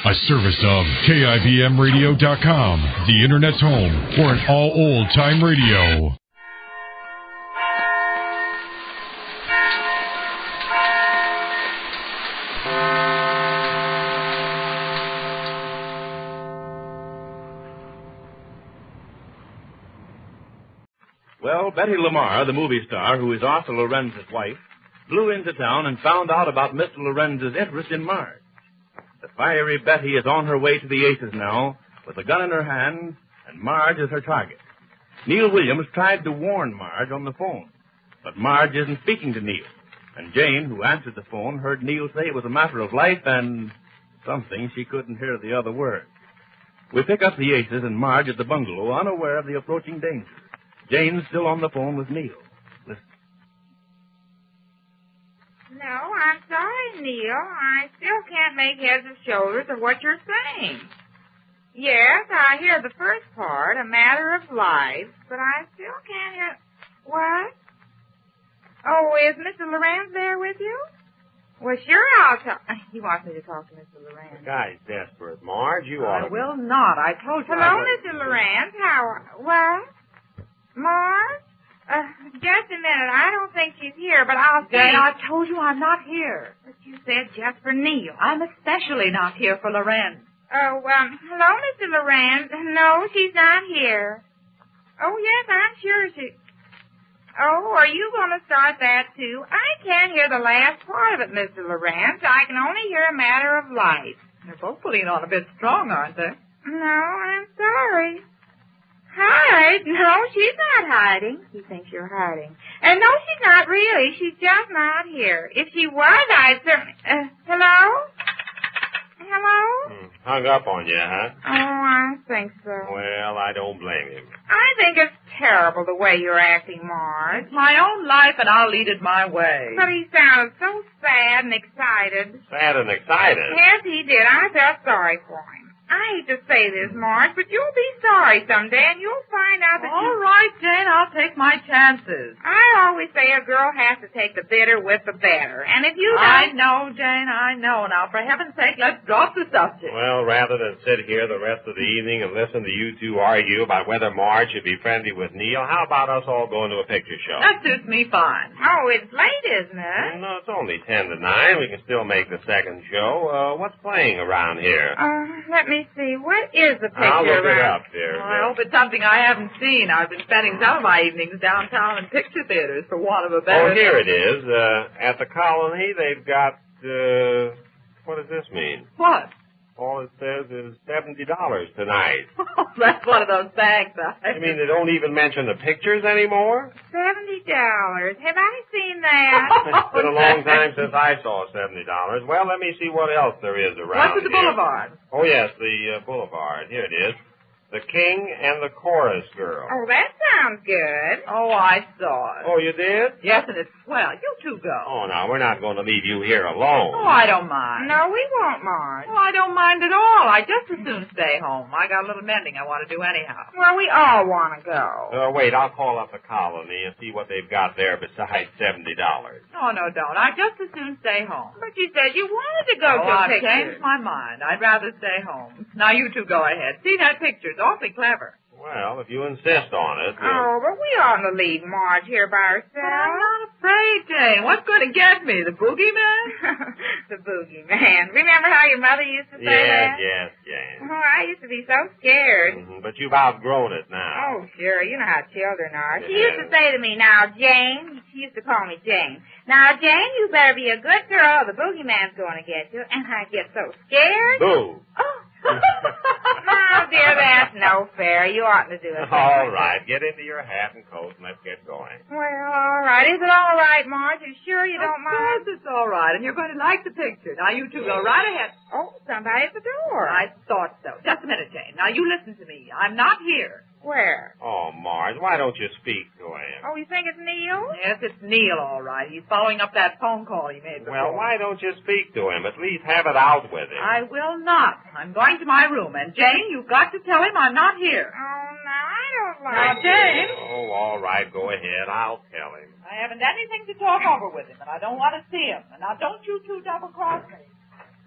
A service of KIBMradio.com, the Internet's home for an all old-time radio. Well, Betty Lamar, the movie star, who is Arthur Lorenz's wife, flew into town and found out about Mr. Lorenz's interest in Marge. The fiery Betty is on her way to the Aces now, with a gun in her hand, and Marge is her target. Neil Williams tried to warn Marge on the phone, but Marge isn't speaking to Neil. And Jane, who answered the phone, heard Neil say it was a matter of life and something she couldn't hear the other word. We pick up the Aces and Marge at the bungalow, unaware of the approaching danger. Jane's still on the phone with Neil. Listen. No, I'm sorry, Neil. I still can't make heads or shoulders of what you're saying. Yes, I hear the first part, a matter of life, but I still can't hear... What? Oh, is Mr. Lorenz there with you? Well, sure, I'll talk... He wants me to talk to Mr. Lorenz. The guy's desperate, Marge. You ought to... I will not. I told you. Hello, Mr. Lorenz. What? Marge? Just a minute. I don't think she's here, but I'll see. Jane, I told you I'm not here. But you said just for Neil. I'm especially not here for Lorenz. Oh, hello, Mr. Lorenz. No, she's not here. Oh, yes, I'm sure she... Oh, are you going to start that, too? I can't hear the last part of it, Mr. Lorenz. I can only hear a matter of life. They're both putting on a bit strong, aren't they? No, I'm sorry. Hide? No, she's not hiding. He thinks you're hiding. And no, she's not really. She's just not here. If she was, I'd certainly... hello? Hello? Hung up on you, huh? Oh, I think so. Well, I don't blame him. I think it's terrible the way you're acting, Marge. It's my own life, and I'll lead it my way. But he sounded so sad and excited. Sad and excited? Yes, he did. I felt sorry for him. I hate to say this, Marge, but you'll be sorry someday, and you'll find out that All right, Jane, I'll take my chances. I always say a girl has to take the bitter with the better, and if you don't... I know, Jane, I know. Now, for heaven's sake, let's drop the subject. Well, rather than sit here the rest of the evening and listen to you two argue about whether Marge should be friendly with Neil, how about us all going to a picture show? That suits me fine. Oh, it's late, isn't it? No, it's only 10 to 9. We can still make the second show. What's playing around here? Let me see. What is the picture? I'll look it around? up here. Well, I hope it's something I haven't seen. I've been spending some of my evenings downtown in picture theaters, for want of a better... Oh, here it is. At the Colony, they've got, what does this mean? What? All it says is $70 tonight. That's one of those bags. You mean they don't even mention the pictures anymore? $70. Have I seen that? It's been a long time since I saw $70. Well, let me see what else there is around What's at the here. boulevard? Oh, yes, the boulevard. Here it is. The King and the Chorus Girl. Oh, that sounds good. Oh, I saw it. Oh, you did? Yes, and it's swell. You two go. Oh, now, we're not going to leave you here alone. Oh, I don't mind. No, we won't, Marge. Oh, I don't mind at all. I just as soon stay home. I got a little mending I want to do anyhow. Well, we all want to go. Wait, I'll call up the Colony and see what they've got there besides $70. Oh, no, don't. I just as soon stay home. But you said you wanted to go to a I've picture. changed my mind. I'd rather stay home. Now, you two go ahead. See that picture? It's awfully clever. Well, if you insist on it. Oh, but we oughtn't to leave Marge here by herself. But I'm not afraid, Jane. What's going to get me? The boogeyman? The boogeyman. Remember how your mother used to say that? Yes. Oh, I used to be so scared. Mm-hmm, but you've outgrown it now. Oh, sure. You know how children are. She Yeah. used to say to me, now, Jane, she used to call me Jane. Now, Jane, you better be a good girl. The boogeyman's going to get you. And I'd get so scared. Boo. Oh. Oh, dear, that's no fair. You oughtn't to do it. All right. Get into your hat and coat and let's get going. Well, all right. Is it all right, Marge? You sure you don't Of course mind? it's all right, and you're going to like the picture. Now, you two go right ahead. Oh, somebody at the door. I thought so. Just a minute, Jane. Now, you listen to me. I'm not here. Where? Oh, Marge, why don't you speak to him? Oh, you think it's Neil? Yes, it's Neil, all right. He's following up that phone call he made before. Well, why don't you speak to him? At least have it out with him. I will not. I'm going to my room. And, Jane, you've got to tell him I'm not here. Oh, no, I don't Now, like it. Jane. Oh, all right. Go ahead. I'll tell him. I haven't anything to talk over with him, and I don't want to see him. And now, don't you two double-cross me.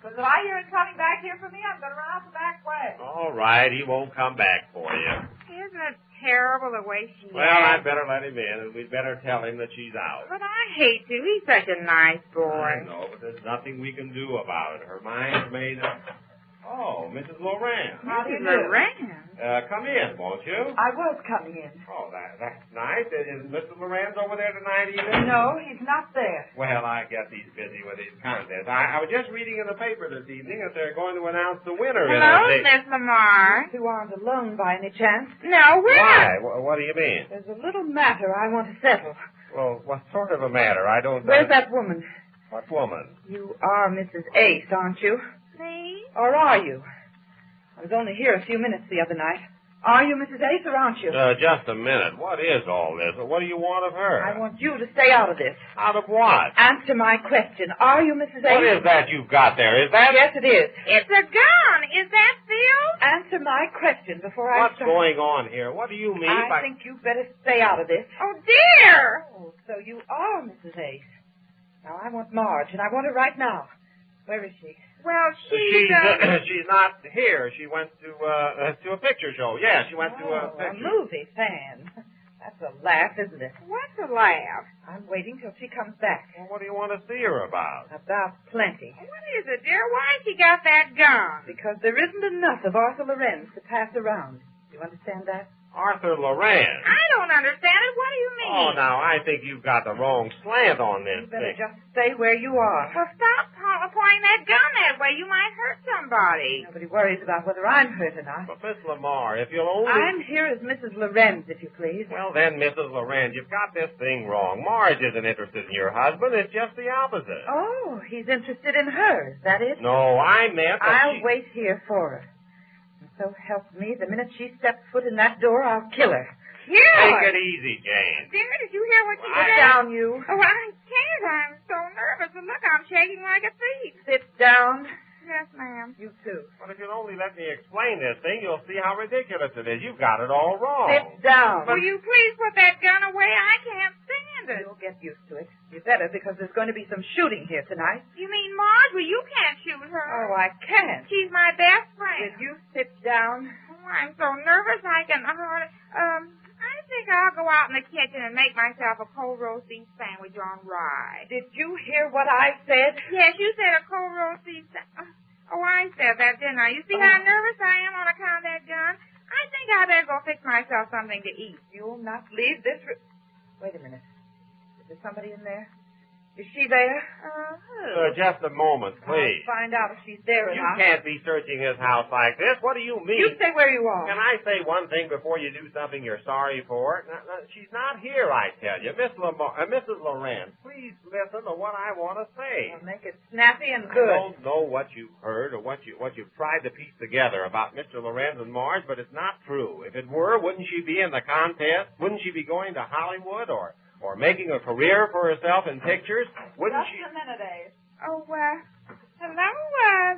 Because if I hear him coming back here for me, I'm going to run out the back way. All right, he won't come back for you. Isn't it terrible the way she Well, I'd better let him in, and we'd better tell him that she's out. But I hate to. He's such a nice boy. I know, but there's nothing we can do about it. Her mind's made up. Oh, Mrs. Loran. Mrs. Loran? Come in, won't you? I was coming in. Oh, that's nice. Is Mr. Lorenz over there tonight either? No, he's not there. Well, I guess he's busy with his contest. I was just reading in the paper this evening that they're going to announce the winner. Hello, Miss Lamar. You aren't alone by any chance? No, we're Why? not. What do you mean? There's a little matter I want to settle. Well, what sort of a matter? I don't know. Where's that woman? What woman? You are Mrs. Ace, aren't you? Me? Or are you? I was only here a few minutes the other night. Are you Mrs. Ace or aren't you? Just a minute. What is all this? What do you want of her? I want you to stay out of this. Out of what? Answer my question. Are you Mrs. Ace? What is that you've got there? Is that... Yes, it is. It's a gun. Is that Phil? Answer my question before I What's start. going on here? What do you mean by... I think you better stay out of this. Oh, dear. Oh, so you are Mrs. Ace. Now, I want Marge, and I want her right now. Where is she? Well, She's not here. She went to a picture show. Yeah, she went to a picture. Movie fan. That's a laugh, isn't it? What's a laugh? I'm waiting till she comes back. Well, what do you want to see her about? About plenty. What is it, dear? Why she got that gun? Because there isn't enough of Arthur Lorenz to pass around. You understand that? Arthur Loran. I don't understand it. What do you mean? Oh, now, I think you've got the wrong slant on You this better thing. just stay where you are. Well, stop pointing that gun that way. You might hurt somebody. Nobody worries about whether I'm hurt or not. But, Miss Lamar, if you'll only... I'm here as Mrs. Lorenz, if you please. Well, then, Mrs. Loran, you've got this thing wrong. Marge isn't interested in your husband. It's just the opposite. Oh, he's interested in her. Is that it? No, I meant that I'll wait here for her. And so help me, the minute she steps foot in that door, I'll kill her. Take it easy, Jane. Dear, did you hear what she Sit said? down, you. Oh, I can't. I'm so nervous. And look, I'm shaking like a thief. Sit down. Yes, ma'am. You too. But if you'll only let me explain this thing, you'll see how ridiculous it is. You've got it all wrong. Sit down. Will you please put that gun away? I can't stand it. You'll get used to it. You better, because there's going to be some shooting here tonight. You mean Marge? Well, you can't shoot her. Oh, I can't. She's my best friend. Will you sit down? Oh, I'm so nervous I can I think I'll go out in the kitchen and make myself a cold roast beef sandwich on rye. Did you hear what I said? Yes, you said a cold roast beef sandwich. Oh, I said that, didn't I? You see how nervous I am on account of that gun? I think I better go fix myself something to eat. You'll not leave this room. Wait a minute. Is there somebody in there? Is she there? Just a moment, please. I'll find out if she's there or You not. can't be searching his house like this. What do you mean? You stay where you are. Can I say one thing before you do something you're sorry for? No, she's not here, I tell you. Mrs. Loran, please listen to what I want to say. I'll make it snappy and I good. don't know what you've heard or what you've tried to piece together about Mr. Lorenz and Marge, but it's not true. If it were, wouldn't she be in the contest? Wouldn't she be going to Hollywood or making a career for herself in pictures? Wouldn't Just she? a minute, Abe. Oh, hello,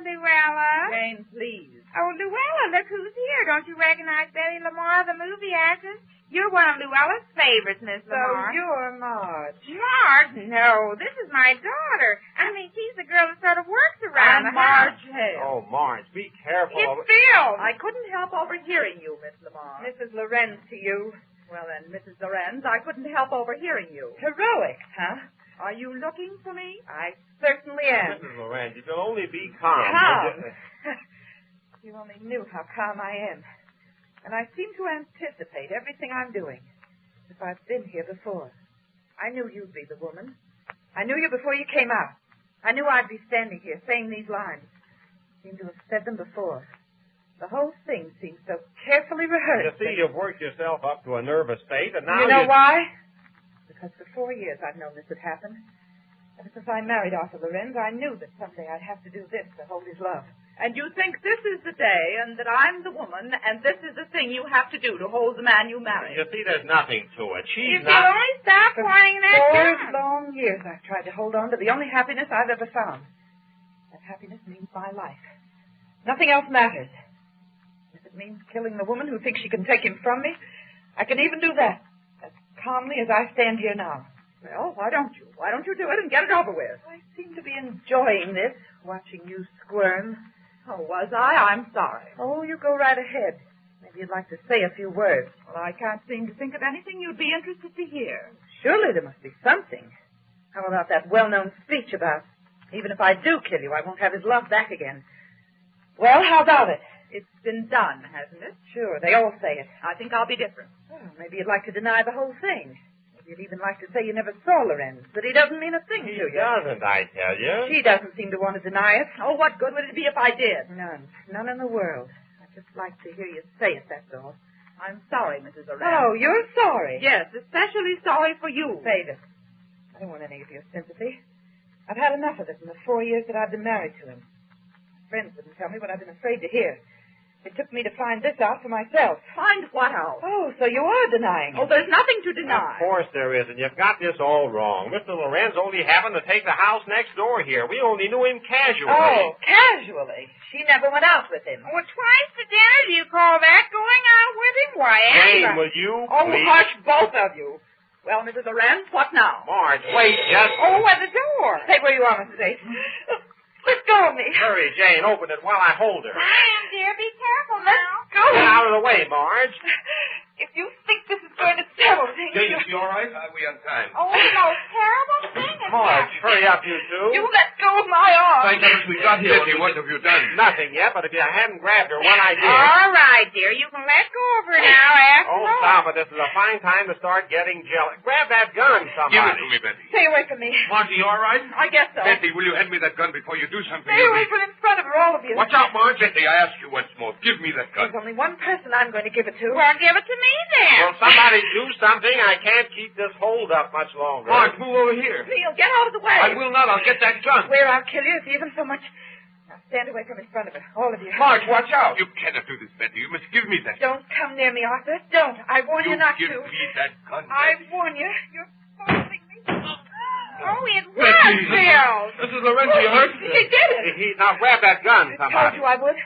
Luella. Jane, please. Oh, Luella, look who's here. Don't you recognize Betty Lamar, the movie actress? You're one of Luella's favorites, Miss So Lamar. you're Marge. Marge? No, this is my daughter. I mean, she's the girl that sort of works around I'm the house. Marge Hale. Oh, Marge, be careful. It's Phil. I couldn't help overhearing you, Miss Lamar. Mrs. Lorenz to you. Well, then, Mrs. Lorenz, I couldn't help overhearing you. Heroic, huh? Are you looking for me? I certainly am. Mrs. Lorenz, if you'll only be calm. Calm? You only knew how calm I am. And I seem to anticipate everything I'm doing. As if I've been here before. I knew you'd be the woman. I knew you before you came out. I knew I'd be standing here saying these lines. I seem to have said them before. The whole thing seems so carefully rehearsed. You see, you've worked yourself up to a nervous state, and now You know why? Because for 4 years I've known this would happen. Ever since I married Arthur Lorenz, I knew that someday I'd have to do this to hold his love. And you think this is the day, and that I'm the woman, and this is the thing you have to do to hold the man you marry. You see, there's nothing to it. She's If you not... only stop For pointing that 4 gun. long years I've tried to hold on to the only happiness I've ever found. That happiness means my life. Nothing else matters. If it means killing the woman who thinks she can take him from me, I can even do that, as calmly as I stand here now. Well, why don't you? Why don't you do it and get it over with? I seem to be enjoying this, watching you squirm. Oh, was I? I'm sorry. Oh, you go right ahead. Maybe you'd like to say a few words. Well, I can't seem to think of anything you'd be interested to hear. Surely there must be something. How about that well-known speech about, even if I do kill you, I won't have his love back again? Well, how about it? It's been done, hasn't it? Sure, they all say it. I think I'll be different. Well, maybe you'd like to deny the whole thing. Maybe you'd even like to say you never saw Lorenz, that he doesn't mean a thing to you. He doesn't, I tell you. She doesn't seem to want to deny it. Oh, what good would it be if I did? None. None in the world. I'd just like to hear you say it, that's all. I'm sorry, Mrs. Lorenz. Oh, you're sorry? Yes, especially sorry for you. Save it. I don't want any of your sympathy. I've had enough of it in the 4 years that I've been married to him. My friends wouldn't tell me what I've been afraid to hear. It took me to find this out for myself. Find what out? Oh, so you are denying it. Oh, there's nothing to deny. Of course there isn't. You've got this all wrong. Mr. Lorenz only happened to take the house next door here. We only knew him casually. Oh, casually. She never went out with him. Well, twice to dinner, do you call that going out with him? Why, Jane, Anna. will you Oh, please? hush, both of you. Well, Mrs. Lorenz, what now? Marge, wait, just... Oh, at the door. Stay where you are, Mrs. Ace. Let go of me. Hurry, Jane, open it while I hold her. I am, dear. Be careful now. Go. Get out of the way, Marge. If you think this is going to settle things, Jane, you all right? Are we on time? Oh, the most terrible thing is Marge, happening. hurry up, you two. you let go of my arm. Thank heavens we got here. Betty, What have you done? Nothing yet, but if you hadn't grabbed her when I did... All right, dear. You can let go of her now after Oh, all. stop it. This is a fine time to start getting jealous. Grab that gun, somebody. Give it to me, Betty. Stay away from me. Margie, you all right? I guess so. Betty, will you hand me that gun before you do something? Stay away from in front of her, all of you. Watch out, Marge. Betty, I ask you once more. Give me that gun. There's only one person I'm going to give it to. Well, give it to me then. Will somebody do something? I can't keep this hold up much longer. Marge, move over here. Neil, get out of the way. I will not. I'll get that gun. Where I'll kill you if even so much. Now stand away from in front of her, all of you. Marge, watch out. You cannot do this, Betty. You must give me that. Don't come near me, Arthur. Don't. I warn you not give to. me that gun, I Betty. warn you. You're forcing me. Oh, it was Betty. Bill. Mrs. Lorenz, you hurt? He did it. Now grab that gun, I told somebody. you I would.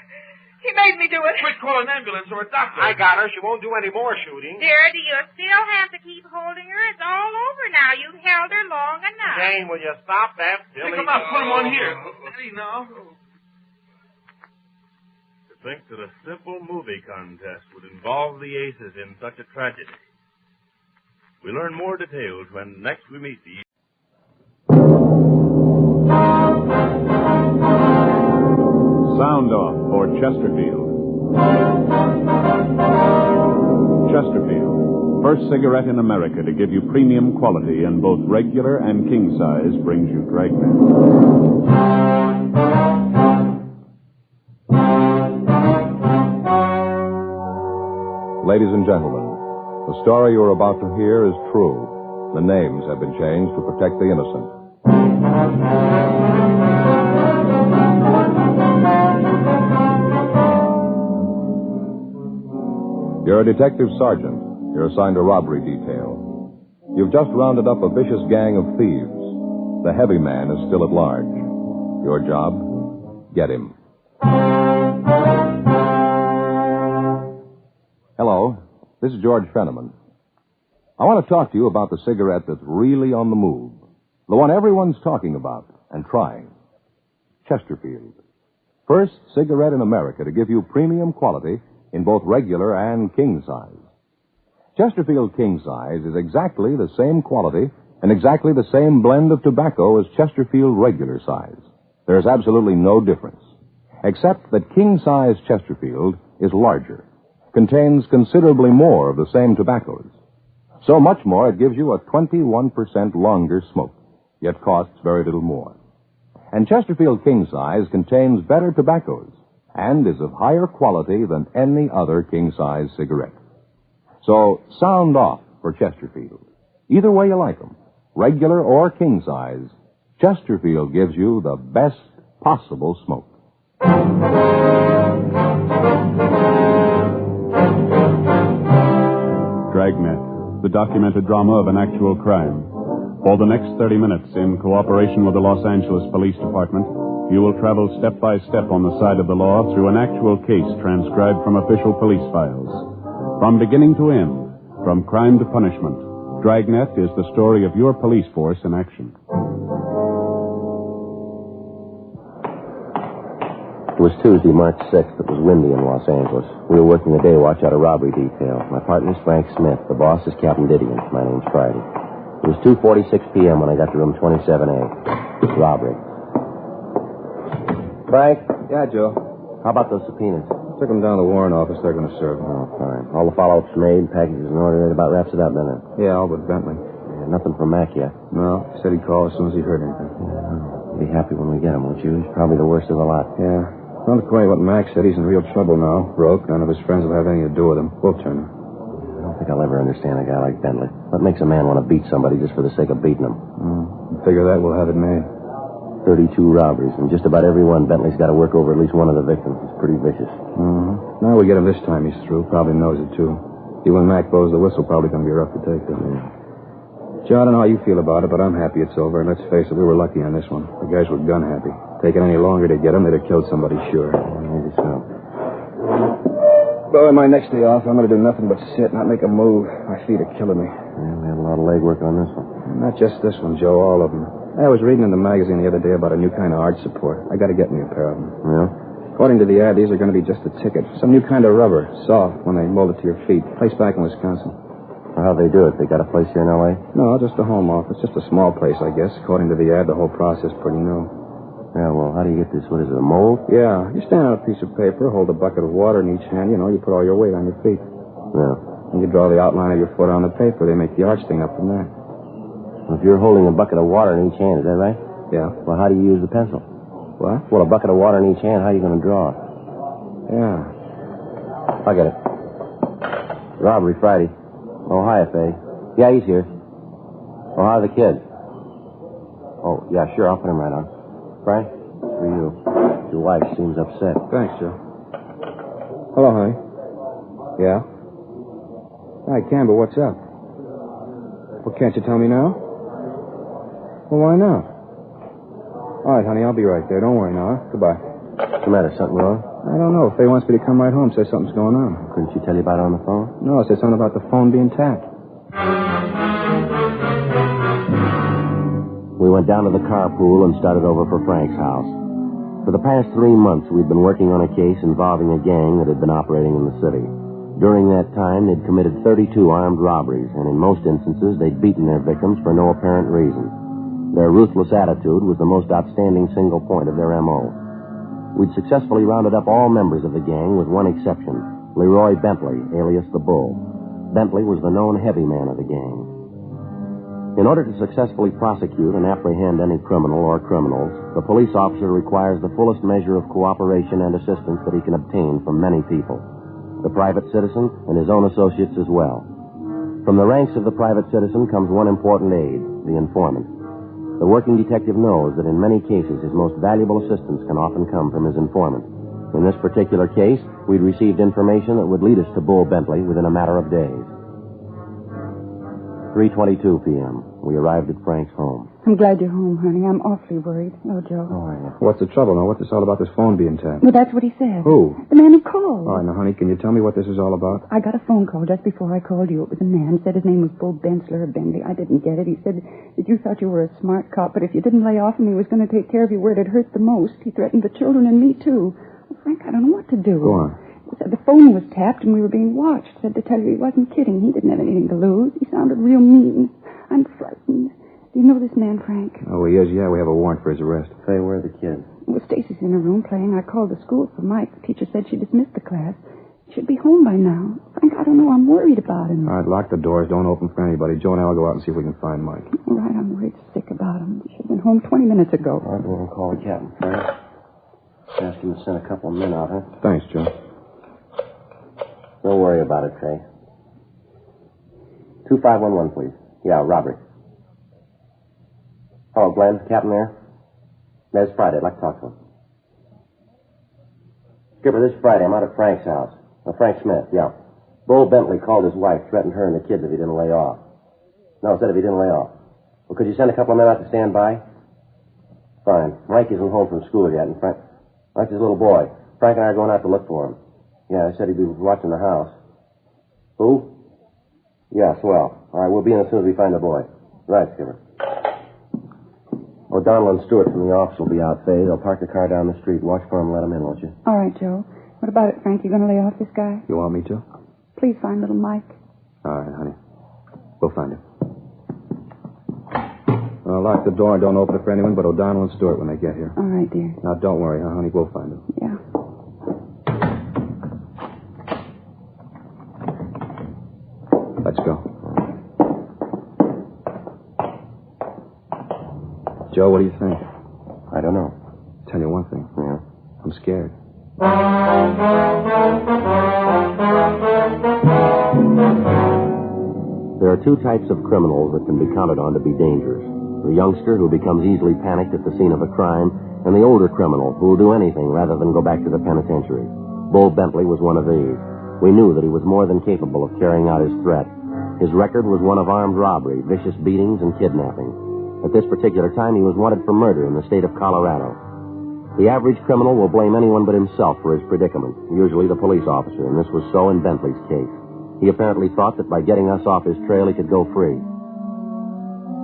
He made me do it. Quick, call an ambulance or a doctor. I got her. She won't do any more shooting. Dear, do you still have to keep holding her? It's all over now. You've held her long enough. Jane, will you stop that silly... Pick him up. Put him on here. Betty, now. To think that a simple movie contest would involve the aces in such a tragedy. We learn more details when next we meet the... Sound off for Chesterfield. Chesterfield, first cigarette in America to give you premium quality in both regular and king size, brings you Dragnet. Ladies and gentlemen, the story you're about to hear is true. The names have been changed to protect the innocent. You're a detective sergeant. You're assigned a robbery detail. You've just rounded up a vicious gang of thieves. The heavy man is still at large. Your job? Get him. Hello, this is George Fenneman. I want to talk to you about the cigarette that's really on the move. The one everyone's talking about and trying. Chesterfield. First cigarette in America to give you premium quality in both regular and king size. Chesterfield King Size is exactly the same quality and exactly the same blend of tobacco as Chesterfield regular size. There's absolutely no difference, except that King Size Chesterfield is larger, contains considerably more of the same tobaccos. So much more it gives you a 21% longer smoke, yet costs very little more. And Chesterfield King Size contains better tobaccos and is of higher quality than any other king-size cigarette. So, sound off for Chesterfield. Either way you like them, regular or king-size, Chesterfield gives you the best possible smoke. Dragnet, the documented drama of an actual crime. For the next 30 minutes, in cooperation with the Los Angeles Police Department, you will travel step by step on the side of the law through an actual case transcribed from official police files. From beginning to end, from crime to punishment, Dragnet is the story of your police force in action. It was Tuesday, March 6th. It was windy in Los Angeles. We were working the day watch out of robbery detail. My partner's Frank Smith. The boss is Captain Didion. My name's Friday. It was 2:46 p.m. when I got to room 27A. Robbery. Frank? Yeah, Joe. How about those subpoenas? Took them down to the warrant office. They're going to serve them. Oh, fine. All the follow-ups made, packages in order. That about wraps it up, doesn't it? Yeah, all but Bentley. Yeah, nothing from Mac yet. No, he said he'd call as soon as he heard anything. Yeah, be happy when we get him, won't you? He's probably the worst of the lot. Yeah. Well, according to what Mac said, he's in real trouble now. Broke. None of his friends will have anything to do with him. We'll turn him. I don't think I'll ever understand a guy like Bentley. What makes a man want to beat somebody just for the sake of beating him? Figure that we'll have it made. 32 robberies, and just about every one, Bentley's got to work over at least one of the victims. He's pretty vicious. Now we get him this time, he's through. Probably knows it, too. See, when Mac blows the whistle, probably going to be rough to take, though. Joe, I don't know how you feel about it, but I'm happy it's over. And let's face it, we were lucky on this one. The guys were gun happy. Taking any longer to get him, they'd have killed somebody, sure. Maybe so. Boy, my next day off, I'm going to do nothing but sit, not make a move. My feet are killing me. Yeah, we had a lot of legwork on this one. Not just this one, Joe, all of them. I was reading in the magazine the other day about a new kind of arch support. I got to get me a pair of them. Yeah? According to the ad, these are going to be just a ticket. Some new kind of rubber, soft, when they mold it to your feet. Place back in Wisconsin. Well, how'd they do it? They got a place here in L.A.? No, just a home office. Just a small place, I guess. According to the ad, the whole process pretty new. Yeah, well, how do you get this? What is it, a mold? Yeah, you stand on a piece of paper, hold a bucket of water in each hand. You know, you put all your weight on your feet. Yeah. And you draw the outline of your foot on the paper. They make the arch thing up from there. Well, if you're holding a bucket of water in each hand, is that right? Yeah. Well, how do you use the pencil? What? Well, a bucket of water in each hand, how are you going to draw it? Yeah. I get it. Robbery Friday. Oh, hi, Faye. Yeah, he's here. Oh, how are the kids? Oh, yeah, sure, I'll put him right on. Frank, for you. Your wife seems upset. Thanks, Joe. Hello, honey. Yeah? I can, but what's up? Well, can't you tell me now? Well, why not? All right, honey, I'll be right there. Don't worry now, huh? Goodbye. What's the matter? Something wrong? I don't know. Faye wants me to come right home. Says something's going on. Couldn't she tell you about it on the phone? No, said something about the phone being tapped. We went down to the carpool and started over for Frank's house. For the past 3 months, we'd been working on a case involving a gang that had been operating in the city. During that time, they'd committed 32 armed robberies, and in most instances, they'd beaten their victims for no apparent reason. Their ruthless attitude was the most outstanding single point of their M.O. We'd successfully rounded up all members of the gang with one exception, Leroy Bentley, alias the Bull. Bentley was the known heavy man of the gang. In order to successfully prosecute and apprehend any criminal or criminals, the police officer requires the fullest measure of cooperation and assistance that he can obtain from many people, the private citizen and his own associates as well. From the ranks of the private citizen comes one important aid, the informant. The working detective knows that in many cases his most valuable assistance can often come from his informant. In this particular case, we'd received information that would lead us to Bull Bentley within a matter of days. 3:22 p.m. We arrived at Frank's home. I'm glad you're home, honey. I'm awfully worried. Oh, Joe. How are you? What's the trouble now? What's this all about this phone being tapped? Well, that's what he said. Who? The man who called. All right, now, honey, can you tell me what this is all about? I got a phone call just before I called you. It was a man. Said his name was Bull Bensler or Bentley. I didn't get it. He said that you thought you were a smart cop, but if you didn't lay off him, he was going to take care of you where it hurt the most. He threatened the children and me, too. Well, Frank, I don't know what to do. Go on. He said the phone was tapped and we were being watched. Said to tell you he wasn't kidding. He didn't have anything to lose. He sounded real mean. I'm frightened. Do you know this man, Frank? Oh, he is, yeah. We have a warrant for his arrest. Say, where are the kids? Well, Stacy's in her room playing. I called the school for Mike. The teacher said she dismissed the class. He should be home by now. Frank, I don't know. I'm worried about him. All right, lock the doors. Don't open for anybody. Joe and I will go out and see if we can find Mike. All right, I'm worried sick about him. He should have been home 20 minutes ago. All right, we're going to call the captain, Frank. Ask him to send a couple of men out, huh? Thanks, Joe. Don't worry about it, Trey. 2511, please. Yeah, robbery. Hello, Glenn. Captain there? There's Friday. I'd like to talk to him. Skipper, this Friday, I'm out at Frank's house. Frank Smith, yeah. Bull Bentley called his wife, threatened her and the kids if he didn't lay off. No, said if he didn't lay off. Well, could you send a couple of men out to stand by? Fine. Mike isn't home from school yet, and Mike's his little boy. Frank and I are going out to look for him. Yeah, I said he'd be watching the house. Who? Yeah, swell. All right, we'll be in as soon as we find the boy. Right, Skipper. O'Donnell and Stewart from the office will be out, Faye. They'll park the car down the street. Watch for him and let him in, won't you? All right, Joe. What about it, Frank? You going to lay off this guy? You want me to? Please find little Mike. All right, honey. We'll find him. I'll lock the door and don't open it for anyone but O'Donnell and Stewart when they get here. All right, dear. Now, don't worry, huh, honey? We'll find him. Yeah. Let's go. Joe, what do you think? I don't know. Tell you one thing. Yeah? I'm scared. There are two types of criminals that can be counted on to be dangerous. The youngster who becomes easily panicked at the scene of a crime, and the older criminal who will do anything rather than go back to the penitentiary. Bull Bentley was one of these. We knew that he was more than capable of carrying out his threat. His record was one of armed robbery, vicious beatings, and kidnapping. At this particular time, he was wanted for murder in the state of Colorado. The average criminal will blame anyone but himself for his predicament, usually the police officer, and this was so in Bentley's case. He apparently thought that by getting us off his trail, he could go free.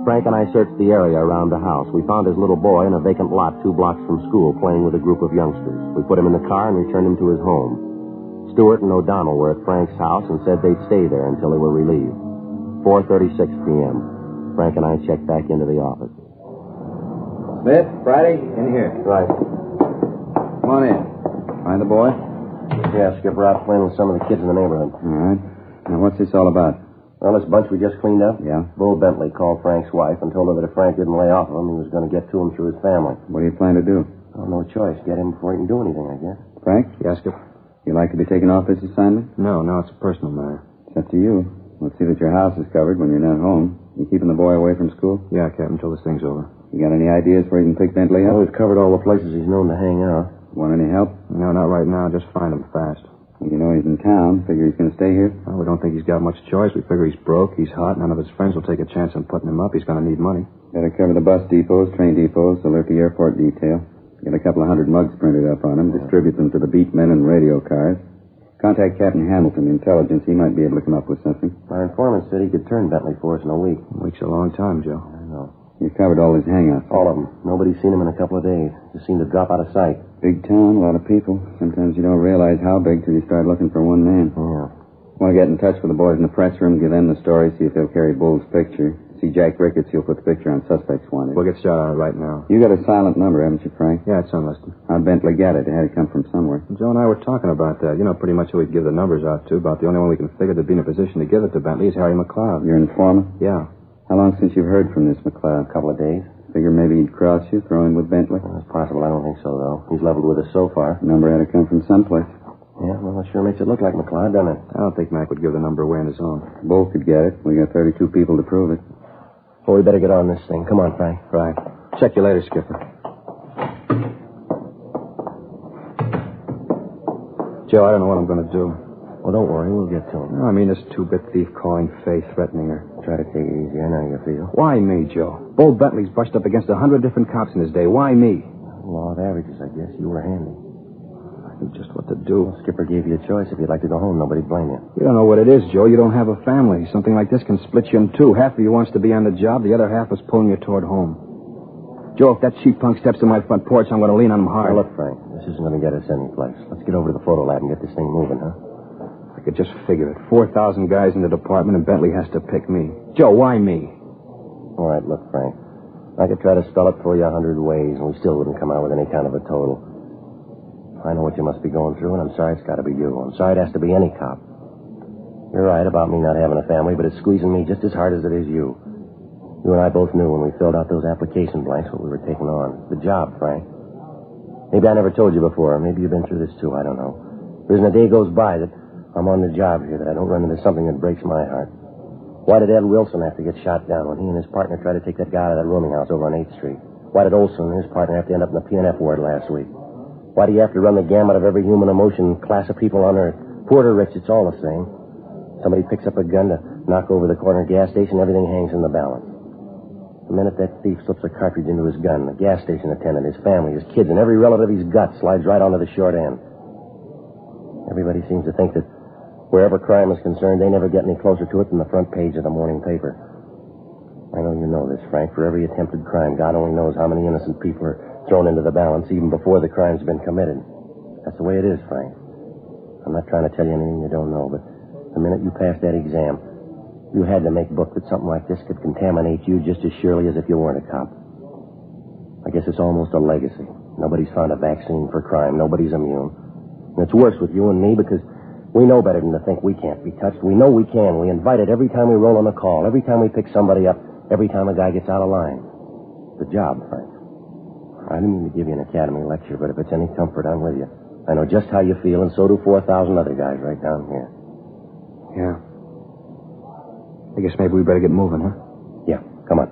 Frank and I searched the area around the house. We found his little boy in a vacant lot 2 blocks from school playing with a group of youngsters. We put him in the car and returned him to his home. Stewart and O'Donnell were at Frank's house and said they'd stay there until they were relieved. 4:36 p.m. Frank and I checked back into the office. Smith, Friday, in here. Right. Come on in. Find the boy? Yeah, Skipper, out playing with some of the kids in the neighborhood. All right. Now, what's this all about? Well, this bunch we just cleaned up? Yeah? Bull Bentley called Frank's wife and told her that if Frank didn't lay off of him, he was going to get to him through his family. What do you plan to do? Well, no choice. Get him before he can do anything, I guess. Frank? Yes, Skipper. You like to be taken off this assignment? No, it's a personal matter. It's up to you. We'll see that your house is covered when you're not home. You keeping the boy away from school? Yeah, Captain, until this thing's over. You got any ideas where you can pick Bentley up? Well, we've covered all the places he's known to hang out. Want any help? No, not right now. Just find him fast. Well, you know he's in town. Figure he's going to stay here? Well, we don't think he's got much choice. We figure he's broke, he's hot. None of his friends will take a chance on putting him up. He's going to need money. Better cover the bus depots, train depots, alert the airport detail. Get a couple of 100 mugs printed up on him. Distribute them to the beat men and radio cars. Contact Captain Hamilton, intelligence. He might be able to come up with something. Our informant said he could turn Bentley for us in a week. A week's a long time, Joe. I know. You've covered all his hangouts. All of them. Nobody's seen him in a couple of days. Just seemed to drop out of sight. Big town, a lot of people. Sometimes you don't realize how big till you start looking for one man. Yeah. Want to get in touch with the boys in the press room, give them the story, see if they'll carry Bull's picture. See Jack Ricketts, he'll put the picture on suspects wanted. We'll get started on it right now. You got a silent number, haven't you, Frank? Yeah, it's unlisted. How'd Bentley get it? It had to come from somewhere. Joe and I were talking about that. You know pretty much who we'd give the numbers out to. About the only one we can figure that'd be in a position to give it to Bentley is Harry McLeod. Your informant? Yeah. How long since you've heard from this McLeod? A couple of days. Figure maybe he'd cross you, throw in with Bentley? Well, it's possible. I don't think so, though. He's leveled with us so far. The number had to come from someplace. Yeah, well, it sure makes it look like McLeod, doesn't it? I don't think Mac would give the number away on his own. Bull could get it. We got 32 people to prove it. Well, we better get on this thing. Come on, Frank. Right. Check you later, Skipper. Joe, I don't know what I'm going to do. Well, don't worry. We'll get to him. No, I mean this two-bit thief calling Faye, threatening her. Try to take it easy. I know you feel. Why me, Joe? Bull Bentley's brushed up against 100 different cops in his day. Why me? Law of averages, I guess. You were handy. I knew just what to do. Well, Skipper gave you a choice. If you'd like to go home, nobody'd blame you. You don't know what it is, Joe. You don't have a family. Something like this can split you in two. Half of you wants to be on the job. The other half is pulling you toward home. Joe, if that cheap punk steps to my front porch, I'm going to lean on him hard. Now, look, Frank, this isn't going to get us any place. Let's get over to the photo lab and get this thing moving, huh? I could just figure it. 4,000 guys in the department, and Bentley has to pick me. Joe, why me? All right, look, Frank. I could try to spell it for you 100 ways, and we still wouldn't come out with any kind of a total. I know what you must be going through, and I'm sorry it's got to be you. I'm sorry it has to be any cop. You're right about me not having a family, but it's squeezing me just as hard as it is you. You and I both knew when we filled out those application blanks what we were taking on. The job, Frank. Maybe I never told you before. Maybe you've been through this too. I don't know. There isn't a day goes by that I'm on the job here that I don't run into something that breaks my heart. Why did Ed Wilson have to get shot down when he and his partner tried to take that guy out of that rooming house over on 8th Street? Why did Olson and his partner have to end up in the P&F ward last week? Why do you have to run the gamut of every human emotion class of people on earth? Poor to rich, it's all the same. Somebody picks up a gun to knock over the corner gas station, everything hangs in the balance. The minute that thief slips a cartridge into his gun, the gas station attendant, his family, his kids, and every relative he's got slides right onto the short end. Everybody seems to think that Wherever crime is concerned, they never get any closer to it than the front page of the morning paper. I know you know this, Frank. For every attempted crime, God only knows how many innocent people are thrown into the balance even before the crime's been committed. That's the way it is, Frank. I'm not trying to tell you anything you don't know, but the minute you passed that exam, you had to make book that something like this could contaminate you just as surely as if you weren't a cop. I guess it's almost a legacy. Nobody's found a vaccine for crime. Nobody's immune. And it's worse with you and me because we know better than to think we can't be touched. We know we can. We invite it every time we roll on a call, every time we pick somebody up, every time a guy gets out of line. It's a job, Frank. I didn't mean to give you an academy lecture, but if it's any comfort, I'm with you. I know just how you feel, and so do 4,000 other guys right down here. Yeah. I guess maybe we better get moving, huh? Yeah, come on.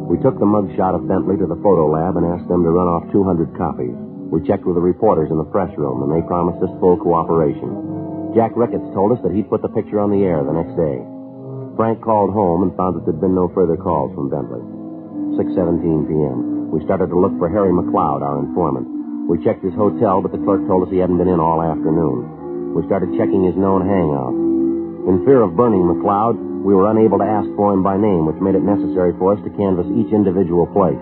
We took the mug shot of Bentley to the photo lab and asked them to run off 200 copies. We checked with the reporters in the press room, and they promised us full cooperation. Jack Ricketts told us that he'd put the picture on the air the next day. Frank called home and found that there'd been no further calls from Bentley. 6:17 p.m. We started to look for Harry McLeod, our informant. We checked his hotel, but the clerk told us he hadn't been in all afternoon. We started checking his known hangouts. In fear of burning McLeod, we were unable to ask for him by name, which made it necessary for us to canvass each individual place.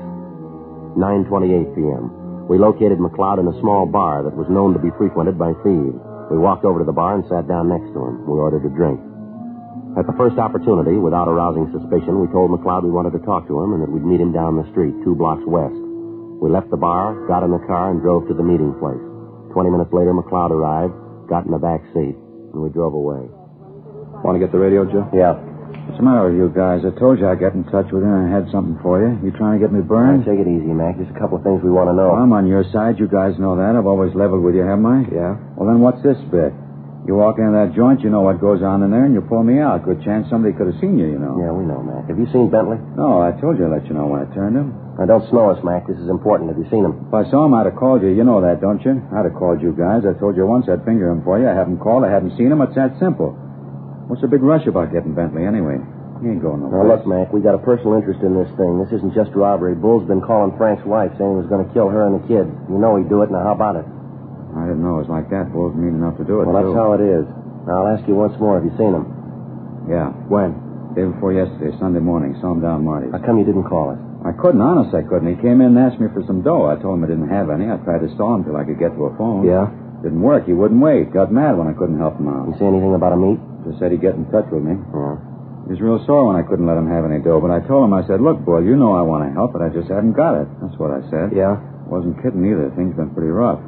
9:28 p.m. We located McLeod in a small bar that was known to be frequented by thieves. We walked over to the bar and sat down next to him. We ordered a drink. At the first opportunity, without arousing suspicion, we told McLeod we wanted to talk to him and that we'd meet him down the street, 2 blocks west. We left the bar, got in the car, and drove to the meeting place. 20 minutes later, McLeod arrived, got in the back seat, and we drove away. Want to get the radio, Joe? Yeah. What's the matter with you guys? I told you I'd get in touch with you and I had something for you. You trying to get me burned? Take it easy, Mac. There's a couple of things we want to know. Well, I'm on your side. You guys know that. I've always leveled with you, haven't I? Yeah. Well, then what's this bit? You walk into that joint, you know what goes on in there, and you pull me out. Good chance somebody could have seen you, you know. Yeah, we know, Mac. Have you seen Bentley? No, I told you I'd let you know when I turned him. Now, don't snow us, Mac. This is important. Have you seen him? If I saw him, I'd have called you. You know that, don't you? I'd have called you guys. I told you once I'd finger him for you. I haven't called. I haven't seen him. It's that simple. What's the big rush about getting Bentley, anyway? He ain't going nowhere. Now, look, Mac, we got a personal interest in this thing. This isn't just robbery. Bull's been calling Frank's wife, saying he was going to kill her and the kid. You know he'd do it. Now, how about it? I didn't know it was like that. Bull's mean enough to do it, Well, that's how it is. Now, I'll ask you once more. Have you seen him? Yeah. When? Day before yesterday, Sunday morning. Saw him down Marty's. How come you didn't call us? I couldn't, honest, I couldn't. He came in and asked me for some dough. I told him I didn't have any. I tried to stall him till I could get to a phone. Yeah? Didn't work. He wouldn't wait. Got mad when I couldn't help him out. You say anything about a meet? Just said he'd get in touch with me. Yeah. He was real sore when I couldn't let him have any dough, but I told him, I said, look, boy, you know I want to help, but I just haven't got it. That's what I said. Yeah? Wasn't kidding either. Things been pretty rough.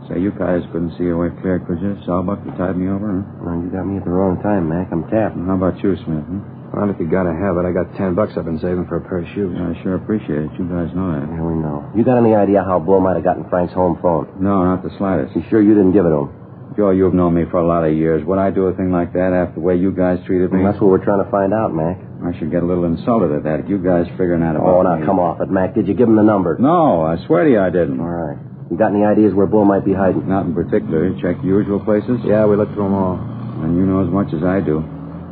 Say, you guys couldn't see your way clear, could you? Sawbuck, you tied me over, huh? Well, you got me at the wrong time, Mac. I'm tapped. How about you, Smith, Well, if you gotta have it, I got $10 I've been saving for a pair of shoes. I sure appreciate it. You guys know that. Yeah, we know. You got any idea how Bull might have gotten Frank's home phone? No, not the slightest. You sure you didn't give it to him? Joe, you've known me for a lot of years. Would I do a thing like that after the way you guys treated me? Well, that's what we're trying to find out, Mac. I should get a little insulted at that. You guys figuring out about Oh, now, me. come off it, Mac. Did you give him the number? No, I swear to you I didn't. All right. You got any ideas where Bull might be hiding? Not in particular. You checked usual places? Yeah, we looked through them all. And you know as much as I do.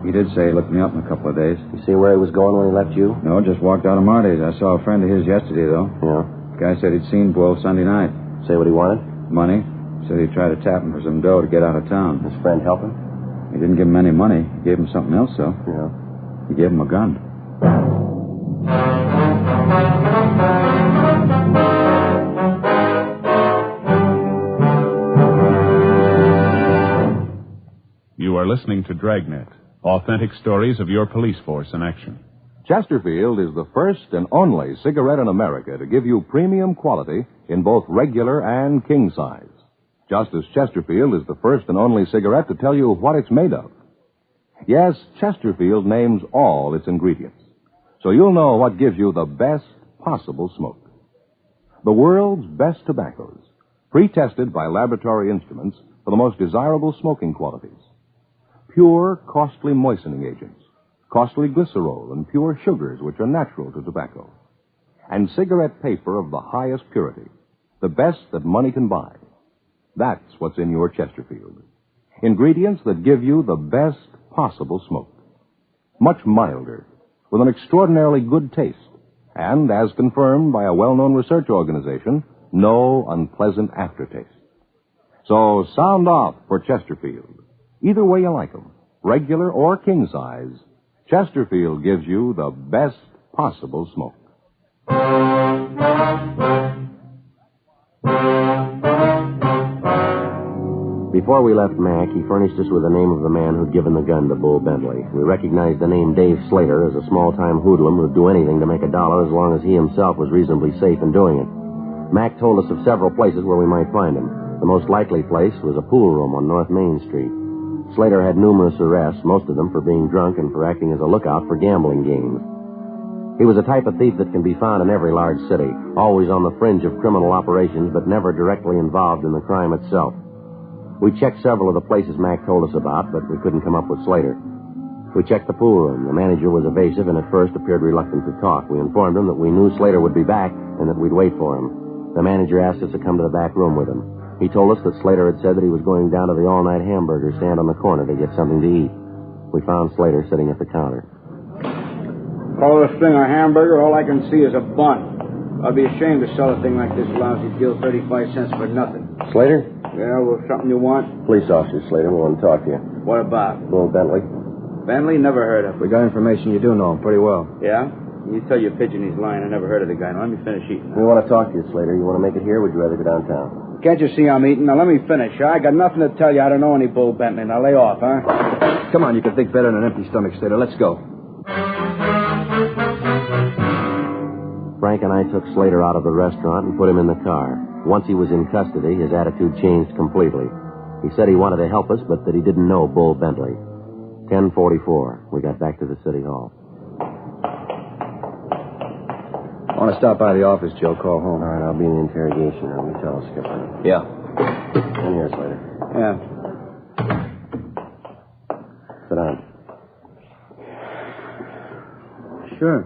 He did say he looked me up in a couple of days. You see where he was going when he left you? No, just walked out of Marty's. I saw a friend of his yesterday, though. Yeah. Guy said he'd seen Bull Sunday night. Say what he wanted? Money. Said he'd try to tap him for some dough to get out of town. His friend help him? He didn't give him any money. He gave him something else, though. Yeah. He gave him a gun. You are listening to Dragnet, authentic stories of your police force in action. Chesterfield is the first and only cigarette in America to give you premium quality in both regular and king size. Just as Chesterfield is the first and only cigarette to tell you what it's made of. Yes, Chesterfield names all its ingredients, so you'll know what gives you the best possible smoke. The world's best tobaccos, pre-tested by laboratory instruments for the most desirable smoking qualities. Pure, costly moistening agents, costly glycerol, and pure sugars which are natural to tobacco. And cigarette paper of the highest purity, the best that money can buy. That's what's in your Chesterfield. Ingredients that give you the best possible smoke. Much milder, with an extraordinarily good taste, and, as confirmed by a well-known research organization, no unpleasant aftertaste. So sound off for Chesterfield. Either way you like 'em, regular or king size, Chesterfield gives you the best possible smoke. Before we left Mac, he furnished us with the name of the man who'd given the gun to Bull Bentley. We recognized the name Dave Slater as a small-time hoodlum who'd do anything to make $1 as long as he himself was reasonably safe in doing it. Mac told us of several places where we might find him. The most likely place was a pool room on North Main Street. Slater had numerous arrests, most of them for being drunk and for acting as a lookout for gambling games. He was a type of thief that can be found in every large city, always on the fringe of criminal operations but never directly involved in the crime itself. We checked several of the places Mac told us about, but we couldn't come up with Slater. We checked the pool room. The manager was evasive and at first appeared reluctant to talk. We informed him that we knew Slater would be back and that we'd wait for him. The manager asked us to come to the back room with him. He told us that Slater had said that he was going down to the all-night hamburger stand on the corner to get something to eat. We found Slater sitting at the counter. Call it a string of hamburger, all I can see is a bun. I'd be ashamed to sell a thing like this lousy deal, 35 cents for nothing. Slater? Yeah, well, something you want? Police officer, Slater. We want to talk to you. What about? Bull Bentley. Bentley? Never heard of him. We got information you do know him pretty well. Yeah? You tell your pigeon he's lying. I never heard of the guy. Now, let me finish eating. We want to talk to you, Slater. You want to make it here, or would you rather go downtown? Can't you see I'm eating? Now, let me finish. I got nothing to tell you. I don't know any Bull Bentley. Now, lay off, huh? Come on, you can think better than an empty stomach, Slater. Let's go. Frank and I took Slater out of the restaurant and put him in the car. Once he was in custody, his attitude changed completely. He said he wanted to help us, but that he didn't know Bull Bentley. 10:44. We got back to the city hall. I want to stop by the office, Joe. Call home. All right, I'll be in the interrogation room. You tell us, Skipper. Yeah. In here, Slater. Yeah. Sit down. Sure.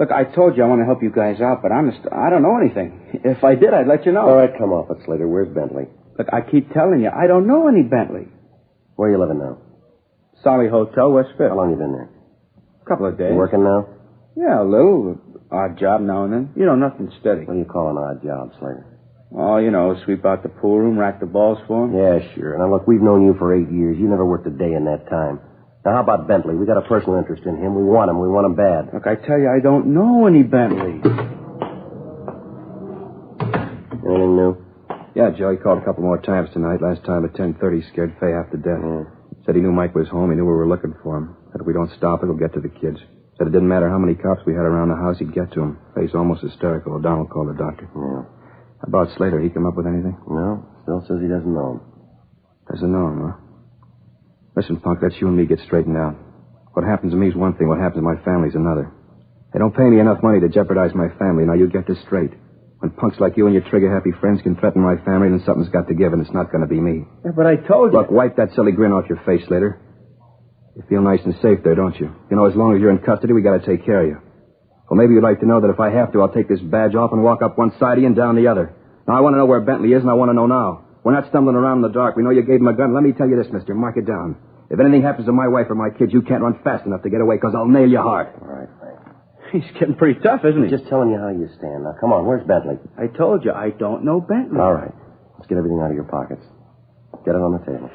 Look, I told you I want to help you guys out, but honest, I don't know anything. If I did, I'd let you know. All right, come off it, Slater. Where's Bentley? Look, I keep telling you, I don't know any Bentley. Where are you living now? Solly Hotel, West Fifth. How long you been there? A couple of days. You working now? Yeah, a little. Odd job now and then. You know, nothing steady. What do you call an odd job, Slater? Oh, you know, sweep out the pool room, rack the balls for him. Yeah, sure. Now, look, we've known you for 8 years. You never worked a day in that time. Now, how about Bentley? We got a personal interest in him. We want him. We want him bad. Look, I tell you, I don't know any Bentley. Anything new? Yeah, Joe, he called a couple more times tonight. Last time at 10:30, scared Fay half to death. Said he knew Mike was home. He knew we were looking for him. Said if we don't stop it, we'll get to the kids. Said it didn't matter how many cops we had around the house, he'd get to him. Fay's almost hysterical. O'Donnell called the doctor. Yeah. How about Slater? He come up with anything? No. Still says he doesn't know him. Doesn't know him, huh? Listen, Punk, let's you and me get straightened out. What happens to me is one thing. What happens to my family's another. They don't pay me enough money to jeopardize my family. Now, you get this straight. When punks like you and your trigger-happy friends can threaten my family, then something's got to give, and it's not going to be me. Yeah, but I told you. Look, wipe that silly grin off your face, Slater. You feel nice and safe there, don't you? You know, as long as you're in custody, we got to take care of you. Well, maybe you'd like to know that if I have to, I'll take this badge off and walk up one side of you and down the other. Now, I want to know where Bentley is, and I want to know now. We're not stumbling around in the dark. We know you gave him a gun. Let me tell you this, mister. Mark it down. If anything happens to my wife or my kids, you can't run fast enough to get away, because I'll nail you hard. All right, Frank. He's getting pretty tough, isn't he? Just telling you how you stand. Now, come on. Where's Bentley? I told you, I don't know Bentley. All right. Let's get everything out of your pockets. Get it on the table.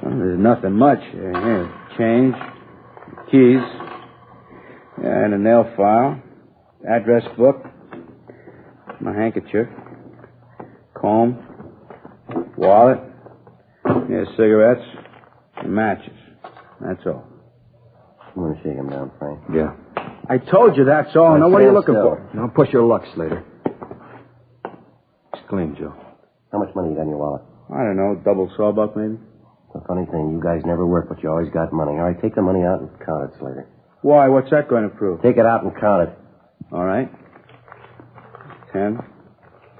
Well, there's nothing much. Here, change, keys, and a nail file, address book, my handkerchief, comb, wallet, cigarettes, and matches. That's all. I'm going to shake him down, Frank. Yeah. I told you that's all. Now, what are you looking for? Now, push your luck, Slater. It's clean, Joe. How much money you got in your wallet? I don't know, double sawbuck, maybe? The funny thing, you guys never work, but you always got money. All right, take the money out and count it, Slater. Why? What's that going to prove? Take it out and count it. All right. 10,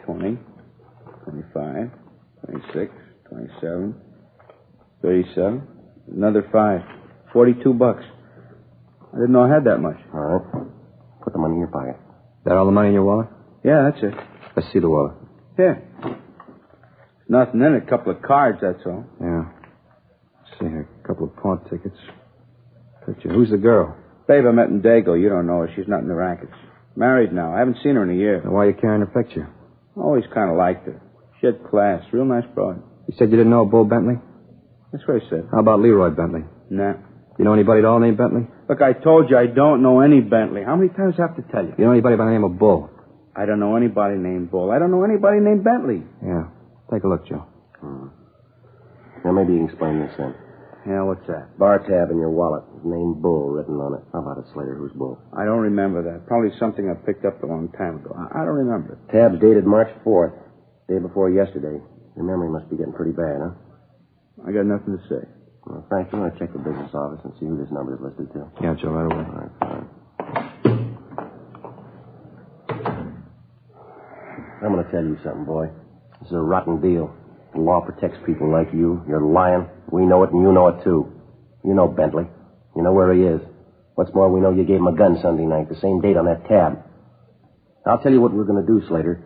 20, 25, 26, 27, 37, another 5. $42. I didn't know I had that much. All right. Put the money in your pocket. That all the money in your wallet? Yeah, that's it. Let's see the wallet. Here. Nothing in it. A couple of cards, that's all. Yeah. Let's see here. A couple of pawn tickets. Picture. Who's the girl? Babe I met in Dago. You don't know her. She's not in the rackets. Married now. I haven't seen her in a year. Then why are you carrying her picture? Always kind of liked her. She had class. Real nice broad. You said you didn't know Bull Bentley? That's what I said. How about Leroy Bentley? Nah. You know anybody at all named Bentley? Look, I told you I don't know any Bentley. How many times do I have to tell you? You know anybody by the name of Bull? I don't know anybody named Bull. I don't know anybody named Bentley. Yeah. Take a look, Joe. Now, maybe you can explain this then. Yeah, what's that? Bar tab in your wallet. Name Bull written on it. How about it, Slater? Who's Bull? I don't remember that. Probably something I picked up a long time ago. I don't remember it. Tab's dated March 4th. Day before yesterday. Your memory must be getting pretty bad, huh? I got nothing to say. Well, Frank, you want to check the business office and see who this number is listed to? Yeah, Joe, right away. All right, fine. I'm going to tell you something, boy. This is a rotten deal. The law protects people like you. You're lying. We know it, and you know it, too. You know Bentley. You know where he is. What's more, we know you gave him a gun Sunday night, the same date on that tab. I'll tell you what we're going to do, Slater.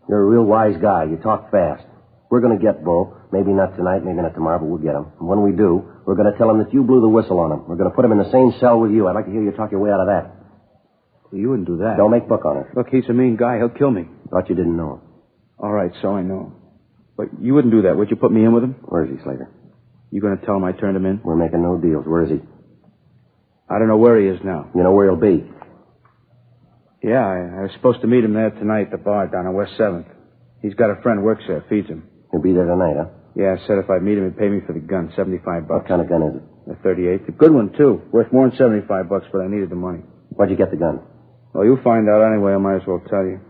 You're a real wise guy. You talk fast. We're going to get Bull. Maybe not tonight, maybe not tomorrow, but we'll get him. And when we do, we're going to tell him that you blew the whistle on him. We're going to put him in the same cell with you. I'd like to hear you talk your way out of that. Well, you wouldn't do that. Don't make book on it. Look, he's a mean guy. He'll kill me. Thought you didn't know him. All right, so I know. But you wouldn't do that. Would you put me in with him? Where is he, Slater? You going to tell him I turned him in? We're making no deals. Where is he? I don't know where he is now. You know where he'll be? Yeah, I was supposed to meet him there tonight at the bar down on West 7th. He's got a friend works there, feeds him. He'll be there tonight, huh? Yeah, I said if I'd meet him, he'd pay me for the gun, $75. What kind of gun is it? A 38. A good one, too. Worth more than $75, but I needed the money. Where'd you get the gun? Well, you'll find out anyway. I might as well tell you.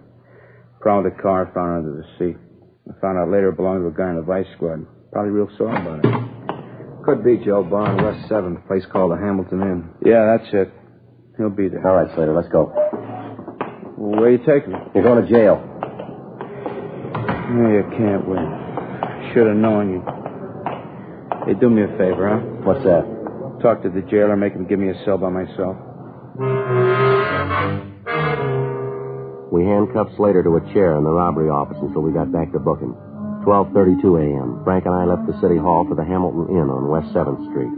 Prowled the car, found it under the seat. I found out later it belonged to a guy in the Vice Squad. Probably real sore about it. Could be, Joe. Bar on West 7th, place called the Hamilton Inn. Yeah, that's it. He'll be there. All right, Slater, let's go. Well, where are you taking me? You're going to jail. No, you can't win. Should have known you. Hey, do me a favor, huh? What's that? Talk to the jailer, make him give me a cell by myself. We handcuffed Slater to a chair in the robbery office until we got back to booking. 12:32 a.m. Frank and I left the city hall for the Hamilton Inn on West 7th Street.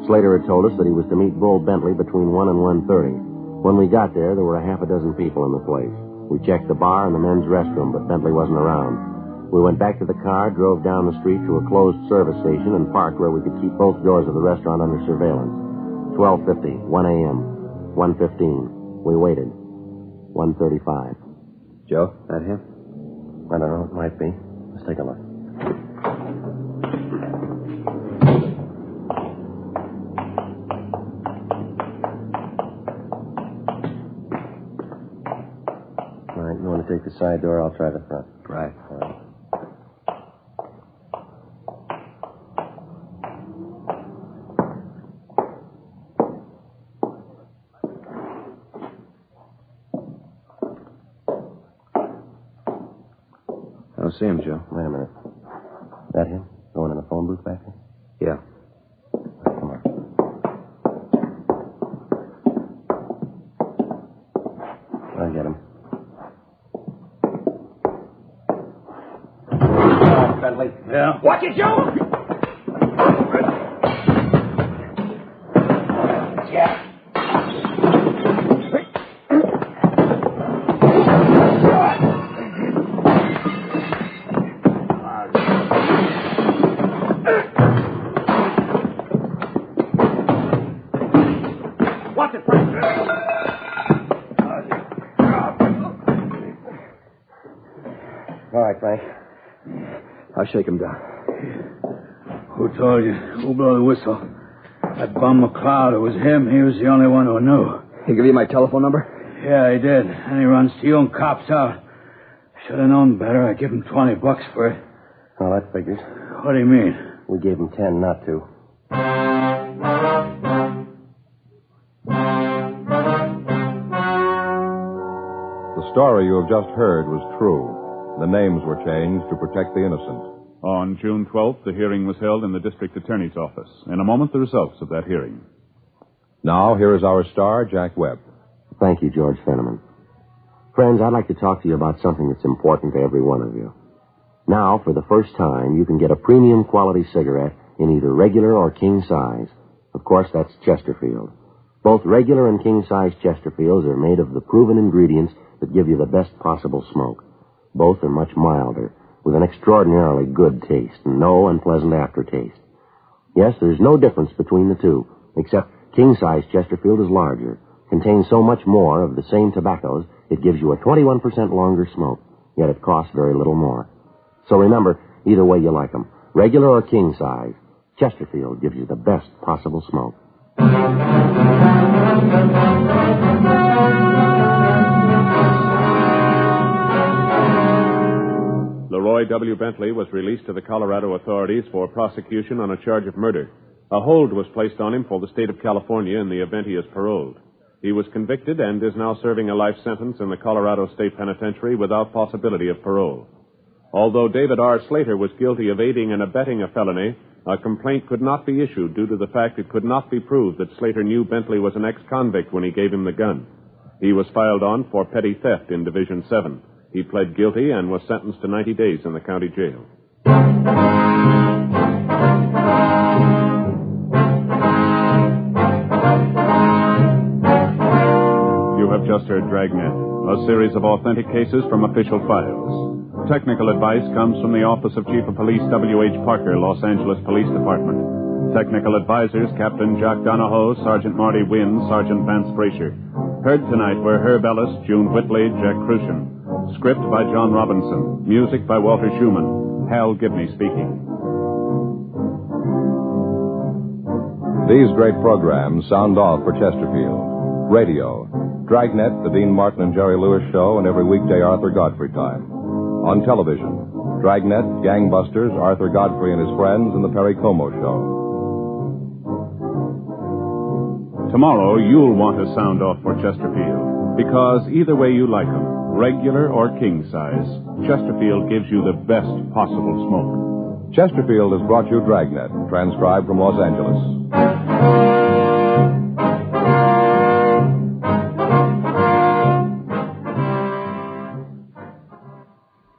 Slater had told us that he was to meet Bull Bentley between 1 and 1:30. When we got there were a half a dozen people in the place. We checked the bar and the men's restroom, but Bentley wasn't around. We went back to the car, drove down the street to a closed service station, and parked where we could keep both doors of the restaurant under surveillance. 12:50, 1 a.m., 1:15. We waited. 1:35. Joe, that him? I don't know. It might be. Let's take a look. All right, you want to take the side door? I'll try the front. Right. All right. I don't see him, Joe. Wait a minute. That him? Going in the phone booth back there? Yeah. Come on. I'll get him. Bentley. Yeah? Watch it, Joe! Yeah. Watch it, Frank. All right, Frank. I'll shake him down. Who told you? Who blew the whistle? That bum McLeod, it was him. He was the only one who knew. He give you my telephone number? Yeah, he did. And he runs to you and cops out. Should have known better. I give him $20 for it. Oh, that figures. What do you mean? We gave him 10 not to. The story you have just heard was true. The names were changed to protect the innocent. On June 12th, the hearing was held in the district attorney's office. In a moment, the results of that hearing. Now, here is our star, Jack Webb. Thank you, George Fenneman. Friends, I'd like to talk to you about something that's important to every one of you. Now, for the first time, you can get a premium quality cigarette in either regular or king size. Of course, that's Chesterfield. Both regular and king size Chesterfields are made of the proven ingredients that give you the best possible smoke. Both are much milder, with an extraordinarily good taste and no unpleasant aftertaste. Yes, there's no difference between the two, except king-size Chesterfield is larger, contains so much more of the same tobaccos, it gives you a 21% longer smoke, yet it costs very little more. So remember, either way you like them, regular or king-size, Chesterfield gives you the best possible smoke. Leroy W. Bentley was released to the Colorado authorities for prosecution on a charge of murder. A hold was placed on him for the state of California in the event he is paroled. He was convicted and is now serving a life sentence in the Colorado State Penitentiary without possibility of parole. Although David R. Slater was guilty of aiding and abetting a felony, a complaint could not be issued due to the fact it could not be proved that Slater knew Bentley was an ex-convict when he gave him the gun. He was filed on for petty theft in Division 7. He pled guilty and was sentenced to 90 days in the county jail. You have just heard Dragnet, a series of authentic cases from official files. Technical advice comes from the Office of Chief of Police W.H. Parker, Los Angeles Police Department. Technical advisors Captain Jock Donahoe, Sergeant Marty Wynn, Sergeant Vance Brasher. Heard tonight were Herb Ellis, June Whitley, Jack Crucian. Script by John Robinson. Music by Walter Schumann. Hal Gibney speaking. These great programs sound off for Chesterfield. Radio. Dragnet, the Dean Martin and Jerry Lewis Show, and every weekday Arthur Godfrey time. On television, Dragnet, Gangbusters, Arthur Godfrey and his friends, and the Perry Como Show. Tomorrow, you'll want to sound off for Chesterfield, because either way you like them, regular or king size, Chesterfield gives you the best possible smoke. Chesterfield has brought you Dragnet, transcribed from Los Angeles.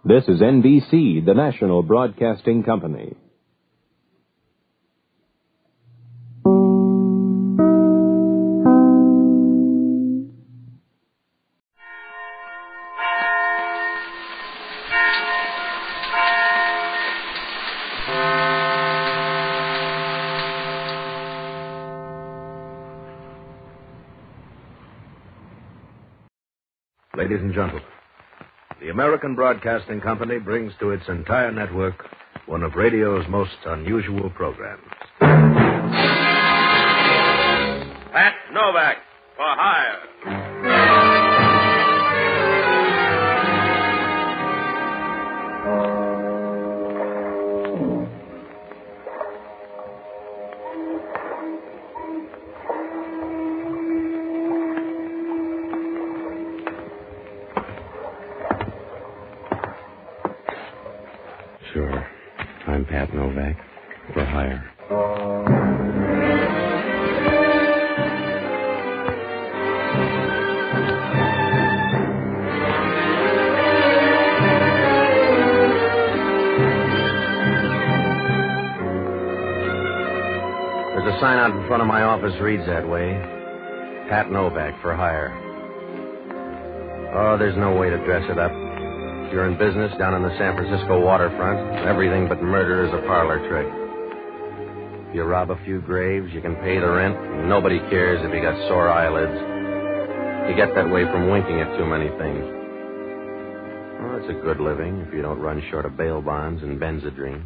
This is NBC, the national broadcasting company. Ladies and gentlemen, the American Broadcasting Company brings to its entire network one of radio's most unusual programs. Pat Novak for hire. Sure. I'm Pat Novak. For hire. There's a sign out in front of my office reads that way. Pat Novak for hire. Oh, there's no way to dress it up. If you're in business down on the San Francisco waterfront, everything but murder is a parlor trick. If you rob a few graves, you can pay the rent, and nobody cares if you got sore eyelids. You get that way from winking at too many things. Well, it's a good living if you don't run short of bail bonds and Benzedrine.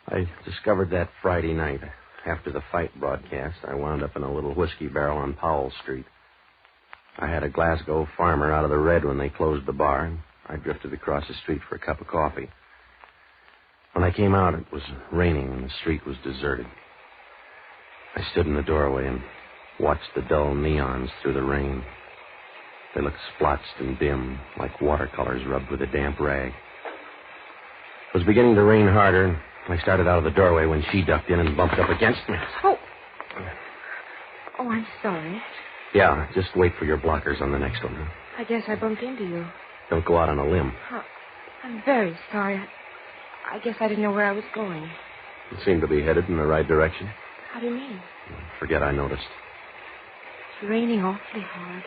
I discovered that Friday night. After the fight broadcast, I wound up in a little whiskey barrel on Powell Street. I had a Glasgow farmer out of the red when they closed the bar, and I drifted across the street for a cup of coffee. When I came out, it was raining and the street was deserted. I stood in the doorway and watched the dull neons through the rain. They looked splotched and dim, like watercolors rubbed with a damp rag. It was beginning to rain harder, and I started out of the doorway when she ducked in and bumped up against me. Oh, I'm sorry. Yeah, just wait for your blockers on the next one. Huh? I guess I bumped into you. Don't go out on a limb. Oh, I'm very sorry. I guess I didn't know where I was going. You seem to be headed in the right direction. How do you mean? Forget I noticed. It's raining awfully hard.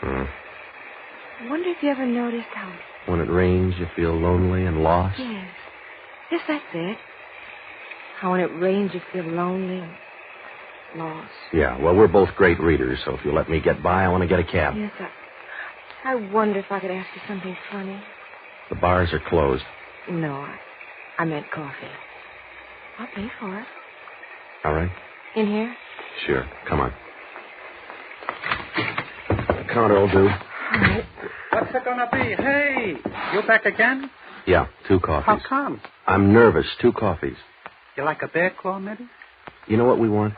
I wonder if you ever noticed how When it rains, you feel lonely and lost? Yes. Yes, that's it. How when it rains, you feel lonely and lost. Yeah, well, we're both great readers, so if you'll let me get by, I want to get a cab. Yes, I wonder if I could ask you something funny. The bars are closed. No, I meant coffee. I'll pay for it. All right? In here? Sure. Come on. The counter will do. All right. What's it gonna be? Hey, you back again? Yeah, 2 coffees. How come? I'm nervous. 2 coffees. You like a bear claw, maybe? You know what we want?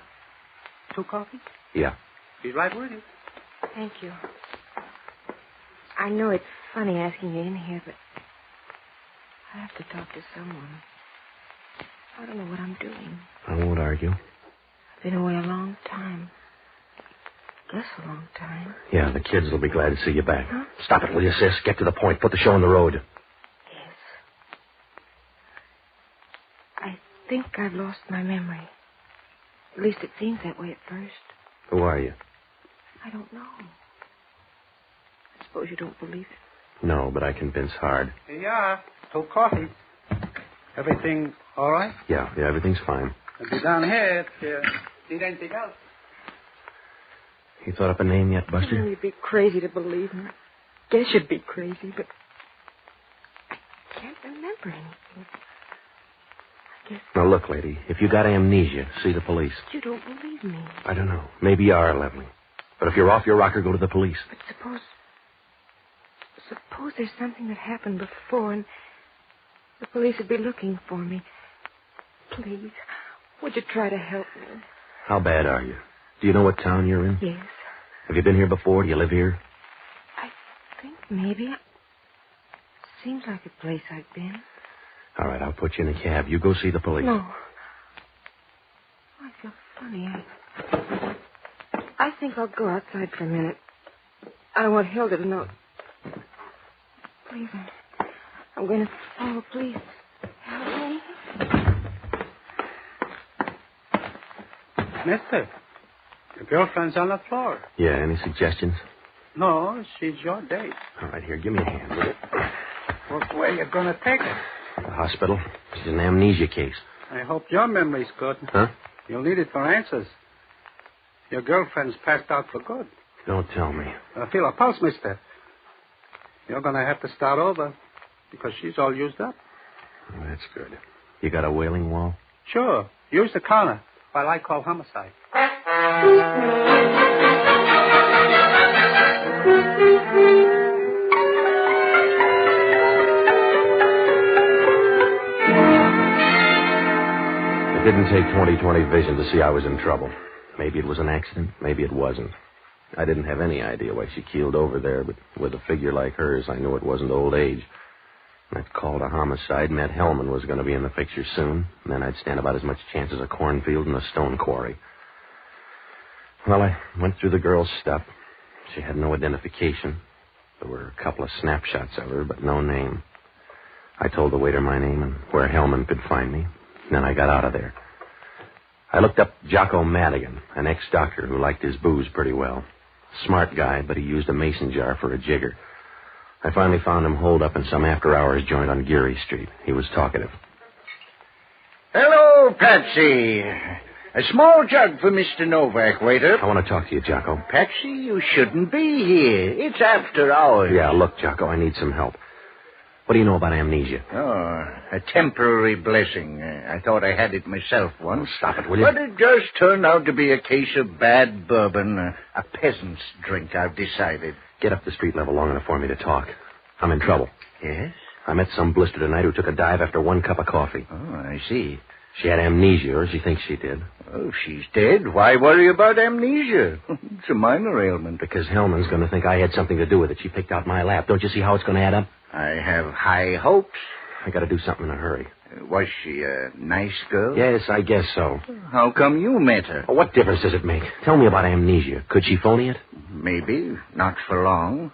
2 coffees? Yeah. Be right with you. Thank you. I know it's funny asking you in here, but I have to talk to someone. I don't know what I'm doing. I won't argue. I've been away a long time. Guess a long time. Yeah, the kids will be glad to see you back. Huh? Stop it, will you, sis? Get to the point. Put the show on the road. Yes. I think I've lost my memory. At least it seems that way at first. Who are you? I don't know. I suppose you don't believe it. No, but I convince hard. Yeah, 2 coffees. Everything all right? Yeah, everything's fine. I'll be down here if you need anything else. You thought up a name yet, Buster? You'd be crazy to believe me. Guess you'd be crazy, but I can't remember anything. I guess Now, look, lady, if you got amnesia, see the police. you don't believe me. I don't know. Maybe you are leveling. But if you're off your rocker, go to the police. But suppose there's something that happened before and the police would be looking for me. Please, would you try to help me? How bad are you? Do you know what town you're in? Yes. Have you been here before? Do you live here? I think maybe. Seems like a place I've been. All right, I'll put you in a cab. You go see the police. No. I feel funny. I think I'll go outside for a minute. I don't want Hilda to know. Please, I'm going to follow. Please, help me. Mister, your girlfriend's on the floor. Yeah, any suggestions? No, she's your date. All right, here, give me a hand with it. What way you gonna take her? The hospital. She's an amnesia case. I hope your memory's good. Huh? You'll need it for answers. Your girlfriend's passed out for good. Don't tell me. Feel her pulse, mister. You're gonna have to start over because she's all used up. Oh, that's good. You got a wailing wall? Sure. Use the counter while I call homicide. It didn't take 20/20 vision to see I was in trouble. Maybe it was an accident. Maybe it wasn't. I didn't have any idea why she keeled over there, but with a figure like hers, I knew it wasn't old age. That call to homicide meant Hellman was going to be in the picture soon, and then I'd stand about as much chance as a cornfield and a stone quarry. Well, I went through the girl's stuff. She had no identification. There were a couple of snapshots of her, but no name. I told the waiter my name and where Hellman could find me. Then I got out of there. I looked up Jocko Madigan, an ex-doctor who liked his booze pretty well. Smart guy, but he used a mason jar for a jigger. I finally found him holed up in some after-hours joint on Geary Street. He was talkative. Hello, Patsy. A small jug for Mr. Novak, waiter. I want to talk to you, Jocko. Patsy, you shouldn't be here. It's after hours. Yeah, look, Jocko, I need some help. What do you know about amnesia? Oh, a temporary blessing. I thought I had it myself once. Oh, stop it, will you? But it just turned out to be a case of bad bourbon. A peasant's drink, I've decided. Get up the street level long enough for me to talk. I'm in trouble. Yes? I met some blister tonight who took a dive after 1 cup of coffee. Oh, I see. She had amnesia, or she thinks she did. Oh, she's dead. Why worry about amnesia? It's a minor ailment. Because Hellman's going to think I had something to do with it. She picked out my lap. Don't you see how it's going to add up? I have high hopes. I got to do something in a hurry. Was she a nice girl? Yes, I guess so. How come you met her? Well, what difference does it make? Tell me about amnesia. Could she phony it? Maybe. Not for long.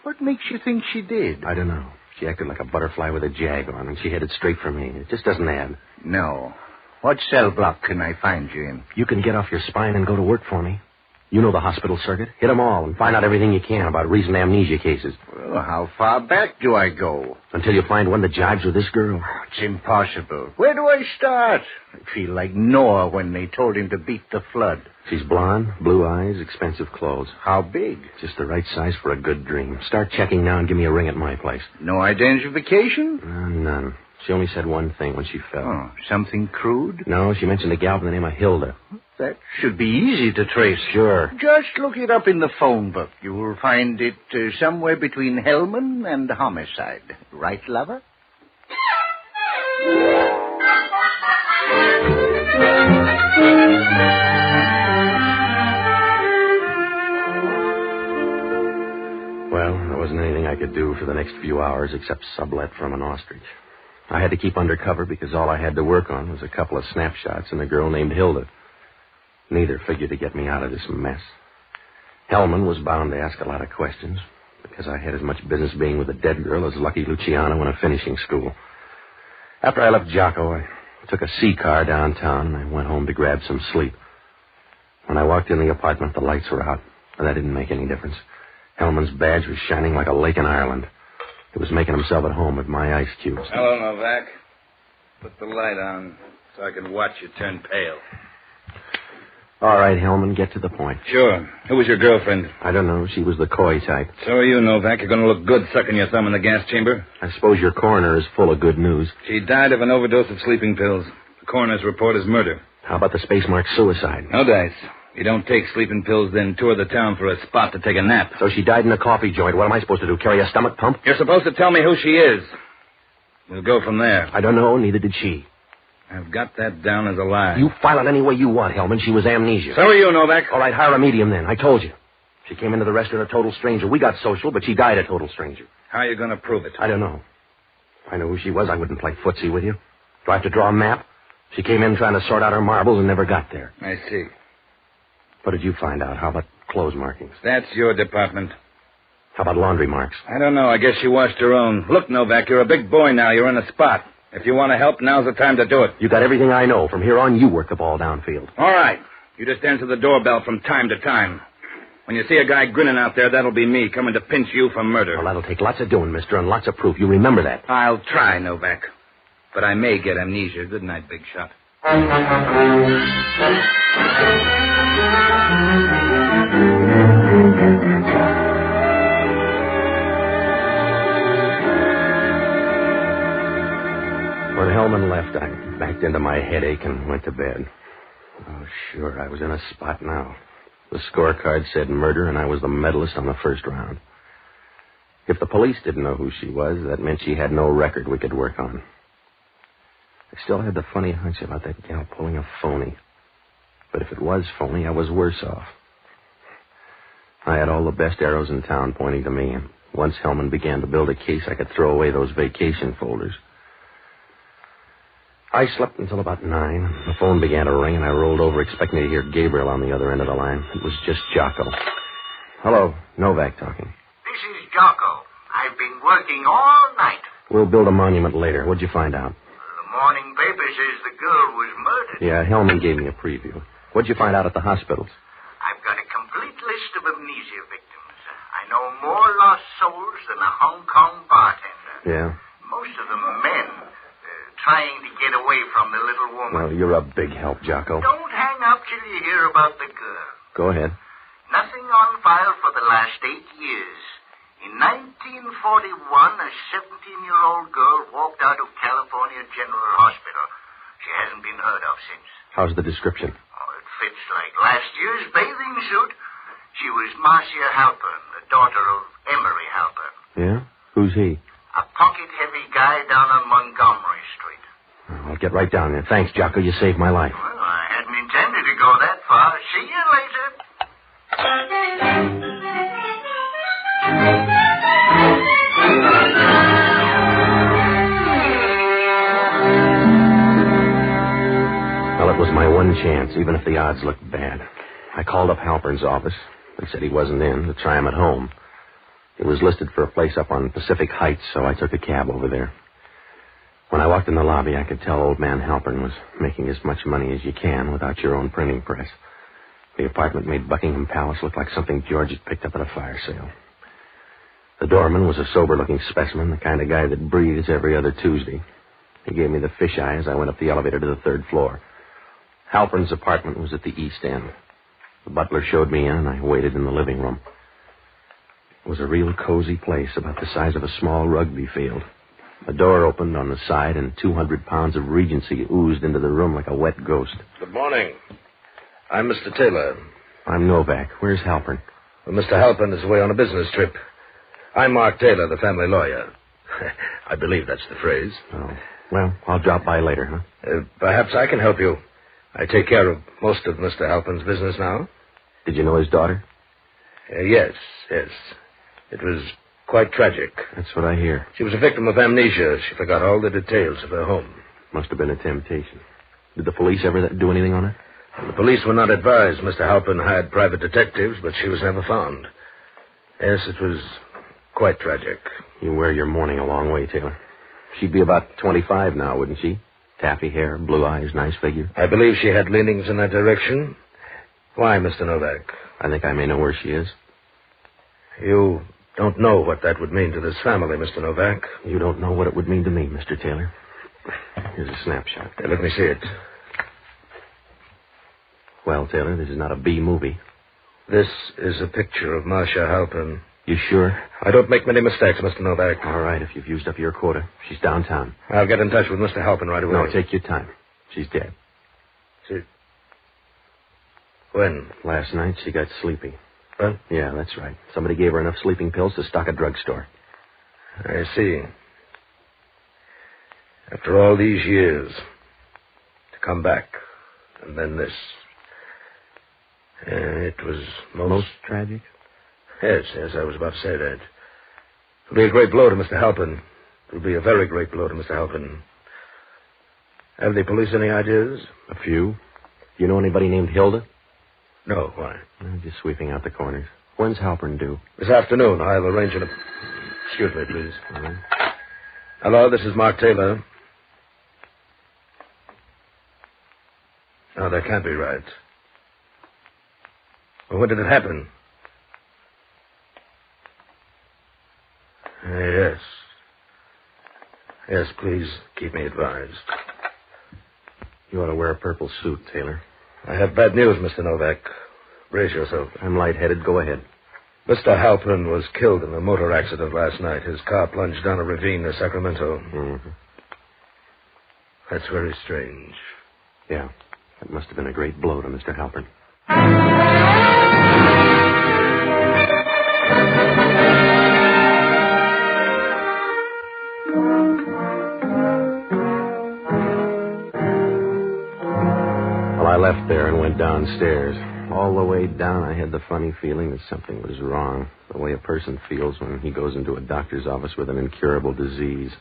What makes you think she did? I don't know. She acted like a butterfly with a jag on, and she headed straight for me. It just doesn't add. No. What cell block can I find you in? You can get off your spine and go to work for me. You know the hospital circuit. Hit them all and find out everything you can about recent amnesia cases. Well, how far back do I go? Until you find one that jives with this girl. It's impossible. Where do I start? I feel like Noah when they told him to beat the flood. She's blonde, blue eyes, expensive clothes. How big? Just the right size for a good dream. Start checking now and give me a ring at my place. No identification? None. She only said one thing when she fell. Oh, something crude? No, she mentioned a gal by the name of Hilda. That should be easy to trace. Sure. Just look it up in the phone book. You will find it somewhere between Hellman and homicide. Right, lover? Well, there wasn't anything I could do for the next few hours except sublet from an ostrich. I had to keep undercover because all I had to work on was a couple of snapshots and a girl named Hilda. Neither figured to get me out of this mess. Hellman was bound to ask a lot of questions because I had as much business being with a dead girl as Lucky Luciano in a finishing school. After I left Jocko, I took a C car downtown and I went home to grab some sleep. When I walked in the apartment, the lights were out, but that didn't make any difference. Hellman's badge was shining like a lake in Ireland. He was making himself at home with my ice cubes. Hello, Novak. Put the light on so I can watch you turn pale. All right, Hellman, get to the point. Sure. Who was your girlfriend? I don't know. She was the coy type. So are you, Novak. You're going to look good sucking your thumb in the gas chamber. I suppose your coroner is full of good news. She died of an overdose of sleeping pills. The coroner's report is murder. How about the space mark suicide? No dice. You don't take sleeping pills, then tour the town for a spot to take a nap. So she died in a coffee joint. What am I supposed to do, carry a stomach pump? You're supposed to tell me who she is. We'll go from there. I don't know, neither did she. I've got that down as a lie. You file it any way you want, Hellman. She was amnesia. So are you, Novak. All right, hire a medium then. I told you. She came into the restaurant a total stranger. We got social, but she died a total stranger. How are you going to prove it? I don't know. If I knew who she was, I wouldn't play footsie with you. Do I have to draw a map? She came in trying to sort out her marbles and never got there. I see. What did you find out? How about clothes markings? That's your department. How about laundry marks? I don't know. I guess she washed her own. Look, Novak, you're a big boy now. You're in a spot. If you want to help, now's the time to do it. You got everything I know. From here on, you work the ball downfield. All right. You just answer the doorbell from time to time. When you see a guy grinning out there, that'll be me coming to pinch you for murder. Well, that'll take lots of doing, mister, and lots of proof. You remember that. I'll try, Novak. But I may get amnesia. Good night, Big Shot. When Hellman left, I backed into my headache and went to bed. Oh, sure, I was in a spot now. The scorecard said murder, and I was the medalist on the first round. If the police didn't know who she was, that meant she had no record we could work on. I still had the funny hunch about that gal pulling a phony. But if it was phony, I was worse off. I had all the best arrows in town pointing to me, and once Hellman began to build a case, I could throw away those vacation folders. I slept until about 9. The phone began to ring, and I rolled over expecting to hear Gabriel on the other end of the line. It was just Jocko. Hello, Novak talking. This is Jocko. I've been working all night. We'll build a monument later. What'd you find out? The morning paper says the girl was murdered. Yeah, Hellman gave me a preview. What'd you find out at the hospitals? I've got a complete list of amnesia victims. I know more lost souls than a Hong Kong bartender. Yeah? Most of them men, trying to get away from the little woman. Well, you're a big help, Jocko. Don't hang up till you hear about the girl. Go ahead. Nothing on file for the last 8 years. In 1941, a 17-year-old girl walked out of California General Hospital. She hasn't been heard of since. How's the description? Oh, it fits like last year's bathing suit. She was Marcia Halpern, the daughter of Emery Halpern. Yeah? Who's he? A pocket-heavy guy down on Montgomery Street. I'll get right down there. Thanks, Jocko. You saved my life. Well, I hadn't intended to go that far. See you later. Well, it was my one chance, even if the odds looked bad. I called up Halpern's office. They said he wasn't in, to try him at home. It was listed for a place up on Pacific Heights, so I took a cab over there. When I walked in the lobby, I could tell old man Halpern was making as much money as you can without your own printing press. The apartment made Buckingham Palace look like something George had picked up at a fire sale. The doorman was a sober-looking specimen, the kind of guy that breathes every other Tuesday. He gave me the fisheye as I went up the elevator to the third floor. Halpern's apartment was at the east end. The butler showed me in, and I waited in the living room. It was a real cozy place, about the size of a small rugby field. A door opened on the side, and 200 pounds of Regency oozed into the room like a wet ghost. Good morning. I'm Mr. Taylor. I'm Novak. Where's Halpern? Well, Mr. Halpern is away on a business trip. I'm Mark Taylor, the family lawyer. I believe that's the phrase. Oh. Well, I'll drop by later, huh? Perhaps I can help you. I take care of most of Mr. Halpern's business now. Did you know his daughter? Yes. It was quite tragic. That's what I hear. She was a victim of amnesia. She forgot all the details of her home. Must have been a temptation. Did the police ever do anything on her? The police were not advised. Mr. Halpern hired private detectives, but she was never found. Yes, it was quite tragic. You wear your mourning a long way, Taylor. She'd be about 25 now, wouldn't she? Taffy hair, blue eyes, nice figure. I believe she had leanings in that direction. Why, Mr. Novak? I think I may know where she is. You don't know what that would mean to this family, Mr. Novak. You don't know what it would mean to me, Mr. Taylor. Here's a snapshot. Let me see it. Well, Taylor, this is not a B movie. This is a picture of Marcia Halpern. You sure? I don't make many mistakes, Mr. Novak. All right, if you've used up your quota. She's downtown. I'll get in touch with Mr. Halpern right away. No, take your time. She's dead. When? Last night, she got sleepy. What? Yeah, that's right. Somebody gave her enough sleeping pills to stock a drugstore. I see. After all these years, to come back, and then this. It was most tragic? Yes, I was about to say that. It'll be a great blow to Mr. Halpern. It'll be a very great blow to Mr. Halpern. Have the police any ideas? A few. Do you know anybody named Hilda? No, why? Just sweeping out the corners. When's Halpern due? This afternoon. I'll arrange an... Excuse me, please. Hello, this is Mark Taylor. No, that can't be right. Well, when did it happen? Yes. Yes, please keep me advised. You ought to wear a purple suit, Taylor. I have bad news, Mr. Novak. Brace yourself. I'm lightheaded. Go ahead. Mr. Halpern was killed in a motor accident last night. His car plunged down a ravine near Sacramento. Mm-hmm. That's very strange. Yeah. That must have been a great blow to Mr. Halpern. I left there and went downstairs. All the way down, I had the funny feeling that something was wrong. The way a person feels when he goes into a doctor's office with an incurable disease.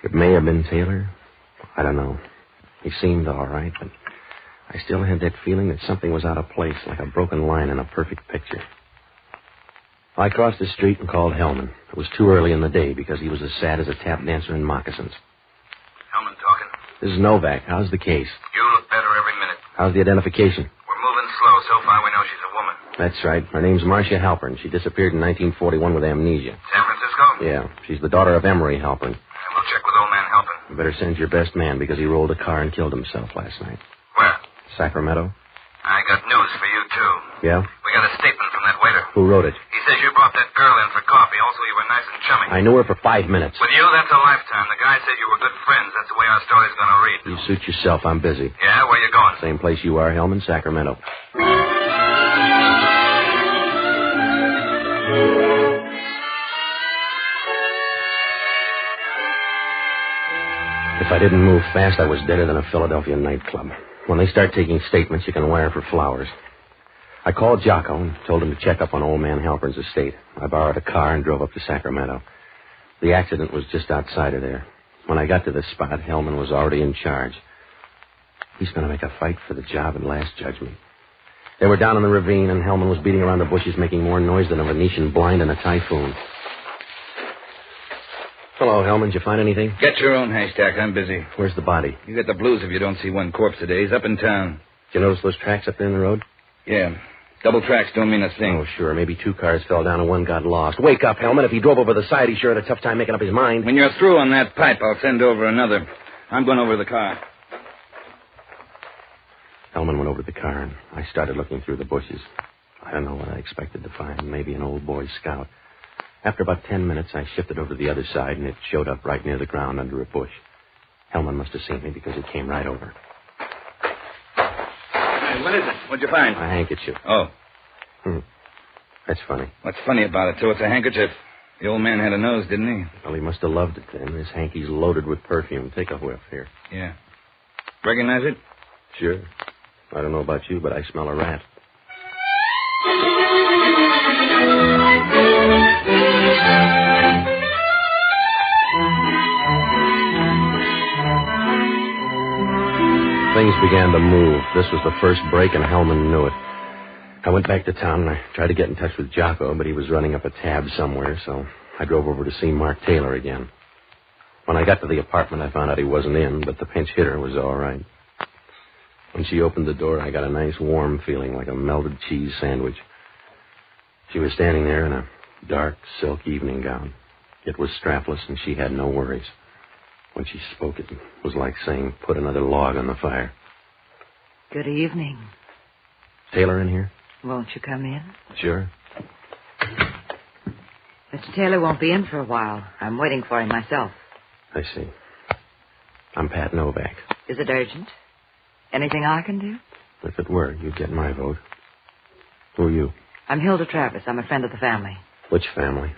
It may have been Taylor. I don't know. He seemed all right, but I still had that feeling that something was out of place, like a broken line in a perfect picture. I crossed the street and called Hellman. It was too early in the day because he was as sad as a tap dancer in moccasins. Hellman talking. This is Novak. How's the case? You look better every minute. How's the identification? We're moving slow. So far, we know she's a woman. That's right. Her name's Marcia Halpern. She disappeared in 1941 with amnesia. San Francisco? Yeah. She's the daughter of Emery Halpern. We'll check with old man Halpern. You better send your best man because he rolled a car and killed himself last night. Where? Sacramento. I got news for you, too. Yeah? We got a statement from that waiter. Who wrote it? He says you brought that girl in for coffee. Also, you were nice and chummy. I knew her for 5 minutes. With you, that's a lifetime. The guy said you were good friends. That's the way our story's going to read. You suit yourself. I'm busy. Yeah? Where you going? Same place you are, Hellman, Sacramento. If I didn't move fast, I was deader than a Philadelphia nightclub. When they start taking statements, you can wire for flowers. I called Jocko and told him to check up on old man Halpern's estate. I borrowed a car and drove up to Sacramento. The accident was just outside of there. When I got to the spot, Hellman was already in charge. He's going to make a fight for the job and last judgment. They were down in the ravine, and Hellman was beating around the bushes, making more noise than a Venetian blind in a typhoon. Hello, Hellman. Did you find anything? Get your own haystack. I'm busy. Where's the body? You get the blues if you don't see one corpse today. He's up in town. Did you notice those tracks up there in the road? Yeah. Double tracks don't mean a thing. Oh, sure. Maybe 2 cars fell down and one got lost. Wake up, Hellman. If he drove over the side, he sure had a tough time making up his mind. When you're through on that pipe, I'll send over another. I'm going over to the car. Hellman went over to the car, and I started looking through the bushes. I don't know what I expected to find. Maybe an old Boy Scout. After about 10 minutes, I shifted over to the other side, and it showed up right near the ground under a bush. Hellman must have seen me because he came right over. Hey, what is it? What'd you find? A handkerchief. Oh. That's funny. What's funny about it, too? It's a handkerchief. The old man had a nose, didn't he? Well, he must have loved it then. This hanky's loaded with perfume. Take a whiff here. Yeah. Recognize it? Sure. I don't know about you, but I smell a rat. Things began to move. This was the first break, and Hellman knew it. I went back to town, and I tried to get in touch with Jocko, but he was running up a tab somewhere, so I drove over to see Mark Taylor again. When I got to the apartment, I found out he wasn't in, but the pinch hitter was all right. When she opened the door, I got a nice warm feeling like a melted cheese sandwich. She was standing there in a dark silk evening gown. It was strapless, and she had no worries. When she spoke, it was like saying, put another log on the fire. Good evening. Taylor in here? Won't you come in? Sure. Mr. Taylor won't be in for a while. I'm waiting for him myself. I see. I'm Pat Novak. Is it urgent? Anything I can do? If it were, you'd get my vote. Who are you? I'm Hilda Travis. I'm a friend of the family. Which family?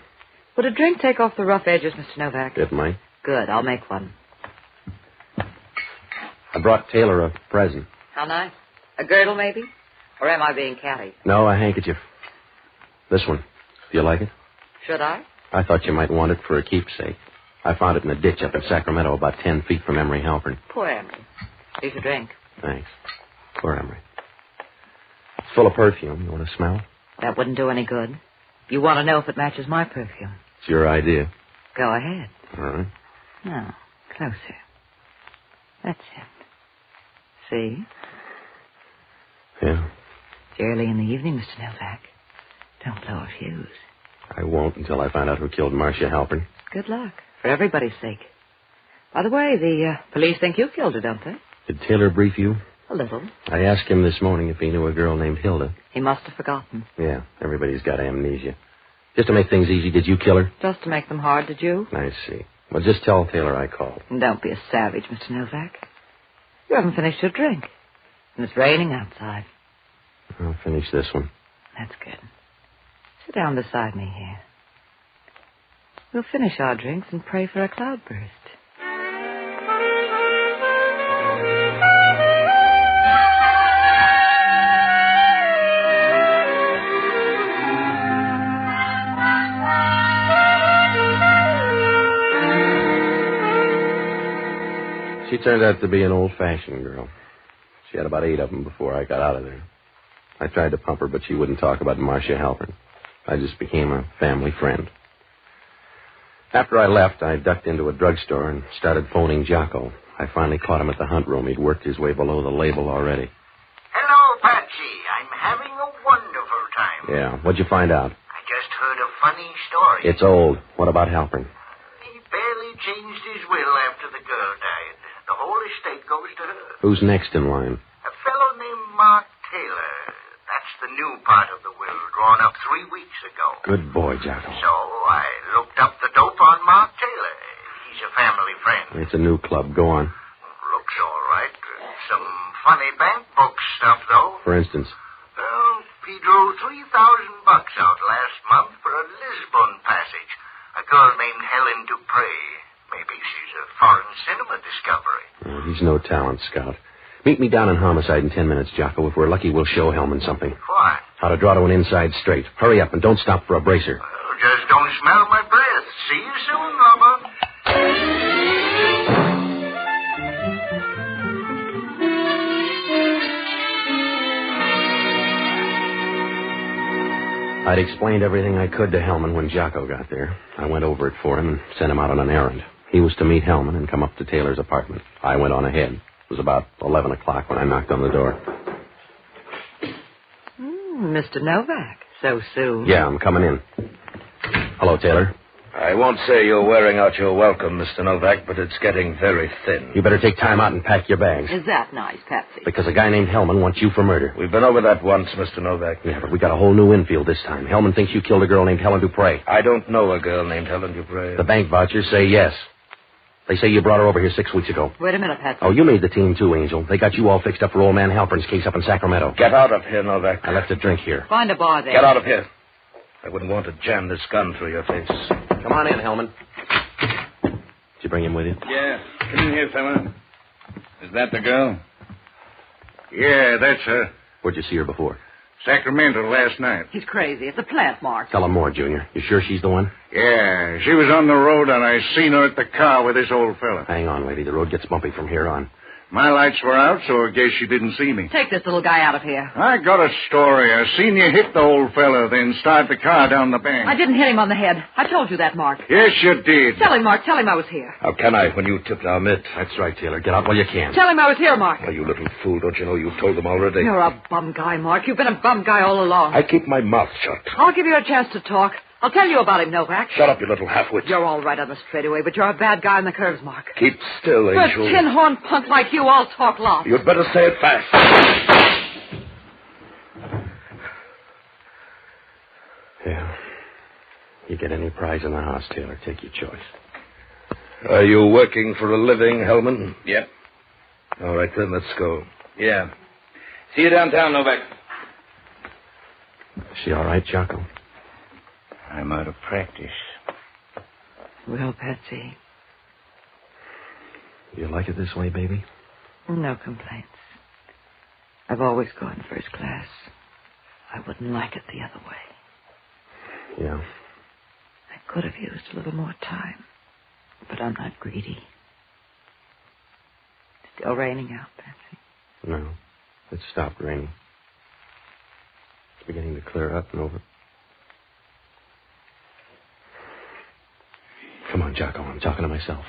Would a drink take off the rough edges, Mr. Novak? It might. Good. I'll make one. I brought Taylor a present. How nice. A girdle, maybe? Or am I being catty? No, a handkerchief. This one. Do you like it? Should I? I thought you might want it for a keepsake. I found it in a ditch up in Sacramento about 10 feet from Emery Halpern. Poor Emery. Here's a drink. Thanks. Poor Emery. It's full of perfume. You want to smell? That wouldn't do any good. You want to know if it matches my perfume. It's your idea. Go ahead. All right. Now, closer. That's it. See? Yeah. It's early in the evening, Mr. Novak. Don't blow a fuse. I won't until I find out who killed Marcia Halpern. Good luck. For everybody's sake. By the way, the police think you killed her, don't they? Did Taylor brief you? A little. I asked him this morning if he knew a girl named Hilda. He must have forgotten. Yeah, everybody's got amnesia. Just to make things easy, did you kill her? Just to make them hard, did you? I see. Well, just tell Taylor I called. Don't be a savage, Mr. Novak. You haven't finished your drink. And it's raining outside. I'll finish this one. That's good. Sit down beside me here. We'll finish our drinks and pray for a cloudburst. She turned out to be an old-fashioned girl. She had about 8 of them before I got out of there. I tried to pump her, but she wouldn't talk about Marcia Halpern. I just became a family friend. After I left, I ducked into a drugstore and started phoning Jocko. I finally caught him at the hunt room. He'd worked his way below the label already. Hello, Patsy. I'm having a wonderful time. Yeah, what'd you find out? I just heard a funny story. It's old. What about Halpern? He barely changed his will after the girl died. The whole estate goes to her. Who's next in line? A fellow named Mark Taylor. That's the new part of the will, drawn up 3 weeks ago. Good boy, Jocko. So I looked up the dope on Mark Taylor. He's a family friend. It's a new club. Go on. Looks all right. Some funny bank book stuff, though. For instance? Well, he drew $3,000 out last month for a Lisbon passage. A girl named Helen Dupre. Maybe she's a foreign cinema discovery. Oh, he's no talent scout. Meet me down in Homicide in 10 minutes, Jocko. If we're lucky, we'll show Hellman something. What? How to draw to an inside straight. Hurry up and don't stop for a bracer. Well, just don't smell my breath. See you soon, Robert. I'd explained everything I could to Hellman when Jocko got there. I went over it for him and sent him out on an errand. He was to meet Hellman and come up to Taylor's apartment. I went on ahead. It was about 11 o'clock when I knocked on the door. Mr. Novak, so soon. Yeah, I'm coming in. Hello, Taylor. I won't say you're wearing out your welcome, Mr. Novak, but it's getting very thin. You better take time out and pack your bags. Is that nice, Patsy? Because a guy named Hellman wants you for murder. We've been over that once, Mr. Novak. Yeah, but we got a whole new infield this time. Hellman thinks you killed a girl named Helen Dupre. I don't know a girl named Helen Dupre. The bank vouchers say yes. They say you brought her over here 6 weeks ago. Wait a minute, Patsy. Oh, you made the team too, Angel. They got you all fixed up for old man Halpern's case up in Sacramento. Get out of here, Novak. I left a drink here. Find a bar there. Get out of here. I wouldn't want to jam this gun through your face. Come on in, Hellman. Did you bring him with you? Yeah. Come in here, fella. Is that the girl? Yeah, that's her. Where'd you see her before? Sacramento last night. He's crazy. It's a plant, Mark. Tell him more, Junior. You sure she's the one? Yeah, she was on the road, and I seen her at the car with this old fella. Hang on, lady. The road gets bumpy from here on. My lights were out, so I guess she didn't see me. Take this little guy out of here. I got a story. I seen you hit the old fella, then start the car down the bank. I didn't hit him on the head. I told you that, Mark. Yes, you did. Tell him, Mark. Tell him I was here. How can I when you tipped our mitt? That's right, Taylor. Get out while you can. Tell him I was here, Mark. Well, you little fool. Don't you know you told them already? You're a bum guy, Mark. You've been a bum guy all along. I keep my mouth shut. I'll give you a chance to talk. I'll tell you about him, Novak. Shut up, you little half-wit. You're all right on the straightaway, but you're a bad guy on the curves, Mark. Keep still, For Angel. a tin-horn punk like you, all talk lots. You'd better say it fast. Yeah. You get any prize in the house, Taylor. Take your choice. Are you working for a living, Hellman? Yep. All right, then, let's go. Yeah. See you downtown, Novak. Is she all right, Jocko? I'm out of practice. Well, Patsy, You like it this way, baby? no complaints. I've always gone first class. I wouldn't like it the other way. Yeah. I could have used a little more time, but I'm not greedy. Still raining out, Patsy. No. It stopped raining. It's beginning to clear up and over. Come on, Jocko. I'm talking to myself.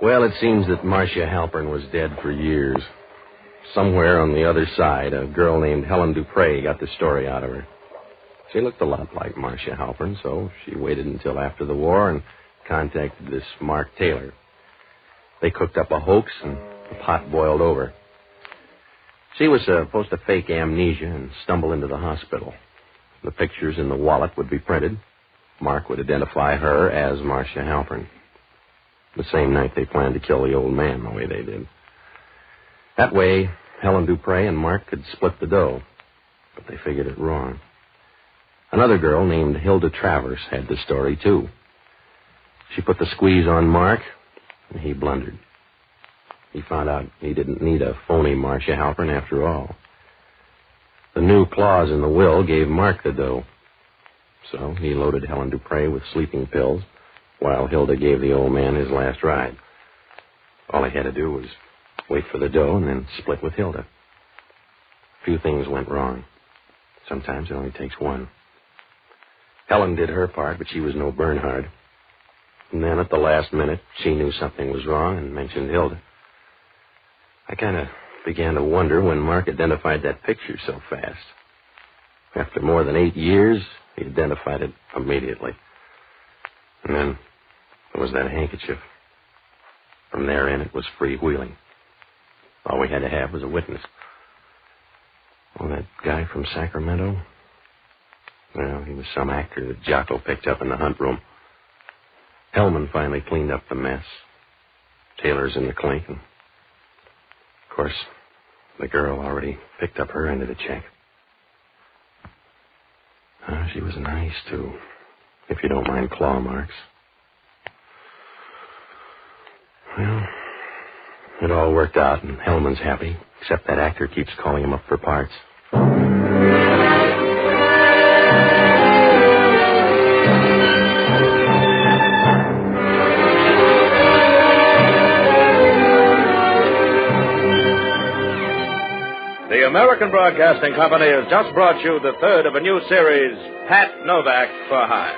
Well, it seems that Marcia Halpern was dead for years. Somewhere on the other side, a girl named Helen Dupre got the story out of her. She looked a lot like Marcia Halpern, so she waited until after the war and contacted this Mark Taylor. They cooked up a hoax, and the pot boiled over. She was supposed to fake amnesia and stumble into the hospital. The pictures in the wallet would be printed. Mark would identify her as Marcia Halpern. The same night they planned to kill the old man the way they did. That way, Helen Dupre and Mark could split the dough, but they figured it wrong. Another girl named Hilda Travers had the story, too. She put the squeeze on Mark, and he blundered. He found out he didn't need a phony Marcia Halpern after all. The new clause in the will gave Mark the dough, so he loaded Helen Dupre with sleeping pills while Hilda gave the old man his last ride. All he had to do was wait for the dough and then split with Hilda. Few things went wrong. Sometimes it only takes one. Helen did her part, but she was no Bernhard. And then at the last minute, she knew something was wrong and mentioned Hilda. I kind of began to wonder when Mark identified that picture so fast. After more than 8 years, he identified it immediately. And then there was that handkerchief. From there in, it was freewheeling. All we had to have was a witness. Oh, that guy from Sacramento? Well, he was some actor that Jocko picked up in the hunt room. Hellman finally cleaned up the mess. Taylor's in the clink, and of course, the girl already picked up her end of the check. She was nice, too, if you don't mind claw marks. Well, it all worked out, and Hellman's happy, except that actor keeps calling him up for parts. American Broadcasting Company has just brought you the third of a new series, Pat Novak for Hire,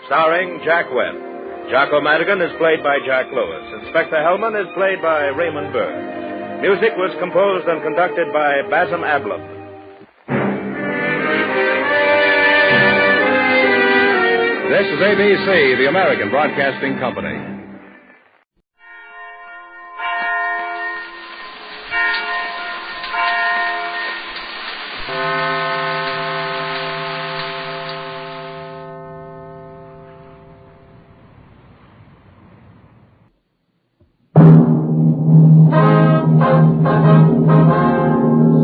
starring Jack Webb. Jocko Madigan is played by Jack Lewis. Inspector Hellman is played by Raymond Burr. Music was composed and conducted by Basim Ablum. This is ABC, the American Broadcasting Company.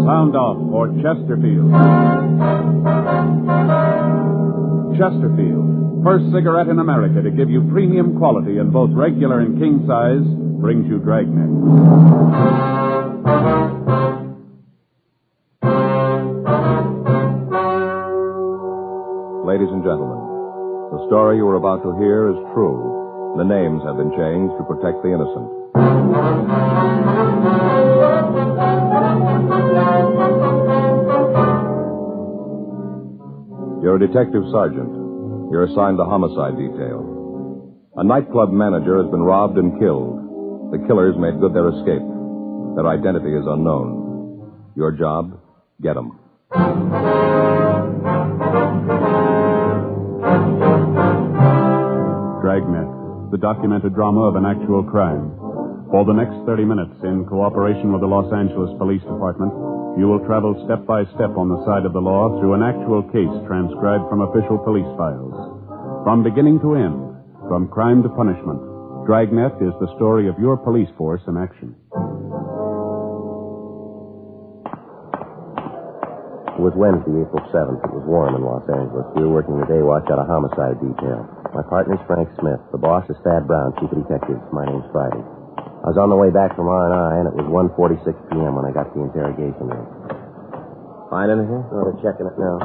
Sound off for Chesterfield. Chesterfield, first cigarette in America to give you premium quality in both regular and king size, brings you Dragnet. Ladies and gentlemen, the story you are about to hear is true. The names have been changed to protect the innocent. You're a detective sergeant. You're assigned the homicide detail. A nightclub manager has been robbed and killed. The killers made good their escape. Their identity is unknown. Your job, get them. Dragnet, the documented drama of an actual crime. For the next 30 minutes, in cooperation with the Los Angeles Police Department, you will travel step by step on the side of the law through an actual case transcribed from official police files. From beginning to end, from crime to punishment, Dragnet is the story of your police force in action. It was Wednesday, April 7th. It was warm in Los Angeles. We were working the day watch at a homicide detail. My partner's Frank Smith. The boss is Thad Brown, chief of detectives. My name's Friday. I was on the way back from R&I, and it was 1:46 p.m. when I got to the interrogation room. Find anything? Oh, they're checking it now.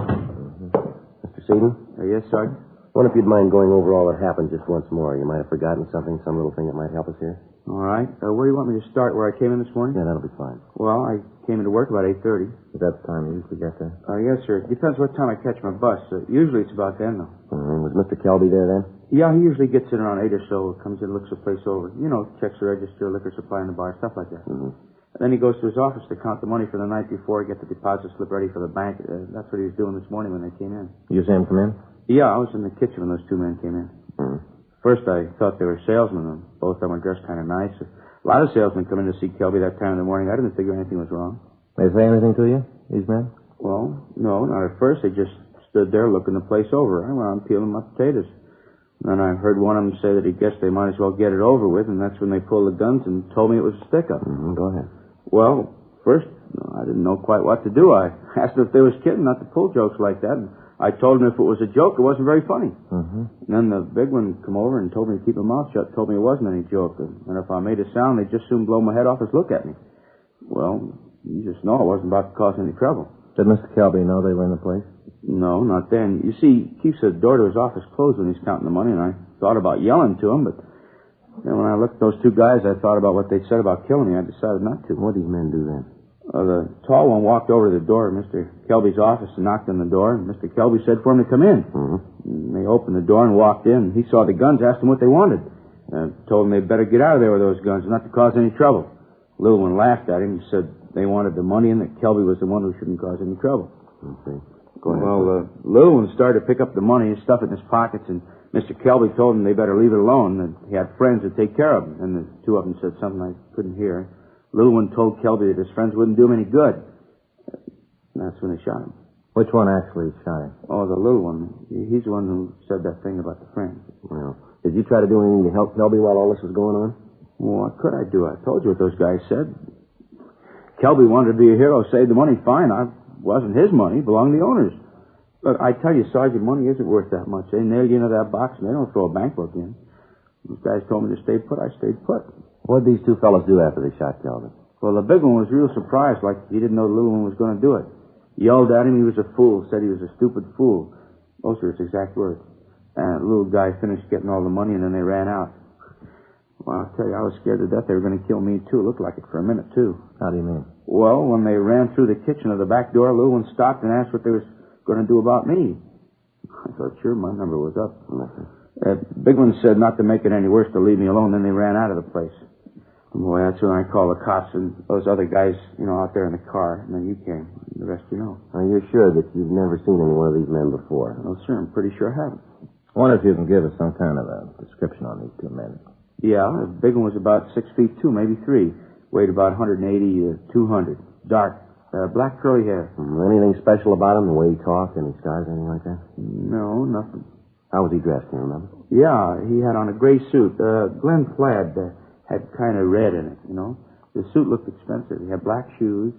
Mr. Seaton? Yes, Sergeant? I wonder if you'd mind going over all that happened just once more. You might have forgotten something, some little thing that might help us here. All right. Where do you want me to start? Where I came in this morning? Yeah, that'll be fine. Well, I came into work about 8:30. Is that the time you usually get there? Yes, sir. Depends what time I catch my bus. Usually it's about then, though. Was Mr. Kelby there then? Yeah, he usually gets in around 8 or so. Comes in, looks the place over. You know, checks the register, liquor supply in the bar, stuff like that. Mm-hmm. Then he goes to his office to count the money for the night before, get the deposit slip ready for the bank. That's what he was doing this morning when they came in. You see him come in? Yeah, I was in the kitchen when those two men came in. Mm-hmm. First, I thought they were salesmen, and both of them were dressed kind of nice. A lot of salesmen come in to see Kelby that time in the morning. I didn't figure anything was wrong. They say anything to you, these men? Well, no, not at first. They just stood there looking the place over. I went on peeling my potatoes. Then I heard one of them say that he guessed they might as well get it over with, and that's when they pulled the guns and told me it was a stick-up. Mm-hmm. Go ahead. Well, first, I didn't know quite what to do. I asked them if they was kidding, not to pull jokes like that. And I told them if it was a joke, it wasn't very funny. Mm-hmm. And then the big one come over and told me to keep my mouth shut, told me it wasn't any joke. And if I made a sound, they'd just soon blow my head off and look at me. Well, you just know I wasn't about to cause any trouble. Did Mr. Kelby know they were in the place? No, not then. You see, he keeps the door to his office closed when he's counting the money, and I thought about yelling to him, but then when I looked at those two guys, I thought about what they'd said about killing me. I decided not to. What did these men do then? The tall one walked over to the door of Mr. Kelby's office and knocked on the door, and Mr. Kelby said for him to come in. Mm-hmm. And they opened the door and walked in. He saw the guns, asked them what they wanted. Told them they'd better get out of there with those guns, not to cause any trouble. The little one laughed at him and said they wanted the money and that Kelby was the one who shouldn't cause any trouble. Okay. Go ahead. Well, the little one started to pick up the money and stuff it in his pockets, and Mr. Kelby told him they better leave it alone, that he had friends to take care of him. And the two of them said something I couldn't hear. The little one told Kelby that his friends wouldn't do him any good. And that's when they shot him. Which one actually shot him? Oh, the little one. He's the one who said that thing about the friends. Well, did you try to do anything to help Kelby while all this was going on? Well, what could I do? I told you what those guys said. Kelby wanted to be a hero, save the money, fine. Wasn't his money, belonged to the owners. Look, I tell you, Sergeant, money isn't worth that much. They nail you into that box and they don't throw a bank book in. These guys told me to stay put. I stayed put. What did these two fellows do after they shot Kelby? Well, the big one was real surprised, like he didn't know the little one was going to do it. Yelled at him he was a fool, said he was a stupid fool. Those were his exact words. And the little guy finished getting all the money and then they ran out. Well, I'll tell you, I was scared to death they were going to kill me, too. It looked like it for a minute, too. How do you mean? Well, when they ran through the kitchen of the back door, Lewin stopped and asked what they was going to do about me. I thought, sure, my number was up. Big one said not to make it any worse, to leave me alone. Then they ran out of the place. Boy, that's when I called the cops and those other guys, out there in the car. And then you came. The rest you know. Are you sure that you've never seen any one of these men before? No, sir. I'm pretty sure I haven't. I wonder if you can give us some kind of a description on these two men. Yeah, the big one was about 6'2", maybe 3. Weighed about 180 to 200. Dark. Black curly hair. Anything special about him? The way he talked, any scars, anything like that? No, nothing. How was he dressed, can you remember? Yeah, he had on a gray suit. Glen plaid had kind of red in it, The suit looked expensive. He had black shoes,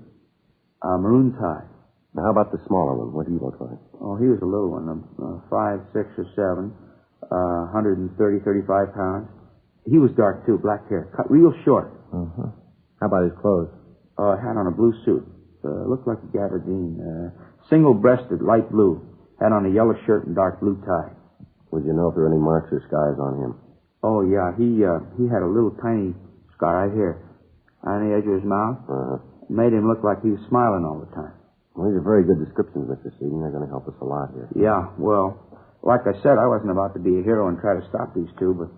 maroon tie. Now, how about the smaller one? What did he look like? Oh, he was a little one, 5, 6, or 7, 130, 35 pounds. He was dark, too, black hair, cut real short. Uh-huh. How about his clothes? Had on a blue suit. Looked like a gabardine. Single-breasted, light blue. Had on a yellow shirt and dark blue tie. Would you know if there were any marks or scars on him? Oh, yeah. He had a little tiny scar right here. On the edge of his mouth. Made him look like he was smiling all the time. Well, these are very good descriptions, Mr. Seaton. They're going to help us a lot here. Yeah, well, like I said, I wasn't about to be a hero and try to stop these two, but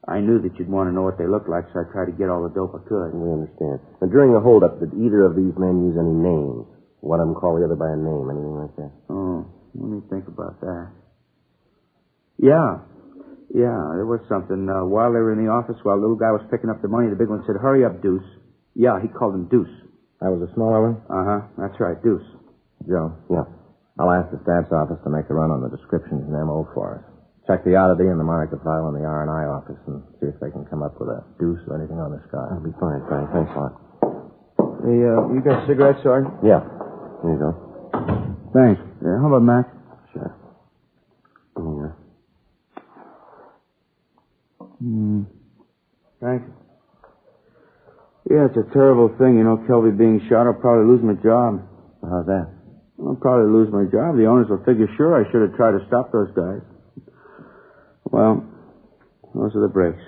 I knew that you'd want to know what they looked like, so I tried to get all the dope I could. We understand. Now, during the holdup, did either of these men use any names? One of them call the other by a name, anything like that? Oh, let me think about that. Yeah, there was something. While they were in the office, while the little guy was picking up the money, the big one said, "Hurry up, Deuce." Yeah, he called him Deuce. That was a smaller one? Uh-huh, that's right, Deuce. Joe? Yeah. I'll ask the staff's office to make a run on the descriptions and MO for us. Check the oddity and the Monica file in the R&I office and see if they can come up with a deuce or anything on this guy. That'll be fine, Frank. Thanks a lot. Hey, you got cigarettes, Sergeant? Yeah. Here you go. Thanks. How about Mac? Sure. Yeah. Thanks. Yeah, it's a terrible thing, Kelby being shot. I'll probably lose my job. How's that? I'll probably lose my job. The owners will figure, sure, I should have tried to stop those guys. Well, those are the breaks.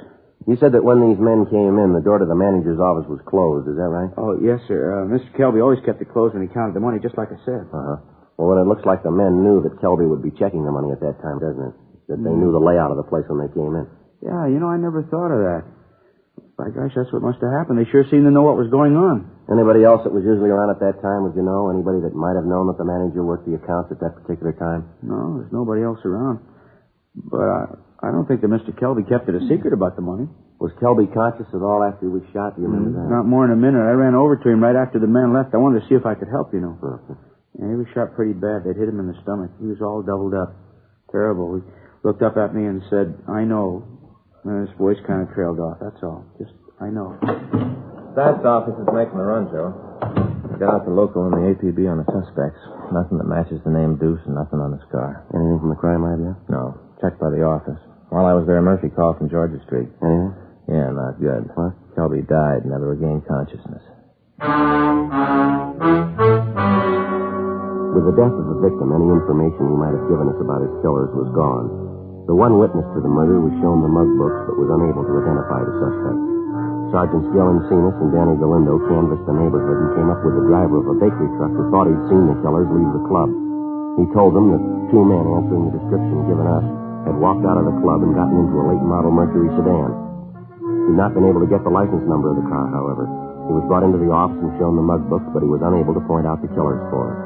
You said that when these men came in, the door to the manager's office was closed. Is that right? Oh, yes, sir. Mr. Kelby always kept it closed when he counted the money, just like I said. Uh-huh. Well, it looks like the men knew that Kelby would be checking the money at that time, doesn't it? That they knew the layout of the place when they came in. Yeah, I never thought of that. By gosh, that's what must have happened. They sure seemed to know what was going on. Anybody else that was usually around at that time, would you know? Anybody that might have known that the manager worked the accounts at that particular time? No, there's nobody else around. But I don't think that Mr. Kelby kept it a secret about the money. Was Kelby conscious at all after he was shot? Do you remember that? Not more than a minute. I ran over to him right after the man left. I wanted to see if I could help, Yeah, he was shot pretty bad. They'd hit him in the stomach. He was all doubled up. Terrible. He looked up at me and said, "I know." And his voice kind of trailed off. That's all. Just, I know. Staff's office is making a run, Joe. Got out the local and the APB on the suspects. Nothing that matches the name Deuce and nothing on the scar. Anything from the crime lab yet? No. Checked by the office. While I was there, Murphy called from Georgia Street. Anything? Yeah, not good. What? Kelby died, never regained consciousness. With the death of the victim, any information he might have given us about his killers was gone. The one witness to the murder was shown the mug books, but was unable to identify the suspect. Sergeants Gill Encinas and Danny Galindo canvassed the neighborhood and came up with the driver of a bakery truck who thought he'd seen the killers leave the club. He told them that 2 men answering the description given us had walked out of the club and gotten into a late model Mercury sedan. He'd not been able to get the license number of the car, however. He was brought into the office and shown the mug books, but he was unable to point out the killers for us.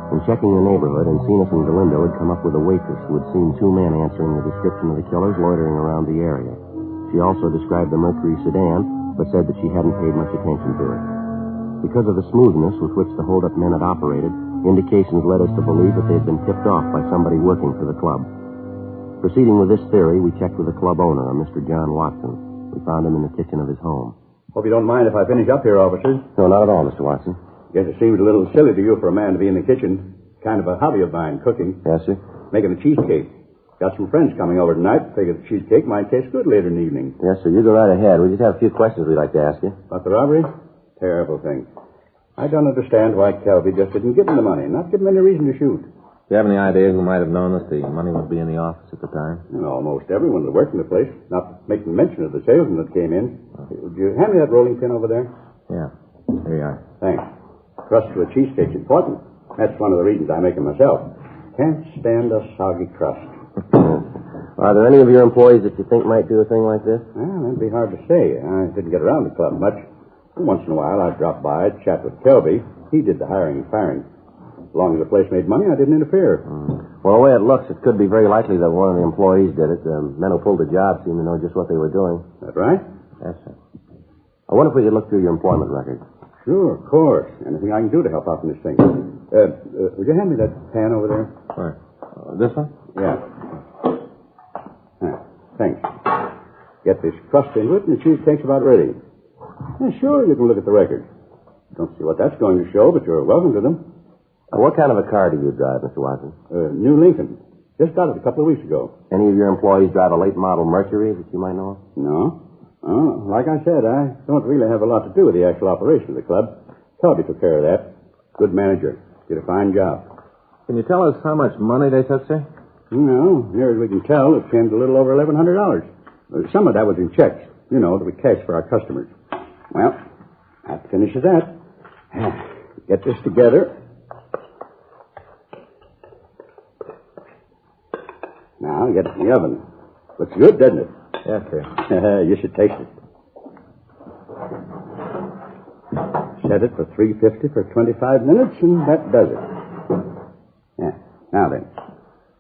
In checking the neighborhood, Encinas and Galindo had come up with a waitress who had seen 2 men answering the description of the killers loitering around the area. She also described the Mercury sedan, but said that she hadn't paid much attention to it. Because of the smoothness with which the hold-up men had operated, indications led us to believe that they had been tipped off by somebody working for the club. Proceeding with this theory, we checked with the club owner, a Mr. John Watson. We found him in the kitchen of his home. Hope you don't mind if I finish up here, officers. No, not at all, Mr. Watson. Guess it seems a little silly to you for a man to be in the kitchen. Kind of a hobby of mine, cooking. Yes, sir? Making a cheesecake. Got some friends coming over tonight. Figured the cheesecake might taste good later in the evening. Yes, sir. You go right ahead. We just have a few questions we'd like to ask you. About the robbery? Terrible thing. I don't understand why Kelby just didn't give him the money. Not give him any reason to shoot. Do you have any idea who might have known that the money would be in the office at the time? Almost everyone that worked in the place, not making mention of the salesman that came in. Would you hand me that rolling pin over there? Yeah. Here you are. Thanks. Crust to a cheesecake's important. That's one of the reasons I make them myself. Can't stand a soggy crust. Are there any of your employees that you think might do a thing like this? Well, that'd be hard to say. I didn't get around the club much. Once in a while, I'd drop by, chat with Kelby. He did the hiring and firing. As long as the place made money, I didn't interfere. Well, the way it looks, it could be very likely that one of the employees did it. The men who pulled the job seem to know just what they were doing. That right? Yes, sir. I wonder if we could look through your employment record. Sure, of course. Anything I can do to help out in this thing. Would you hand me that pan over there? Where? This one? Yeah. Thanks. Get this crust into it, and the cheesecake's about ready. Yeah, sure, you can look at the record. Don't see what that's going to show, but you're welcome to them. What kind of a car do you drive, Mr. Watson? New Lincoln. Just got it a couple of weeks ago. Any of your employees drive a late model Mercury that you might know of? No. Oh, like I said, I don't really have a lot to do with the actual operation of the club. Kelby took care of that. Good manager. Did a fine job. Can you tell us how much money they took, sir? No, near as we can tell, it came to a little over $1,100. Some of that was in checks, that we cash for our customers. Well, that finishes that. Get this together. Now, get it in the oven. Looks good, doesn't it? Yes, sir. You should taste it. Set it for 350 for 25 minutes, and that does it. Yeah. Now then,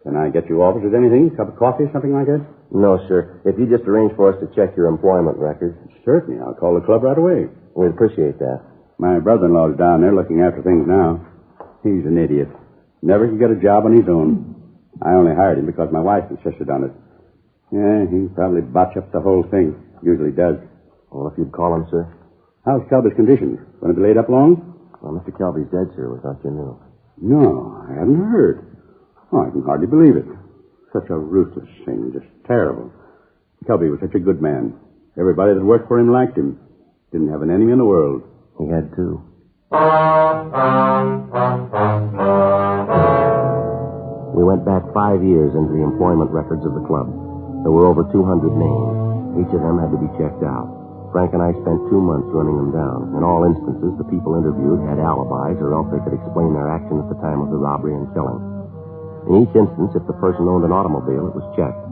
can I get you offered anything? A cup of coffee, something like that? No, sir. If you just arrange for us to check your employment records. Certainly. I'll call the club right away. We'd appreciate that. My brother-in-law's down there looking after things now. He's an idiot. Never could get a job on his own. I only hired him because my wife insisted on it. Yeah, he'd probably botch up the whole thing. Usually does. Well, if you'd call him, sir. How's Kelby's condition? Going to be laid up long? Well, Mr. Kelby's dead, sir. We thought you knew. No, I hadn't heard. Oh, I can hardly believe it. Such a ruthless thing. Just terrible. Kelby was such a good man. Everybody that worked for him liked him. Didn't have an enemy in the world. He had two. We went back 5 years into the employment records of the club. There were over 200 names. Each of them had to be checked out. Frank and I spent 2 months running them down. In all instances, the people interviewed had alibis, or else they could explain their action at the time of the robbery and killing. In each instance, if the person owned an automobile, it was checked.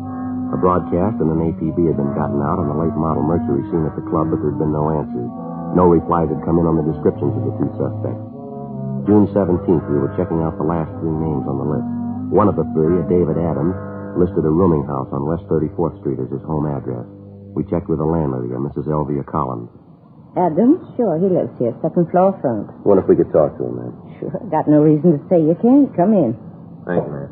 A broadcast and an APB had been gotten out on the late model Mercury seen at the club, but there had been no answers. No replies had come in on the descriptions of the two suspects. June 17th, we were checking out the last 3 names on the list. One of the 3, a David Adams, listed a rooming house on West 34th Street as his home address. We checked with the landlady, a Mrs. Elvia Collins. Adams? Sure, he lives here, second floor front. Wonder if we could talk to him, ma'am. Sure, got no reason to say you can't. Come in. Thank you, ma'am.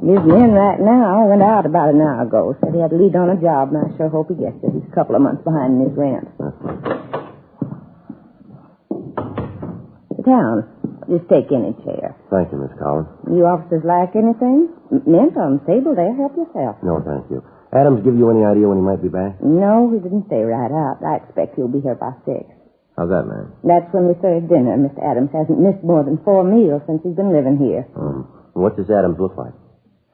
He's in right now. I went out about an hour ago. Said he had to lead on a job, and I sure hope he gets it. He's a couple of months behind in his rent. Sit down. Just take any chair. Thank you, Miss Collins. You officers like anything? Mint on the table there. Help yourself. No, thank you. Adams give you any idea when he might be back? No, he didn't say right out. I expect he'll be here by 6. How's that, ma'am? That's when we serve dinner. Mr. Adams hasn't missed more than 4 meals since he's been living here. What does Adams look like?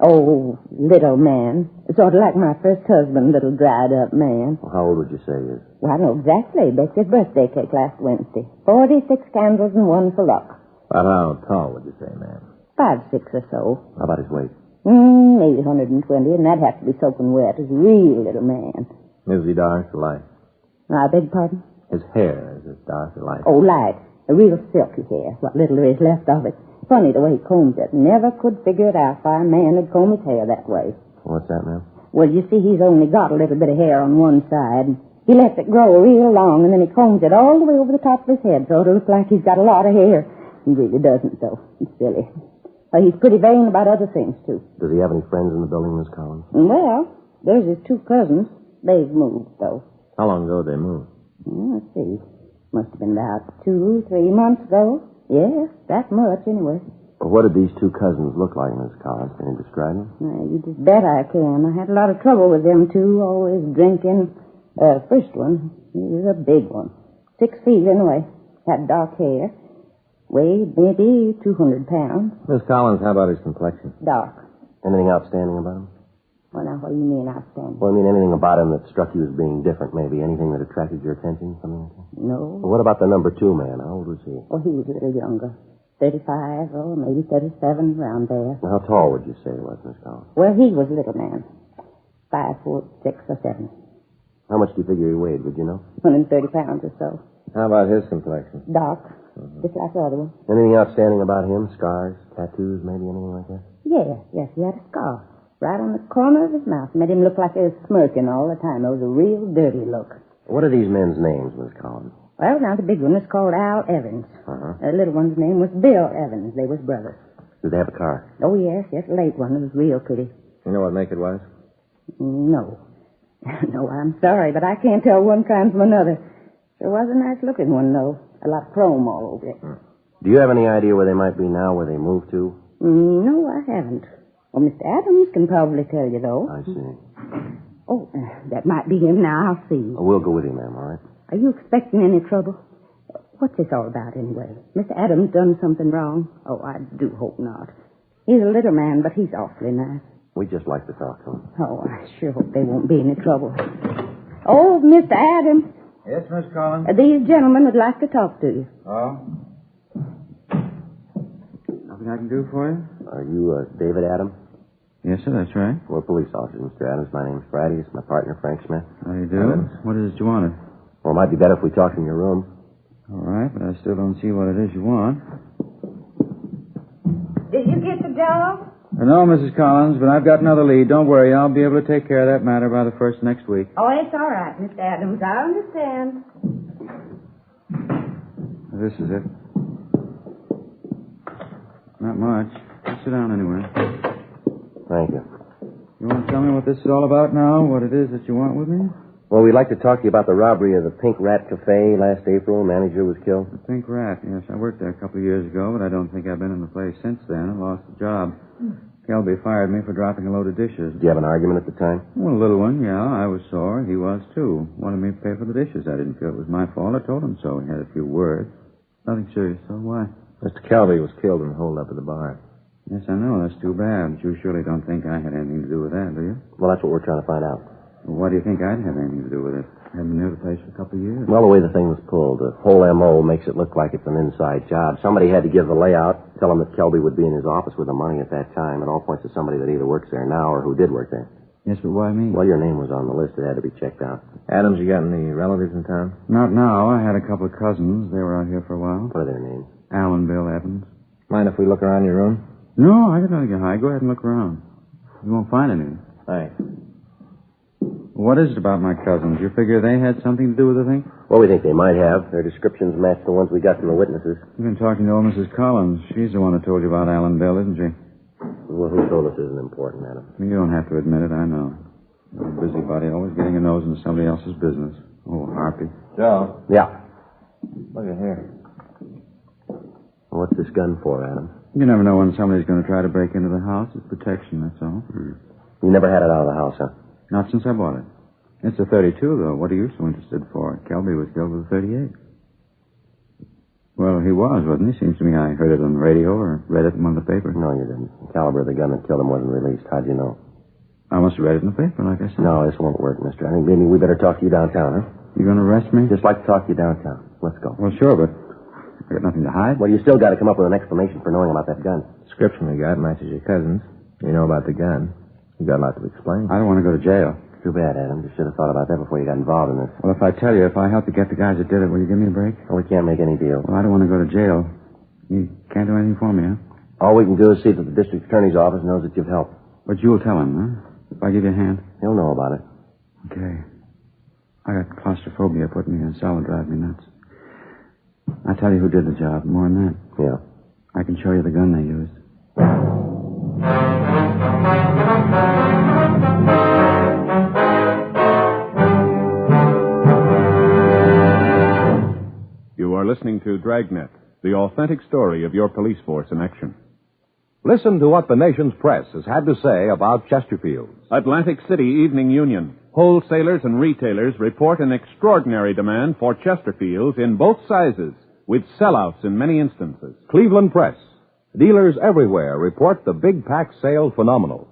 Oh, little man. Sort of like my first husband, little dried-up man. Well, how old would you say he is? Well, I know exactly. Baked his birthday cake last Wednesday. 46 candles and 1 for luck. About how tall would you say, ma'am? 5'6" or so. How about his weight? Maybe 120, and that'd have to be soaking wet. He's a real little man. Is he dark or light? I beg your pardon? His hair, is it dark or light? Oh, light. A real silky hair. What little there is left of it. Funny the way he combs it. Never could figure it out why a man would comb his hair that way. What's that, ma'am? Well, you see, he's only got a little bit of hair on one side. He lets it grow real long, and then he combs it all the way over the top of his head, so it'll look like he's got a lot of hair. He really doesn't, though. He's silly. He's pretty vain about other things, too. Does he have any friends in the building, Miss Collins? Well, there's his 2 cousins. They've moved, though. How long ago did they move? Let's see. Must have been about 2, 3 months ago. Yes, that much, anyway. Well, what did these 2 cousins look like, Miss Collins? Can you describe them? You just bet I can. I had a lot of trouble with them 2, always drinking. First one, he was a big one. 6 feet, anyway. Had dark hair. Weighed maybe 200 pounds. Miss Collins, how about his complexion? Dark. Anything outstanding about him? Well, now, what do you mean outstanding? Well, I mean anything about him that struck you as being different, maybe. Anything that attracted your attention, something like that? No. Well, what about the number 2 man? How old was he? Oh, he was a little younger. 35 or maybe 37, around there. Well, how tall would you say he was, Miss Collins? Well, he was a little man. 5'6" or 7. How much do you figure he weighed, would you know? 130 pounds or so. How about his complexion? Dark. Just like the other one. Anything outstanding about him? Scars, tattoos, maybe anything like that? Yes, he had a scar. Right on the corner of his mouth. Made him look like he was smirking all the time. It was a real dirty look. What are these men's names, Miss Collins? Well, now the big one was called Al Evans. Uh-huh. The little one's name was Bill Evans. They was brothers. Did they have a car? Oh, yes, a late one. It was real pretty. You know what make it was? No. No, I'm sorry, but I can't tell one kind from another. Sure was a nice-looking one, though. A lot of chrome all over it. Do you have any idea where they might be now, where they moved to? No, I haven't. Well, Mr. Adams can probably tell you, though. I see. Oh, that might be him now. I'll see. We'll go with you, ma'am, all right? Are you expecting any trouble? What's this all about, anyway? Mr. Adams done something wrong? Oh, I do hope not. He's a little man, but he's awfully nice. We'd just like to talk to him. Oh, I sure hope there won't be any trouble. Oh, Mr. Adams. Yes, Miss Collins? These gentlemen would like to talk to you. Oh? Nothing I can do for you? Are you David Adams? Yes, sir, that's right. We're police officers, Mr. Adams. My name's Friday. It's my partner, Frank Smith. How do you do? What is it you wanted? Well, it might be better if we talked in your room. All right, but I still don't see what it is you want. Did you get the job? No, Mrs. Collins, but I've got another lead. Don't worry, I'll be able to take care of that matter by the first next week. Oh, it's all right, Mr. Adams. I understand. This is it. Not much. Sit down anyway. Thank you. You want to tell me what this is all about now? What it is that you want with me? Well, we'd like to talk to you about the robbery of the Pink Rat Cafe last April. Manager was killed. The Pink Rat, yes. I worked there a couple of years ago, but I don't think I've been in the place since then. I lost the job. Kelby fired me for dropping a load of dishes. Did you have an argument at the time? Well, a little one, yeah. I was sore. He was, too. Wanted me to pay for the dishes. I didn't feel it was my fault. I told him so. He had a few words. Nothing serious, so why? Mr. Kelby was killed in the holdup at the bar. Yes, I know. That's too bad. But you surely don't think I had anything to do with that, do you? Well, that's what we're trying to find out. Well, why do you think I'd have anything to do with it? I haven't been near the place for a couple of years. Well, the way the thing was pulled, the whole M.O. makes it look like it's an inside job. Somebody had to give the layout, tell him that Kelby would be in his office with the money at that time. It all points to somebody that either works there now or who did work there. Yes, but why me? Well, your name was on the list. It had to be checked out. Adams, you got any relatives in town? Not now. I had a couple of cousins. They were out here for a while. What are their names? Al and Bill Evans. Mind if we look around your room? No, I got nothing to hide. Go ahead and look around. You won't find anything. Thanks. What is it about my cousins? You figure they had something to do with the thing? Well, we think they might have. Their descriptions match the ones we got from the witnesses. You've been talking to old Mrs. Collins. She's the one that told you about Alan Bill, isn't she? Well, who told us isn't important, Adam? You don't have to admit it, I know. You're a busybody, always getting a nose into somebody else's business. Oh, Harpy. Joe? Yeah. Look at here. What's this gun for, Adam? You never know when somebody's going to try to break into the house. It's protection, that's all. You never had it out of the house, huh? Not since I bought it. It's a 32, though. What are you so interested for? Kelby was killed with a 38. Well, he was, wasn't he? Seems to me I heard it on the radio or read it in one of the papers. No, you didn't. The caliber of the gun that killed him wasn't released. How'd you know? I must have read it in the paper, like I said. No, this won't work, mister. I think maybe we better talk to you downtown, huh? You going to arrest me? Just like to talk to you downtown. Let's go. Well, sure, but I got nothing to hide. Well, you still got to come up with an explanation for knowing about that gun. Description we got matches your cousin's. You know about the gun. You got a lot to explain. I don't want to go to jail. Too bad, Adam. You should have thought about that before you got involved in this. Well, if I tell you, if I help to get the guys that did it, will you give me a break? Well, we can't make any deal. Well, I don't want to go to jail. You can't do anything for me, huh? All we can do is see that the district attorney's office knows that you've helped. But you'll tell him, huh? If I give you a hand? He'll know about it. Okay. I got claustrophobia putting me in a cell and drive me nuts. I'll tell you who did the job. More than that. Yeah. I can show you the gun they used. You are listening to Dragnet, the authentic story of your police force in action. Listen to what the nation's press has had to say about Chesterfield's. Atlantic City Evening Union. Wholesalers and retailers report an extraordinary demand for Chesterfields in both sizes, with sellouts in many instances. Cleveland Press. Dealers everywhere report the big pack sale phenomenal.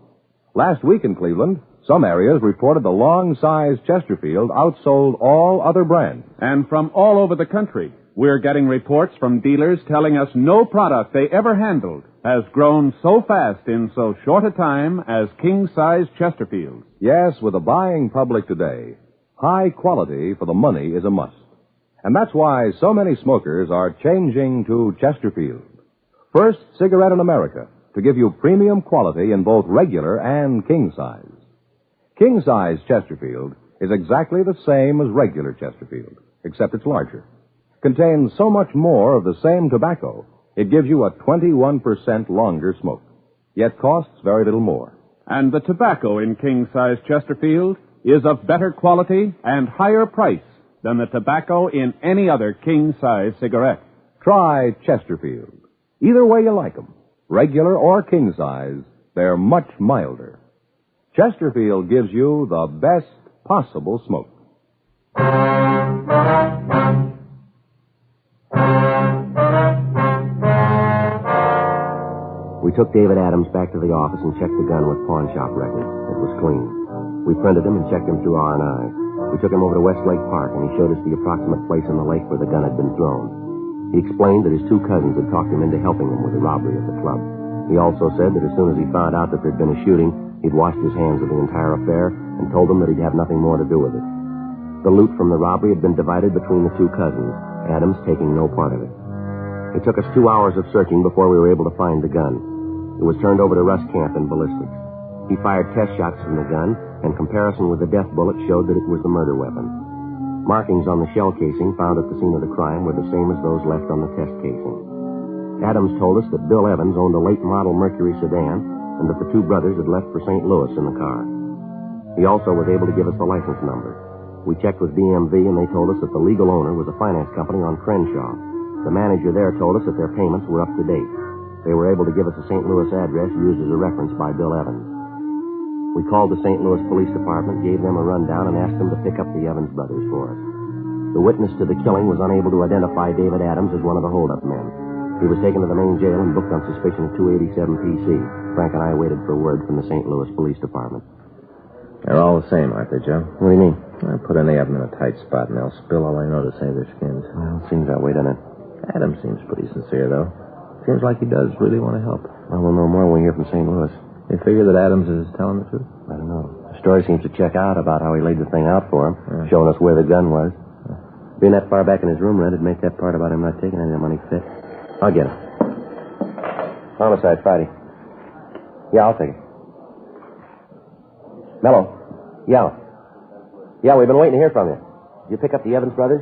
Last week in Cleveland, some areas reported the long-sized Chesterfield outsold all other brands. And from all over the country, we're getting reports from dealers telling us no product they ever handled has grown so fast in so short a time as king-size Chesterfields. Yes, with the buying public today, high quality for the money is a must. And that's why so many smokers are changing to Chesterfield. First cigarette in America to give you premium quality in both regular and king size. King size Chesterfield is exactly the same as regular Chesterfield, except it's larger. Contains so much more of the same tobacco, it gives you a 21% longer smoke, yet costs very little more. And the tobacco in king-size Chesterfield is of better quality and higher price than the tobacco in any other king-size cigarette. Try Chesterfield. Either way you like them, regular or king size, they're much milder. Chesterfield gives you the best possible smoke. We took David Adams back to the office and checked the gun with pawn shop records. It was clean. We printed him and checked him through R&I. We took him over to Westlake Park, and he showed us the approximate place in the lake where the gun had been thrown. He explained that his two cousins had talked him into helping him with the robbery of the club. He also said that as soon as he found out that there'd been a shooting, he'd washed his hands of the entire affair and told them that he'd have nothing more to do with it. The loot from the robbery had been divided between the two cousins, Adams taking no part of it. It took us 2 hours of searching before we were able to find the gun. It was turned over to Russ Camp in ballistics. He fired test shots from the gun, and comparison with the death bullet showed that it was the murder weapon. Markings on the shell casing found at the scene of the crime were the same as those left on the test casing. Adams told us that Bill Evans owned a late model Mercury sedan and that the two brothers had left for St. Louis in the car. He also was able to give us the license number. We checked with DMV and they told us that the legal owner was a finance company on Crenshaw. The manager there told us that their payments were up to date. They were able to give us a St. Louis address used as a reference by Bill Evans. We called the St. Louis Police Department, gave them a rundown, and asked them to pick up the Evans brothers for us. The witness to the killing was unable to identify David Adams as one of the hold-up men. He was taken to the main jail and booked on suspicion of 287 PC. Frank and I waited for word from the St. Louis Police Department. They're all the same, aren't they, Joe? What do you mean? I put any of them in a tight spot, and they'll spill all they know to save their skins. Well, it seems that way, doesn't it? Adams seems pretty sincere, though. Seems like he does really want to help. Well, we'll know more when we hear from St. Louis. You figure that Adams is telling the truth? I don't know. The story seems to check out about how he laid the thing out for him, showing us where the gun was. Being that far back in his room, it'd make that part about him not taking any of the money fit. I'll get it. Homicide Friday. Yeah, I'll take it. Mello. Yeah. Yeah, we've been waiting to hear from you. Did you pick up the Evans brothers?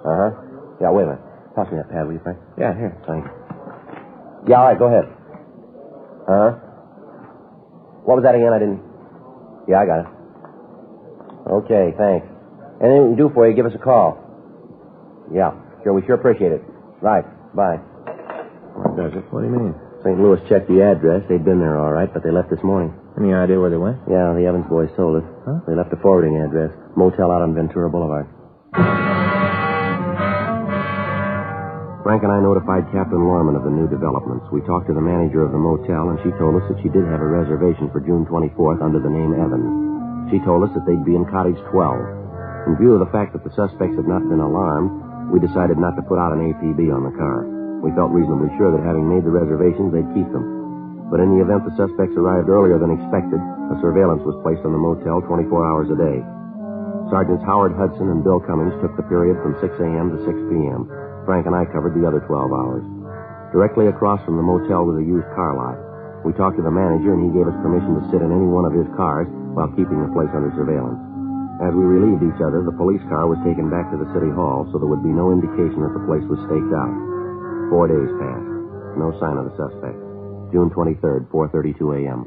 Uh-huh. Yeah, wait a minute. Toss me that pad, will you, Frank? Yeah, here. Thanks. Yeah, all right, go ahead. Uh-huh. What was that again? I didn't... Yeah, I got it. Okay, thanks. Anything we can do for you, give us a call. Yeah, sure, we sure appreciate it. Right, bye. What does it? What do you mean? St. Louis checked the address. They'd been there all right, but they left this morning. Any idea where they went? Yeah, the Evans boys told us. Huh? They left a forwarding address. Motel out on Ventura Boulevard. Frank and I notified Captain Lorman of the new developments. We talked to the manager of the motel, and she told us that she did have a reservation for June 24th under the name Evans. She told us that they'd be in Cottage 12. In view of the fact that the suspects had not been alarmed, we decided not to put out an APB on the car. We felt reasonably sure that having made the reservations, they'd keep them. But in the event the suspects arrived earlier than expected, a surveillance was placed on the motel 24 hours a day. Sergeants Howard Hudson and Bill Cummings took the period from 6 a.m. to 6 p.m. Frank and I covered the other 12 hours. Directly across from the motel was a used car lot. We talked to the manager, and he gave us permission to sit in any one of his cars while keeping the place under surveillance. As we relieved each other, the police car was taken back to the city hall, so there would be no indication that the place was staked out. 4 days passed. No sign of the suspect. June 23rd, 4:32 a.m.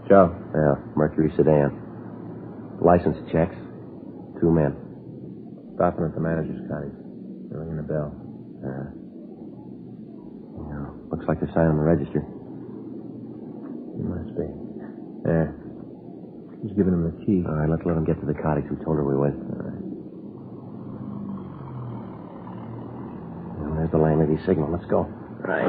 Joe. Yeah, Mercury sedan. License checks. 2 men. Stopping at the manager's cottage. They're ringing the bell. Yeah, looks like they're signing the register. He must be. There. She's giving him the key. All right, let's let him get to the cottage we told her we would. All right. Well, there's the landlady's signal. Let's go. Right.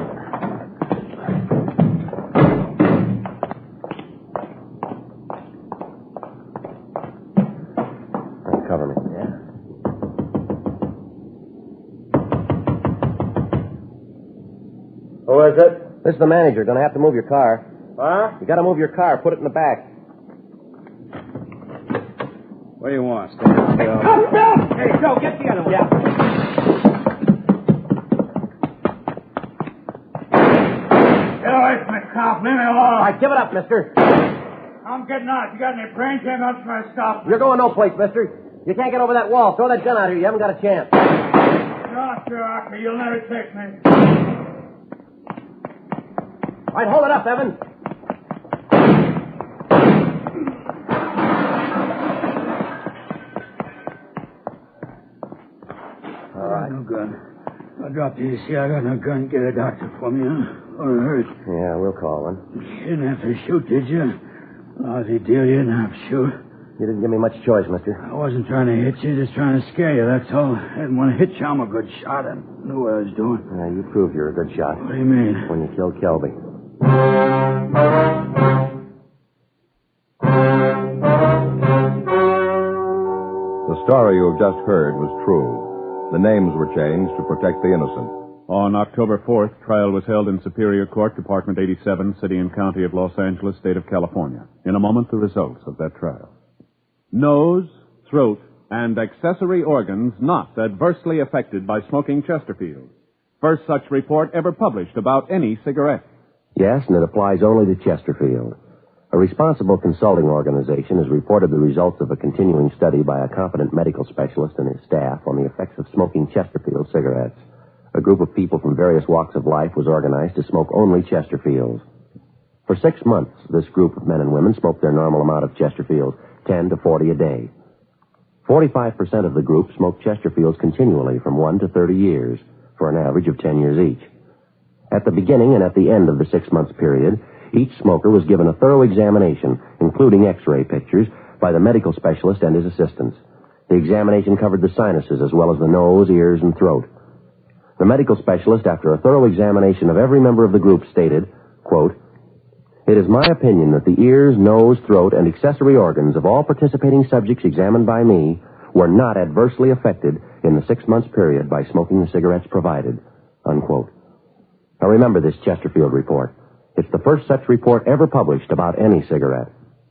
Cover me. Yeah. Who is it? This is the manager. Gonna have to move your car. Huh? You gotta move your car. Put it in the back. What do you want? Bill! Hey, Joe, get the other one. Yeah. Get away from the cop. Leave me alone. All right, give it up, mister. I'm getting out. You got any brains? You ain't nothing trying to stop me. You're going no place, mister. You can't get over that wall. Throw that gun out here. You haven't got a chance. No, sir, Arthur. You'll never take me. All right, hold it up, Evan. All right. No gun. I'll drop the AC. I got no gun. Get a doctor for me, huh? Or it hurts. Yeah, we'll call one. You didn't have to shoot, did you? Lousy deal. You didn't have to shoot. You didn't give me much choice, mister. I wasn't trying to hit you, just trying to scare you, that's all. I didn't want to hit you. I'm a good shot. I knew what I was doing. Yeah, you proved you're a good shot. What do you mean? When you killed Kelby. The story you have just heard was true. The names were changed to protect the innocent. On October 4th, trial was held in Superior Court, Department 87, City and County of Los Angeles, State of California. In a moment, the results of that trial. Nose, throat, and accessory organs not adversely affected by smoking Chesterfield. First such report ever published about any cigarette. Yes, and it applies only to Chesterfield. A responsible consulting organization has reported the results of a continuing study by a competent medical specialist and his staff on the effects of smoking Chesterfield cigarettes. A group of people from various walks of life was organized to smoke only Chesterfields. For 6 months, this group of men and women smoked their normal amount of Chesterfields, 10 to 40 a day. 45% of the group smoked Chesterfields continually from 1 to 30 years, for an average of 10 years each. At the beginning and at the end of the 6 months period, each smoker was given a thorough examination, including X-ray pictures, by the medical specialist and his assistants. The examination covered the sinuses as well as the nose, ears, and throat. The medical specialist, after a thorough examination of every member of the group, stated, quote, "It is my opinion that the ears, nose, throat, and accessory organs of all participating subjects examined by me were not adversely affected in the 6 months period by smoking the cigarettes provided," unquote. Now remember this Chesterfield report. It's the first such report ever published about any cigarette.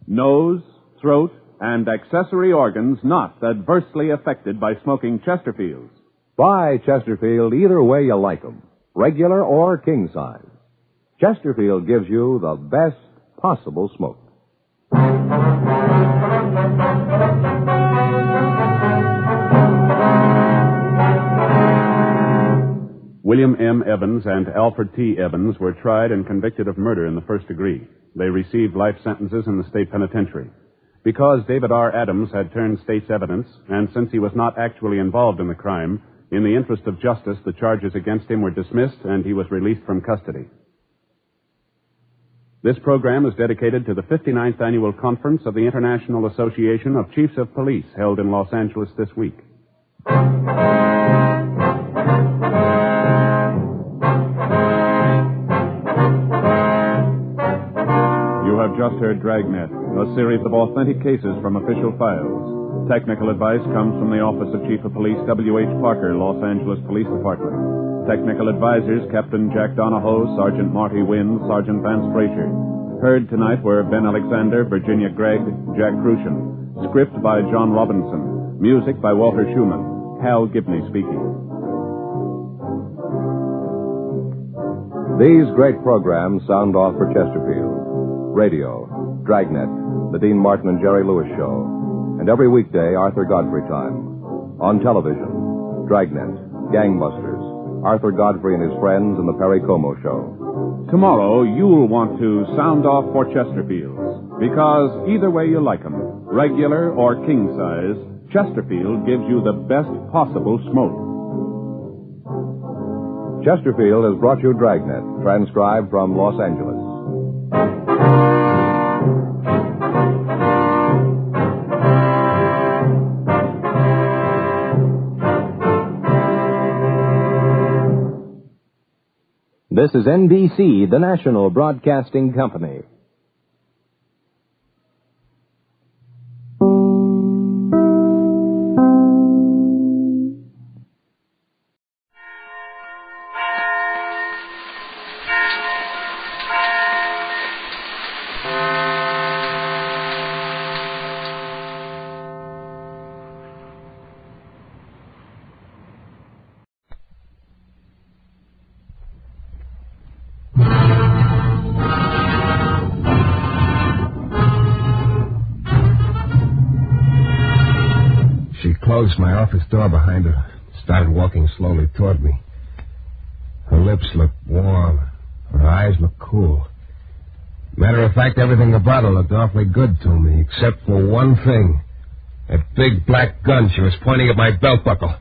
Nose, throat, and accessory organs not adversely affected by smoking Chesterfields. Buy Chesterfield either way you like them, regular or king size. Chesterfield gives you the best possible smoke. William M. Evans and Alfred T. Evans were tried and convicted of murder in the first degree. They received life sentences in the state penitentiary. Because David R. Adams had turned state's evidence, and since he was not actually involved in the crime, in the interest of justice, the charges against him were dismissed and he was released from custody. This program is dedicated to the 59th Annual Conference of the International Association of Chiefs of Police held in Los Angeles this week. You have just heard Dragnet, a series of authentic cases from official files. Technical advice comes from the Office of Chief of Police W.H. Parker, Los Angeles Police Department. Technical advisors, Captain Jack Donahoe, Sergeant Marty Wynn, Sergeant Vance Frazier. Heard tonight were Ben Alexander, Virginia Gregg, Jack Crucian. Script by John Robinson. Music by Walter Schumann. Hal Gibney speaking. These great programs sound off for Chesterfield. Radio, Dragnet, the Dean Martin and Jerry Lewis Show. And every weekday, Arthur Godfrey time. On television, Dragnet, Gangbusters, Arthur Godfrey and his friends, and the Perry Como Show. Tomorrow, you'll want to sound off for Chesterfields, because either way you like them, regular or king size, Chesterfield gives you the best possible smoke. Chesterfield has brought you Dragnet, transcribed from Los Angeles. This is NBC, the national broadcasting company. Closed my office door behind her, started walking slowly toward me. Her lips looked warm. Her eyes looked cool. Matter of fact, everything about her looked awfully good to me, except for one thing. That big black gun she was pointing at my belt buckle.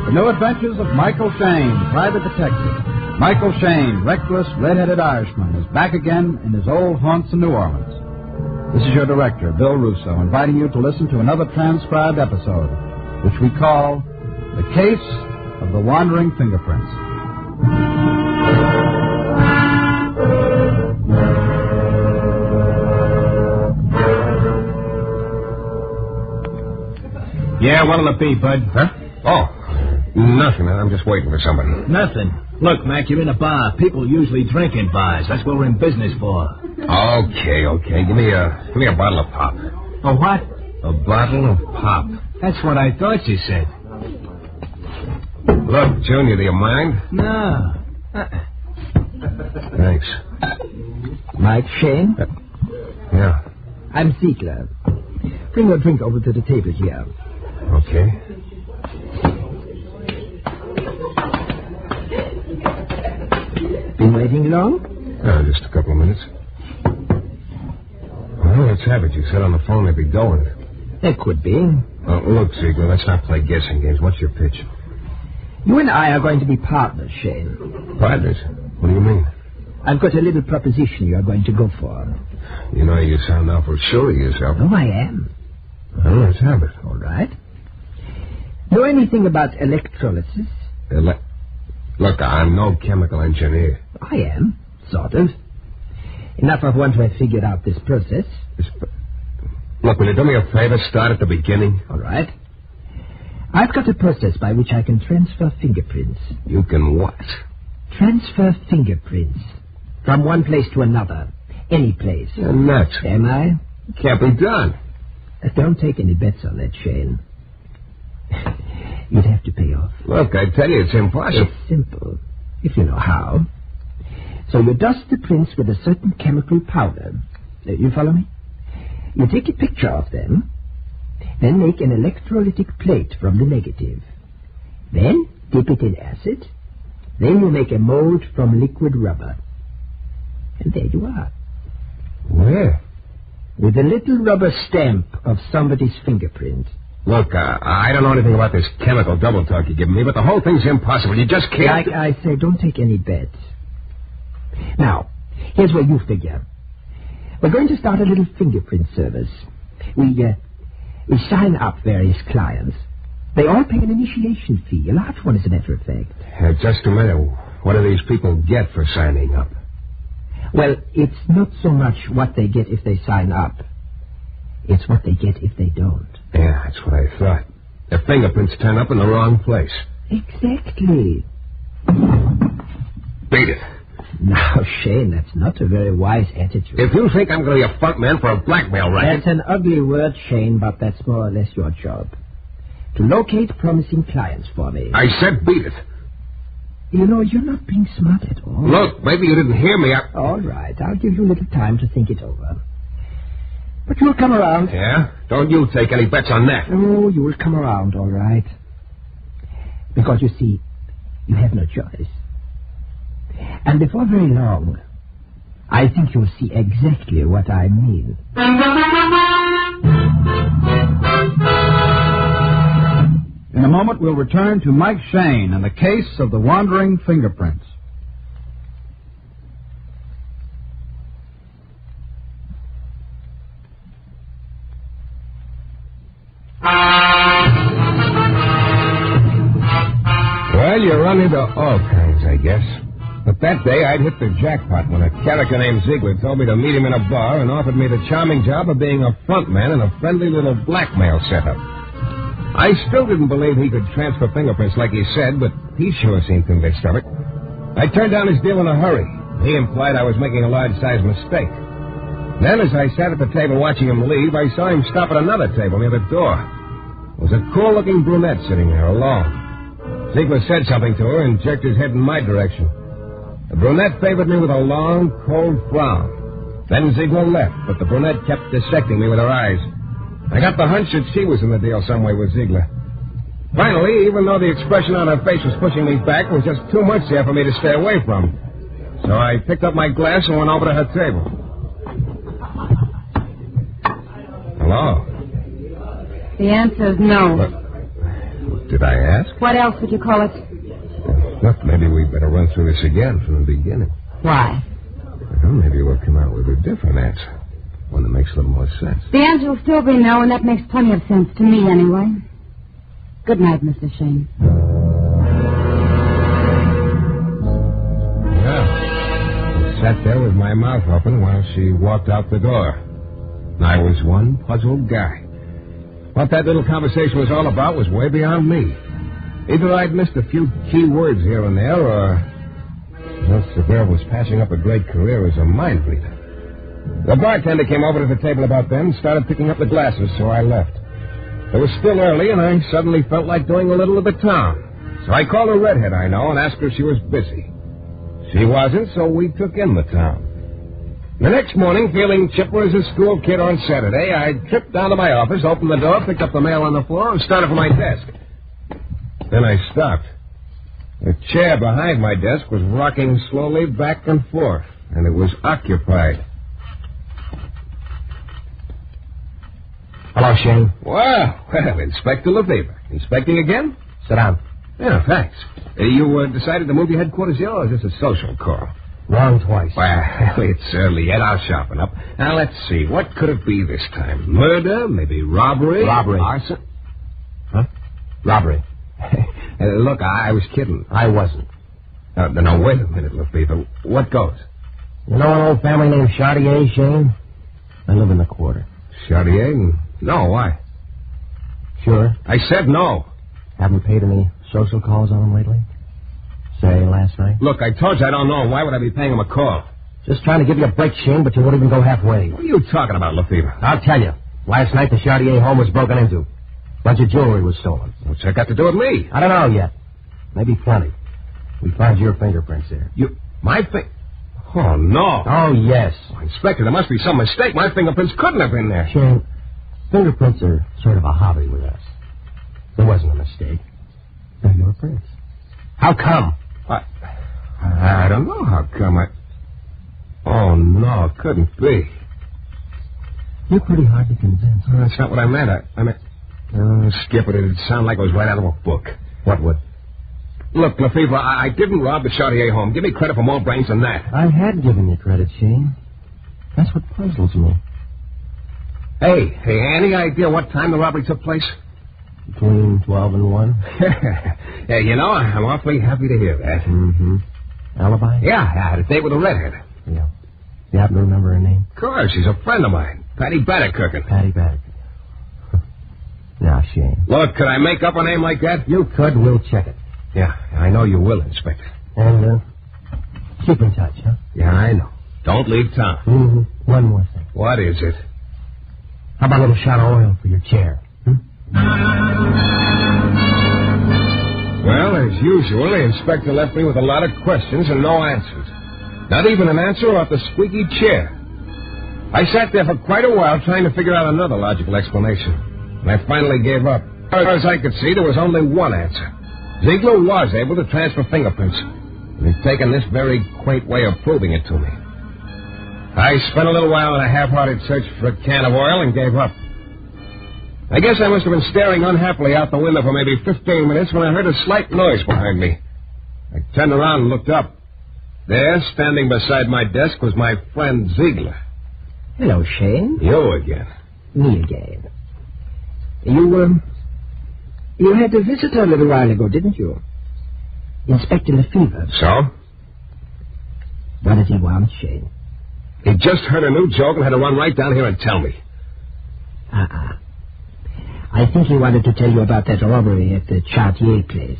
The New Adventures of Michael Shayne, Private Detective. Michael Shayne, reckless, red-headed Irishman, is back again in his old haunts in New Orleans. This is your director, Bill Russo, inviting you to listen to another transcribed episode, which we call The Case of the Wandering Fingerprints. Yeah, what'll it be, Bud? Huh? Oh. Nothing. I'm just waiting for somebody. Nothing. Look, Mac, you're in a bar. People usually drink in bars. That's what we're in business for. Okay. Give me a bottle of pop. A what? A bottle of pop. That's what I thought you said. Look, Junior, do you mind? No. Thanks. Mike Shayne? Yeah. I'm Ziegler. Bring your drink over to the table here. Okay. Been waiting long? Just a couple of minutes. Well, let's have it. You said on the phone they'd be going. That could be. Look, Ziegler, let's not play guessing games. What's your pitch? You and I are going to be partners, Shayne. Partners? What do you mean? I've got a little proposition you are going to go for. You know, you sound awful sure of yourself. Oh, I am. Well, let's have it. All right. Know anything about electrolysis? Look, I'm no chemical engineer. I am, sort of. Enough of one to have figured out this process. Look, will you do me a favor? Start at the beginning. All right. I've got a process by which I can transfer fingerprints. You can what? Transfer fingerprints. From one place to another. Any place. You're nuts. Am I? Can't be done. Don't take any bets on that, Shayne. You'd have to pay off. Look, I tell you, it's impossible. It's simple, if you know how. So you dust the prints with a certain chemical powder. You follow me? You take a picture of them, then make an electrolytic plate from the negative. Then dip it in acid. Then you make a mold from liquid rubber. And there you are. Where? With a little rubber stamp of somebody's fingerprint. Look, I don't know anything about this chemical double talk you're giving me, but the whole thing's impossible. You just can't... Like I say, don't take any bets. Now, here's where you figure. We're going to start a little fingerprint service. We sign up various clients. They all pay an initiation fee, a large one, as a matter of fact. Just a minute. What do these people get for signing up? Well, it's not so much what they get if they sign up. It's what they get if they don't. Yeah, that's what I thought. Their fingerprints turn up in the wrong place. Exactly. Beat it. Now, Shayne, that's not a very wise attitude. If you think I'm going to be a front man for a blackmail racket... That's an ugly word, Shayne, but that's more or less your job. To locate promising clients for me. I said beat it. You know, you're not being smart at all. Look, maybe you didn't hear me. All right, I'll give you a little time to think it over. But you'll come around. Yeah? Don't you take any bets on that. Oh, you will come around, all right. Because, you see, you have no choice. And before very long, I think you'll see exactly what I mean. In a moment, we'll return to Mike Shayne and the case of the wandering fingerprints. you run into all kinds, I guess. But that day, I'd hit the jackpot when a character named Ziegler told me to meet him in a bar and offered me the charming job of being a front man in a friendly little blackmail setup. I still didn't believe he could transfer fingerprints like he said, but he sure seemed convinced of it. I turned down his deal in a hurry. He implied I was making a large-sized mistake. Then, as I sat at the table watching him leave, I saw him stop at another table near the door. There was a cool-looking brunette sitting there alone. Ziegler said something to her and jerked his head in my direction. The brunette favored me with a long, cold frown. Then Ziegler left, but the brunette kept dissecting me with her eyes. I got the hunch that she was in the deal some way with Ziegler. Finally, even though the expression on her face was pushing me back, there was just too much there for me to stay away from. So I picked up my glass and went over to her table. Hello? The answer is no. What did I ask? What else would you call it? Look, maybe we'd better run through this again from the beginning. Why? Well, maybe we'll come out with a different answer. One that makes a little more sense. The answer will still be no, and that makes plenty of sense to me anyway. Good night, Mr. Shayne. Yeah. I sat there with my mouth open while she walked out the door. I was one puzzled guy. What that little conversation was all about was way beyond me. Either I'd missed a few key words here and there, or else the girl was passing up a great career as a mind reader. The bartender came over to the table about then and started picking up the glasses, so I left. It was still early, and I suddenly felt like doing a little of the town. So I called a redhead I know and asked her if she was busy. She wasn't, so we took in the town. The next morning, feeling chipper as a school kid on Saturday, I tripped down to my office, opened the door, picked up the mail on the floor, and started for my desk. Then I stopped. The chair behind my desk was rocking slowly back and forth, and it was occupied. Hello, Shayne. Well, Inspector Lefevre. Inspecting again? Sit down. Yeah, thanks. You decided to move your headquarters here, or is this a social call? Wrong twice. Well, it's early yet. I'll sharpen up. Now, let's see. What could it be this time? Murder? Maybe robbery? Robbery. Arson? Huh? Robbery. Look, I was kidding. I wasn't. No, wait a minute, Lefevre. What goes? You know an old family named Chartier, Shayne? I live in the quarter. Chartier? No, why? Sure. I said no. Haven't paid any social calls on him lately? Say, last night? Look, I told you I don't know him. Why would I be paying him a call? Just trying to give you a break, Shayne, but you won't even go halfway. What are you talking about, Lefevre? I'll tell you. Last night, the Chartier home was broken into. Bunch of jewelry was stolen. What's that got to do with me? I don't know yet. Maybe plenty. We found your fingerprints there. My Oh, no. Oh, yes. Oh, Inspector, there must be some mistake. My fingerprints couldn't have been there. Shayne, fingerprints are sort of a hobby with us. There wasn't a mistake. They're your prints. How come? I don't know how come. Oh, no, it couldn't be. You're pretty hard to convince. That's not what I meant. I meant... Skip it. It'd sound like it was right out of a book. What would? Look, Lefevre, I didn't rob the Chartier home. Give me credit for more brains than that. I had given you credit, Shayne. That's what puzzles me. Hey, any idea what time the robbery took place? Between 12 and 1. Yeah, you know, I'm awfully happy to hear that. Mm-hmm. Alibi? Yeah, I had a date with a redhead. Yeah. You happen to remember her name? Of course, she's a friend of mine. Patty Bannekerkin. Patty Bannekerkin. Now, Shayne. Look, could I make up a name like that? You could. We'll check it. Yeah, I know you will, Inspector. And, keep in touch, huh? Yeah, I know. Don't leave town. Mm-hmm. One more thing. What is it? How about a little shot of oil for your chair? Well, as usual, the inspector left me with a lot of questions and no answers. Not even an answer off the squeaky chair. I sat there for quite a while trying to figure out another logical explanation. And I finally gave up. As far as I could see, there was only one answer. Ziegler was able to transfer fingerprints. And he'd taken this very quaint way of proving it to me. I spent a little while in a half-hearted search for a can of oil and gave up. I guess I must have been staring unhappily out the window for maybe 15 minutes when I heard a slight noise behind me. I turned around and looked up. There, standing beside my desk, was my friend Ziegler. Hello, Shayne. You again. Me again. You had a visitor a little while ago, didn't you? Inspector Lefevre. So? What does he want, Shayne? He just heard a new joke and had to run right down here and tell me. I think he wanted to tell you about that robbery at the Chartier place.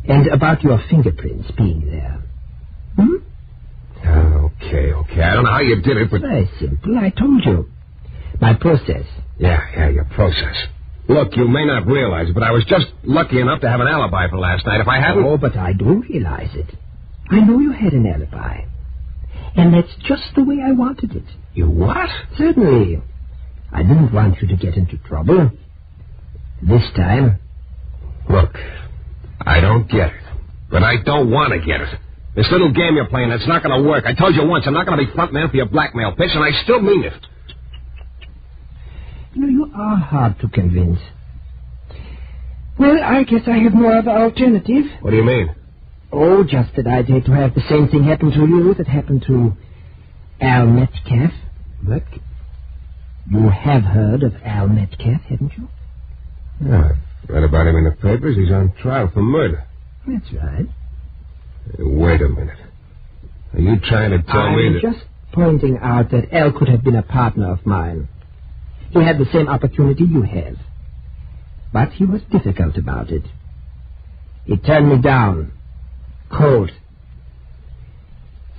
And about your fingerprints being there. Okay. I don't know how you did it, but... Very simple. I told you. My process. Yeah, your process. Look, you may not realize it, but I was just lucky enough to have an alibi for last night. If I hadn't... Oh, but I do realize it. I know you had an alibi. And that's just the way I wanted it. You what? Certainly. I didn't want you to get into trouble. This time... Look, I don't get it. But I don't want to get it. This little game you're playing, it's not going to work. I told you once, I'm not going to be front man for your blackmail pitch, and I still mean it. You know, you are hard to convince. Well, I guess I have more of an alternative. What do you mean? Oh, just that I'd hate to have the same thing happen to you that happened to Al Metcalf. You have heard of Al Metcalf, haven't you? Yeah, read about him in the papers. He's on trial for murder. That's right. Wait a minute. Are you trying to tell me that... I'm just pointing out that Al could have been a partner of mine. He had the same opportunity you have. But he was difficult about it. He turned me down. Cold.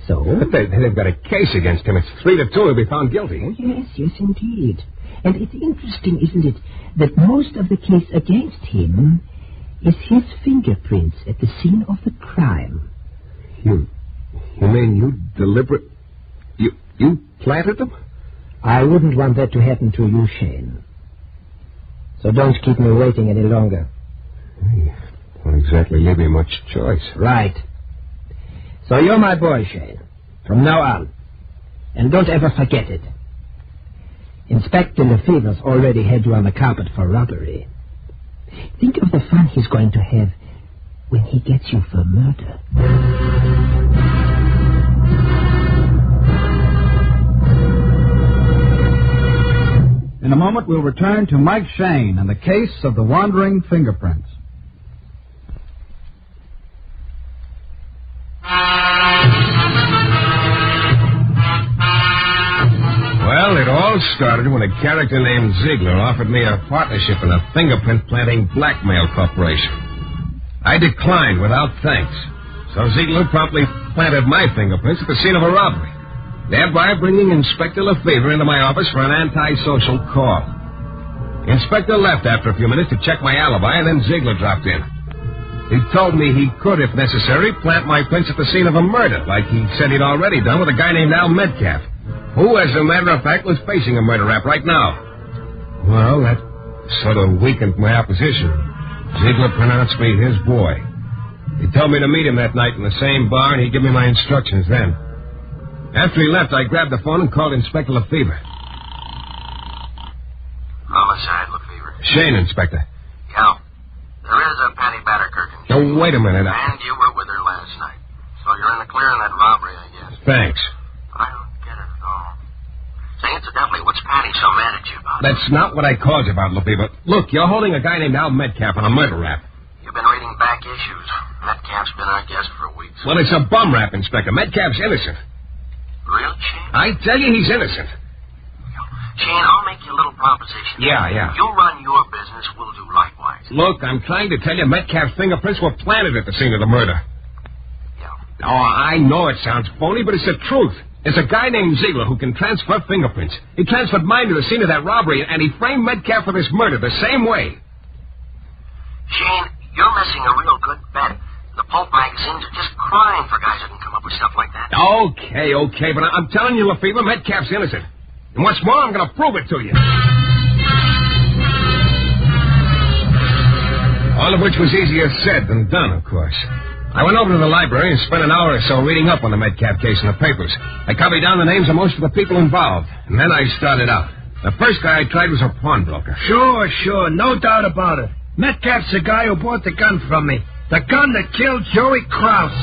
So? But they've got a case against him. It's 3-2. He'll be found guilty. Oh, yes, indeed. And it's interesting, isn't it, that most of the case against him is his fingerprints at the scene of the crime. You mean you deliberate... You planted them? I wouldn't want that to happen to you, Shayne. So don't keep me waiting any longer. You don't exactly leave me much choice. Right. So you're my boy, Shayne. From now on. And don't ever forget it. Inspector Lefevre's already had you on the carpet for robbery. Think of the fun he's going to have when he gets you for murder. In a moment, we'll return to Mike Shayne and the case of the wandering fingerprints. Well, it all started when a character named Ziegler offered me a partnership in a fingerprint-planting blackmail corporation. I declined without thanks. So Ziegler promptly planted my fingerprints at the scene of a robbery, thereby bringing Inspector Lefevre into my office for an antisocial call. The inspector left after a few minutes to check my alibi, and then Ziegler dropped in. He told me he could, if necessary, plant my prints at the scene of a murder, like he said he'd already done with a guy named Al Metcalf, who, as a matter of fact, was facing a murder rap right now. Well, that sort of weakened my opposition. Ziegler pronounced me his boy. He told me to meet him that night in the same bar, and he'd give me my instructions then. After he left, I grabbed the phone and called Inspector Lefevre. Homicide, Lefevre. Shayne, Inspector. Yeah. There is a Patty Batterkirk. Oh, wait a minute. And you were with her last night. So you're in the clear on that robbery, I guess. Thanks. I don't get it at all. Say, incidentally, what's Patty so mad at you about? That's not what I called you about, Lefevre. Look, you're holding a guy named Al Metcalf on a murder rap. You've been reading back issues. Metcalf's been our guest for weeks. Well, it's a bum rap, Inspector. Metcalf's innocent. Real, Shayne? I tell you, he's innocent. Shayne, I'll make you a little proposition. Yeah. You run your business, we'll do likewise. Look, I'm trying to tell you Metcalf's fingerprints were planted at the scene of the murder. Yeah. Oh, I know it sounds phony, but it's the truth. There's a guy named Ziegler who can transfer fingerprints. He transferred mine to the scene of that robbery, and he framed Metcalf for this murder the same way. Shayne, you're missing a real good bet. The pulp magazines are just crying for guys who can come up with stuff like that. Okay, but I'm telling you, Lefevre, Metcalf's innocent. And what's more, I'm going to prove it to you. All of which was easier said than done, of course. I went over to the library and spent an hour or so reading up on the Metcalf case in the papers. I copied down the names of most of the people involved, and then I started out. The first guy I tried was a pawnbroker. Sure, no doubt about it. Metcalf's the guy who bought the gun from me. The gun that killed Joey Krause.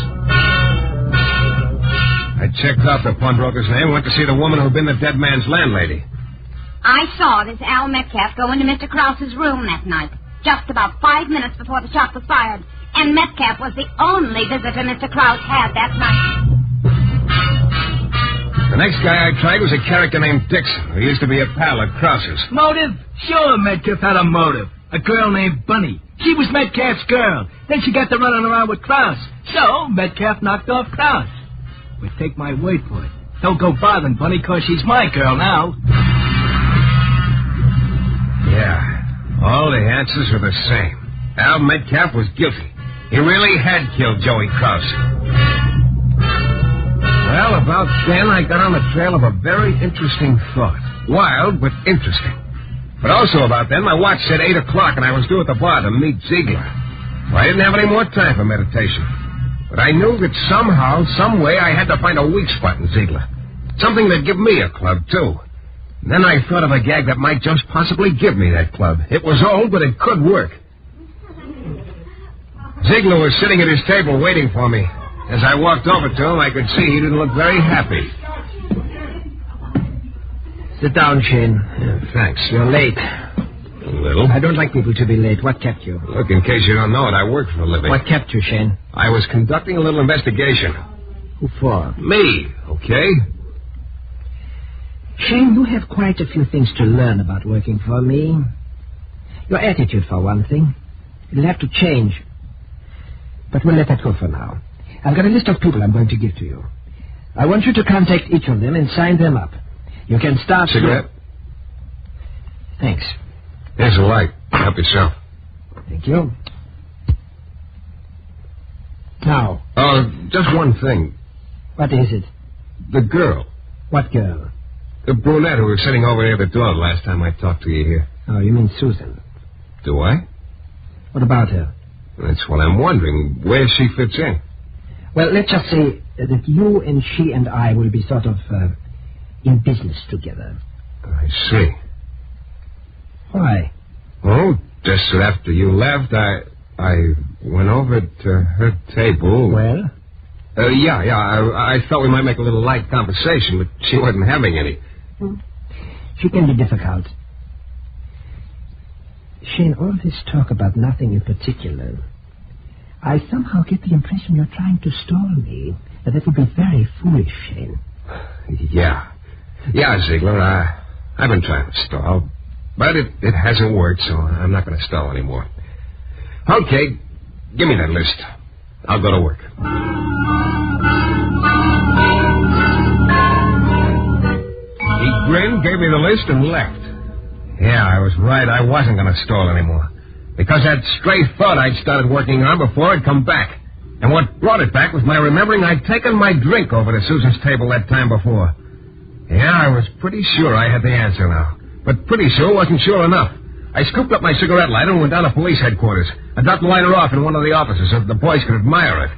I checked off the pawnbroker's name and went to see the woman who'd been the dead man's landlady. I saw this Al Metcalf go into Mr. Krause's room that night, just about 5 minutes before the shot was fired. And Metcalf was the only visitor Mr. Krause had that night. The next guy I tried was a character named Dixon, who used to be a pal of Krause's. Motive? Sure, Metcalf had a motive. A girl named Bunny. She was Metcalf's girl. Then she got to running around with Krause. So Metcalf knocked off Krause. But take my word for it. Don't go bothering Bunny, 'cause she's my girl now. Yeah, all the answers are the same. Al Metcalf was guilty. He really had killed Joey Krause. Well, about then, I got on the trail of a very interesting thought. Wild, but interesting. But also about then, my watch said 8 o'clock, and I was due at the bar to meet Ziegler. Well, I didn't have any more time for meditation. But I knew that somehow, some way, I had to find a weak spot in Ziegler. Something that'd give me a club, too. And then I thought of a gag that might just possibly give me that club. It was old, but it could work. Ziegler was sitting at his table waiting for me. As I walked over to him, I could see he didn't look very happy. Sit down, Shayne. Yeah, thanks. You're late. A little. I don't like people to be late. What kept you? Look, in case you don't know it, I work for a living. What kept you, Shayne? I was conducting a little investigation. Who for? Me, okay? Shayne, you have quite a few things to learn about working for me. Your attitude, for one thing. It'll have to change. But we'll let that go for now. I've got a list of people I'm going to give to you. I want you to contact each of them and sign them up. You can start... Cigarette? Thanks. Here's a light. Help yourself. Thank you. Now... just one thing. What is it? The girl. What girl? The brunette who was sitting over near the door the last time I talked to you here. Oh, you mean Susan. Do I? What about her? That's what I'm wondering, where she fits in. Well, let's just say that you and she and I will be sort of in business together. I see. Why? Oh, just after you left, I went over to her table. Well? I thought we might make a little light conversation, but she wasn't having any. She can be difficult. Shayne, all this talk about nothing in particular, I somehow get the impression you're trying to stall me. That would be very foolish, Shayne. Yeah, Ziegler, I've been trying to stall, but it hasn't worked, so I'm not going to stall anymore. Okay, give me that list. I'll go to work. He grinned, gave me the list, and left. Yeah, I was right. I wasn't going to stall anymore. Because that stray thought I'd started working on before had come back. And what brought it back was my remembering I'd taken my drink over to Susan's table that time before. Yeah, I was pretty sure I had the answer now. But pretty sure wasn't sure enough. I scooped up my cigarette lighter and went down to police headquarters. I dropped the lighter off in one of the offices so that the boys could admire it.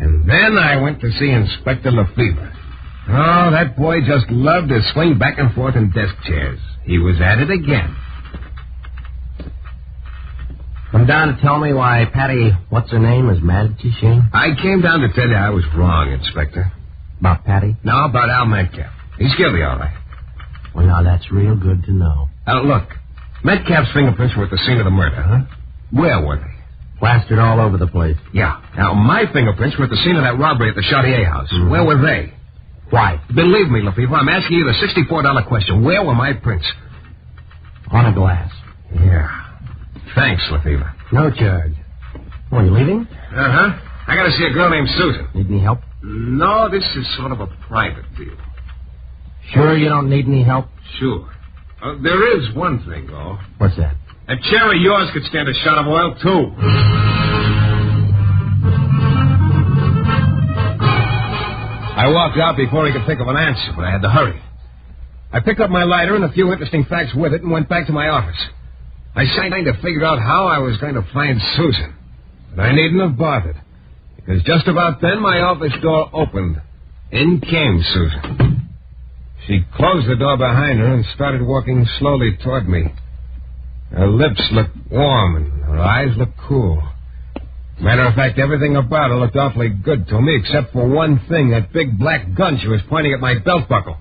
And then I went to see Inspector Lefebvre. Oh, that boy just loved to swing back and forth in desk chairs. He was at it again. Come down to tell me why Patty, what's her name, is mad at you, Shayne? I came down to tell you I was wrong, Inspector. About Patty? No, about Al Metcalf. He's guilty, all right. Well, now, that's real good to know. Look, Metcalf's fingerprints were at the scene of the murder, huh? Where were they? Plastered all over the place. Yeah. Now, my fingerprints were at the scene of that robbery at the Chartier house. Mm-hmm. Where were they? Why? Believe me, Lefebvre, I'm asking you the $64 question. Where were my prints? On a glass. Yeah. Thanks, Lefebvre. No charge. Oh, you leaving? Uh-huh. I got to see a girl named Susan. Need any help? No, this is sort of a private deal. Sure you don't need any help? Sure. There is one thing, though. What's that? A chair of yours could stand a shot of oil, too. I walked out before he could think of an answer, but I had to hurry. I picked up my lighter and a few interesting facts with it and went back to my office. I tried to figure out how I was going to find Susan, but I needn't have bothered, because just about then my office door opened. In came Susan. She closed the door behind her and started walking slowly toward me. Her lips looked warm and her eyes looked cool. Matter of fact, everything about her looked awfully good to me, except for one thing, that big black gun she was pointing at my belt buckle.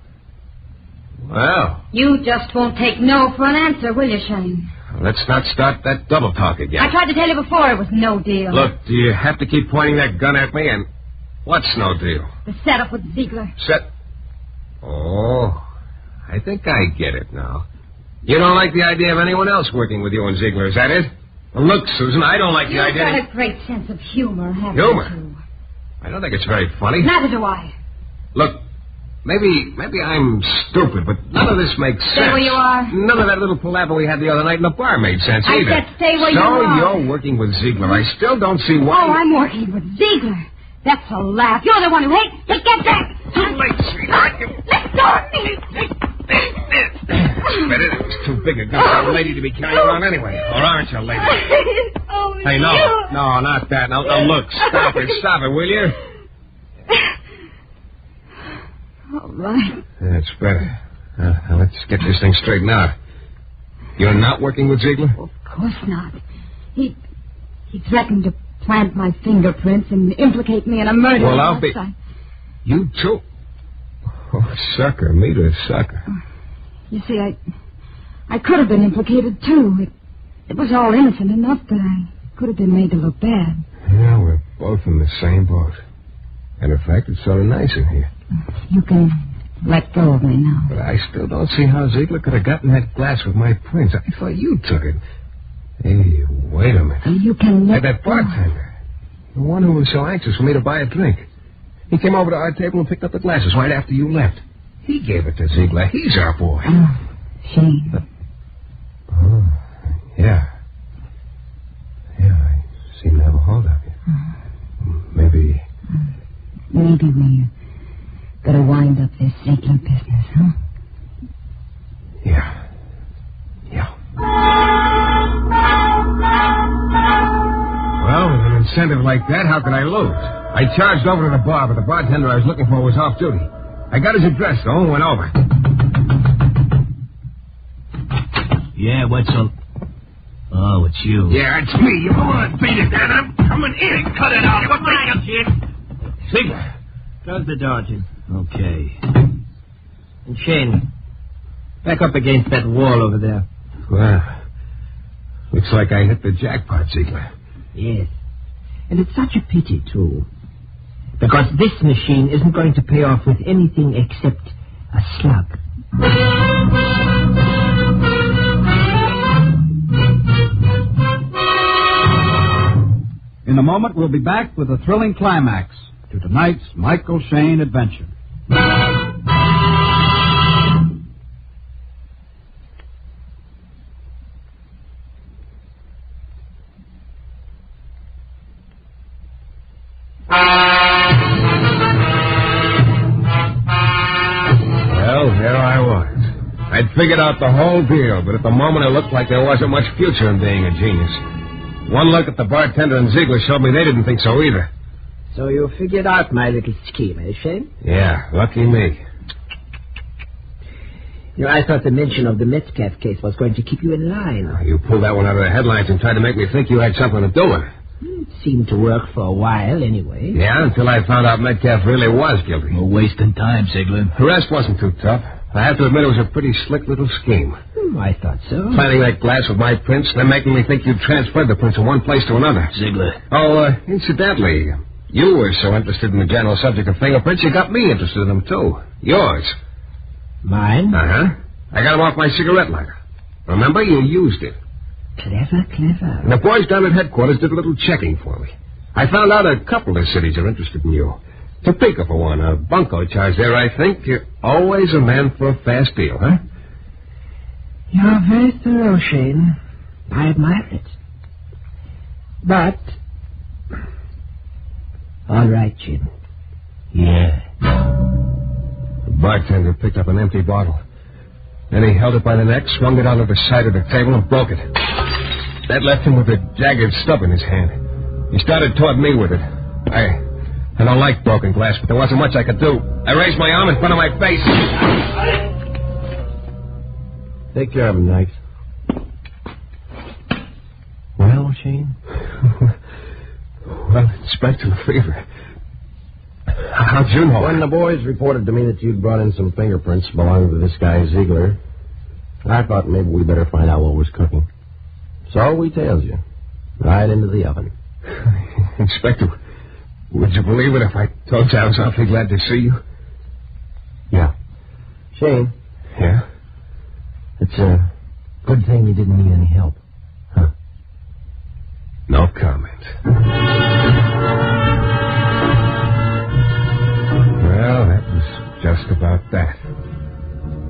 Well. You just won't take no for an answer, will you, Shayne? Let's not start that double talk again. I tried to tell you before it was no deal. Look, do you have to keep pointing that gun at me? And what's no deal? The setup with Ziegler. Oh, I think I get it now. You don't like the idea of anyone else working with you and Ziegler, is that it? Well, look, Susan, I don't like the idea... You've got a great sense of humor, haven't Humor? you? I don't think it's very funny. Neither do I. Look, maybe I'm stupid, but none of this makes sense. Stay where you are. None of that little palaver we had the other night in the bar made sense either. I said stay where you are. So you're working with Ziegler. I still don't see why... Oh, I'm working with Ziegler. That's a laugh. You're the one who hates... Hey, get back! Too late, sweetheart. Let go of me! It's too big a gun for a lady to be carrying around anyway. Or aren't you, lady? Oh, Hey, no, not that. Now, look, stop it, will you? All right. That's better. Now, let's get this thing straightened out. You're not working with Ziegler? Of course not. He threatened to plant my fingerprints and implicate me in a murder. Well, I'll be... You too? Oh, sucker. Meet a sucker. You see, I could have been implicated, too. It was all innocent enough, but I could have been made to look bad. Yeah, we're both in the same boat. And in fact, it's sort of nice in here. You can let go of me now. But I still don't see how Ziegler could have gotten that glass with my prints. I thought you took it. Hey, wait a minute. You can let that bartender. The one who was so anxious for me to buy a drink. He came over to our table and picked up the glasses right after you left. He gave it to Ziegler. He's our boy. Oh, Shayne. Oh, yeah. Yeah, I seem to have a hold of you. Maybe... Maybe we gotta wind up this Ziegler business, huh? Yeah. Well, with an incentive like that, how could I lose? I charged over to the bar, but the bartender I was looking for was off duty. I got his address, though, and went over. Yeah, what's up? Oh, it's you. Yeah, it's me. You don't want to beat it, Dan. I'm coming in. Cut it out. What brings you here? Ziegler. Close the door, Jim. Okay. And Shayne, back up against that wall over there. Well, looks like I hit the jackpot, Ziegler. Yes. And it's such a pity, too. Because this machine isn't going to pay off with anything except a slug. In a moment, we'll be back with a thrilling climax to tonight's Michael Shayne adventure. Well, there I was. I'd figured out the whole deal, but at the moment it looked like there wasn't much future in being a genius. One look at the bartender and Ziegler showed me they didn't think so either. So you figured out my little scheme, eh, Shayne? Yeah, lucky me. You know, I thought the mention of the Metcalf case was going to keep you in line. You pulled that one out of the headlines and tried to make me think you had something to do with it. It seemed to work for a while, anyway. Yeah, until I found out Metcalf really was guilty. We're wasting time, Ziegler. The rest wasn't too tough. I have to admit it was a pretty slick little scheme. I thought so. Planting that glass with my prints, then making me think you'd transferred the prints from one place to another. Ziegler. Oh, incidentally, you were so interested in the general subject of fingerprints, you got me interested in them, too. Yours. Mine? Uh-huh. I got them off my cigarette lighter. Remember, you used it. Clever. And the boys down at headquarters did a little checking for me. I found out a couple of cities are interested in you. Topeka, for one. A bunco charge there, I think. You're always a man for a fast deal, huh? You're very thorough, Shayne. I admire it. But... all right, Jim. Yeah. The bartender picked up an empty bottle. Then he held it by the neck, swung it onto the side of the table, and broke it. That left him with a jagged stub in his hand. He started toward me with it. I don't like broken glass, but there wasn't much I could do. I raised my arm in front of my face. Take care of him, Nikes. Well, Shayne? Well, Inspector Lefevre. How'd you know? When the boys reported to me that you'd brought in some fingerprints belonging to this guy, Ziegler, I thought maybe we better find out what was cooking. So we tails you. Right into the oven. Inspector, would you believe it if I told you I was awfully glad to see you? Yeah. Shayne. Yeah? It's a good thing you didn't need any help. Huh? No comment. Well, that was just about that.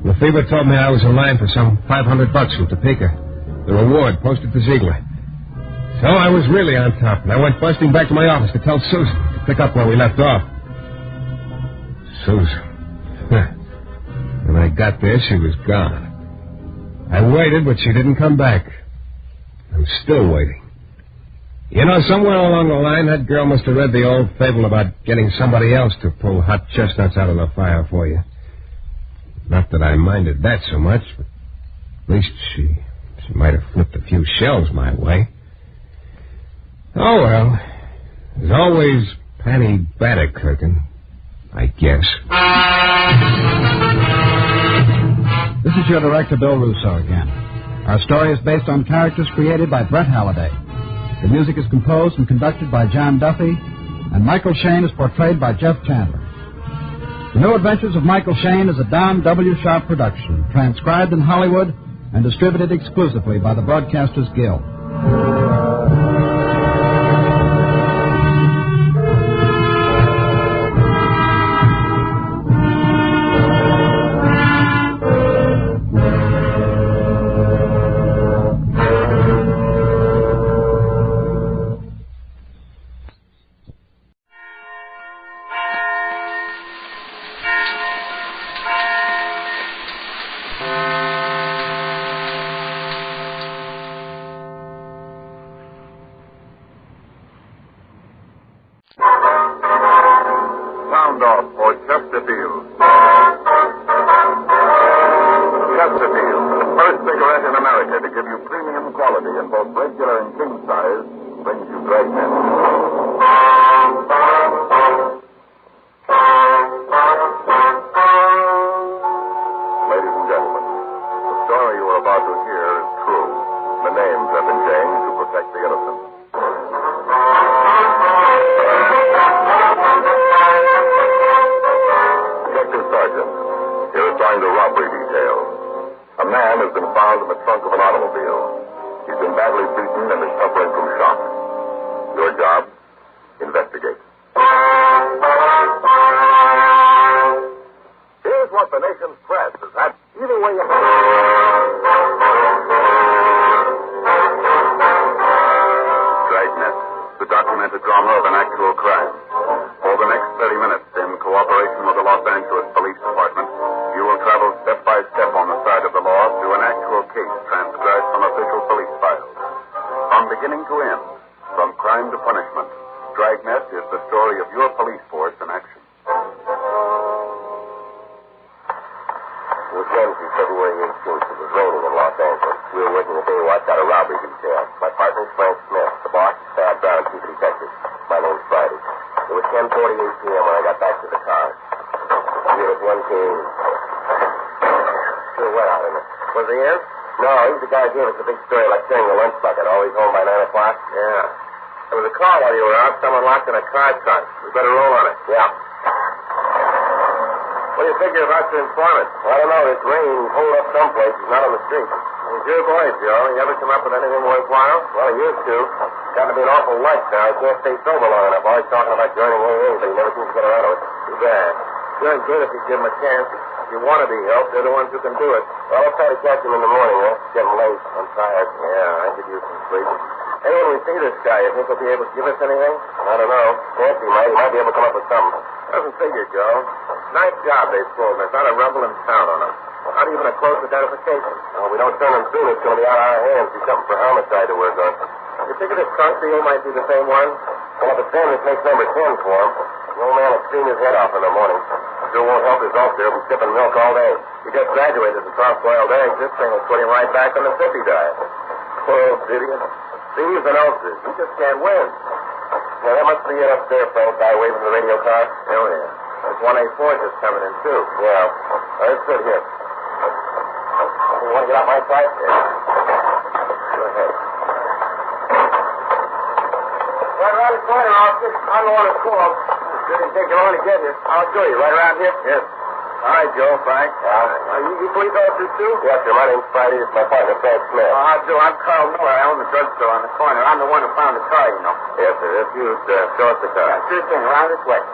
Lefebvre told me I was in line for some $500 from Topeka. The reward posted to Ziegler. So I was really on top, and I went busting back to my office to tell Susan to pick up where we left off. Susan. When I got there, she was gone. I waited, but she didn't come back. I'm still waiting. You know, somewhere along the line, that girl must have read the old fable about getting somebody else to pull hot chestnuts out of the fire for you. Not that I minded that so much, but at least she might have flipped a few shells my way. Oh, well. There's always Penny Batterkirkin, I guess. This is your director, Bill Russo, again. Our story is based on characters created by Brett Halliday. The music is composed and conducted by John Duffy, and Michael Shayne is portrayed by Jeff Chandler. The New Adventures of Michael Shayne is a Don W. Sharp production, transcribed in Hollywood and distributed exclusively by the Broadcasters Guild. Dragnet, the documented drama of an actual crime. For the next 30 minutes, in cooperation with the Los Angeles Police Department, you will travel step by step on the side of the law through an actual case transcribed from official police files. From beginning to end, from crime to punishment, Dragnet is the story of your police force in action. It was Wednesday, February 18th. It was raining in Los Angeles. We were working a day watch out of robbery detail. My partner's Frank Smith. The boss is Thad Brown, chief detective. My name's Friday. It was 10:48 p.m. when I got back to the car. Unit 1 came. Still wet out in it. Was he in? No, he's the guy who gave us the big story like carrying the lunch bucket. Always home by 9 o'clock. Yeah. There was a call while you were out. Someone locked in a car trunk. We better roll on it. Yeah. What do you figure about your informant? I don't know. This rain holed up someplace. He's not on the street. He's your boy, Joe. You ever come up with anything worthwhile? Well, he used to. Got to be an awful lunch now. He can't stay sober long enough. Always talking about joining AA, but he never seems to get around to it. Too bad. Doing good if you give him a chance. If you want to be helped, they're the ones who can do it. Well, I'll try to catch him in the morning, huh? It's getting late. I'm tired. Yeah, I could use some sleep. Hey, when we see this guy, you think he'll be able to give us anything? I don't know. Nancy might. He might be able to come up with something. Doesn't figure, Joe. Nice job they've pulled. There's not a rumble in town on him. Not even a close identification. Well, we don't turn him soon. It's going to be out of our hands. Be something for homicide to work on. You figure this trunk deal might be the same one? Well, if it's him, it makes number 10 for him. The old man will scream his head off in the morning. Sure won't help his ulcer. He'll be sipping milk all day. He just graduated from soft-boiled eggs. This thing will put him right back on the sippy diet. Poor old idiot. Thieves and ulcers. He just can't win. Now, that must be it up there, Frank. Guy waving the radio car. Oh, yeah. There's 1A4 just coming in, too. Yeah. That's good here. You want to get out my side? Yeah. Go ahead. Right around the corner, officer. I know what it's called. Didn't take you long to get here. I'll show you. Right around here? Yes. All right, Joe, Frank. You police officers, too? Yes, sir. My name's Friday. This is my partner, Frank Smith. Joe, I'm Carl Miller. I own the drugstore on the corner. I'm the one who found the car, you know. Yes, sir. If you'd show us the car. Yeah, sure thing. Around this way.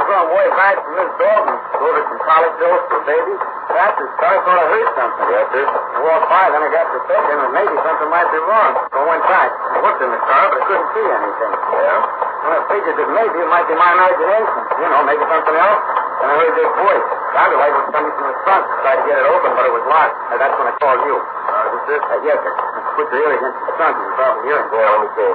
I'm going way back from Miss Dalton. Ordered some college bills for babies. After the car, thought I heard something. Yes, sir. I walked by, then I got to thinking that maybe something might be wrong. So I went back. I looked in the car, but I couldn't see anything. Yeah? Well, I figured that maybe it might be my imagination. You know, maybe something else. And I heard this voice. Sounded like it was coming from the front. I tried to get it open, but it was locked. That's when I called you. Is this? Yes, sir. Put your ear against the front. You can probably hear it. Yeah, let me see.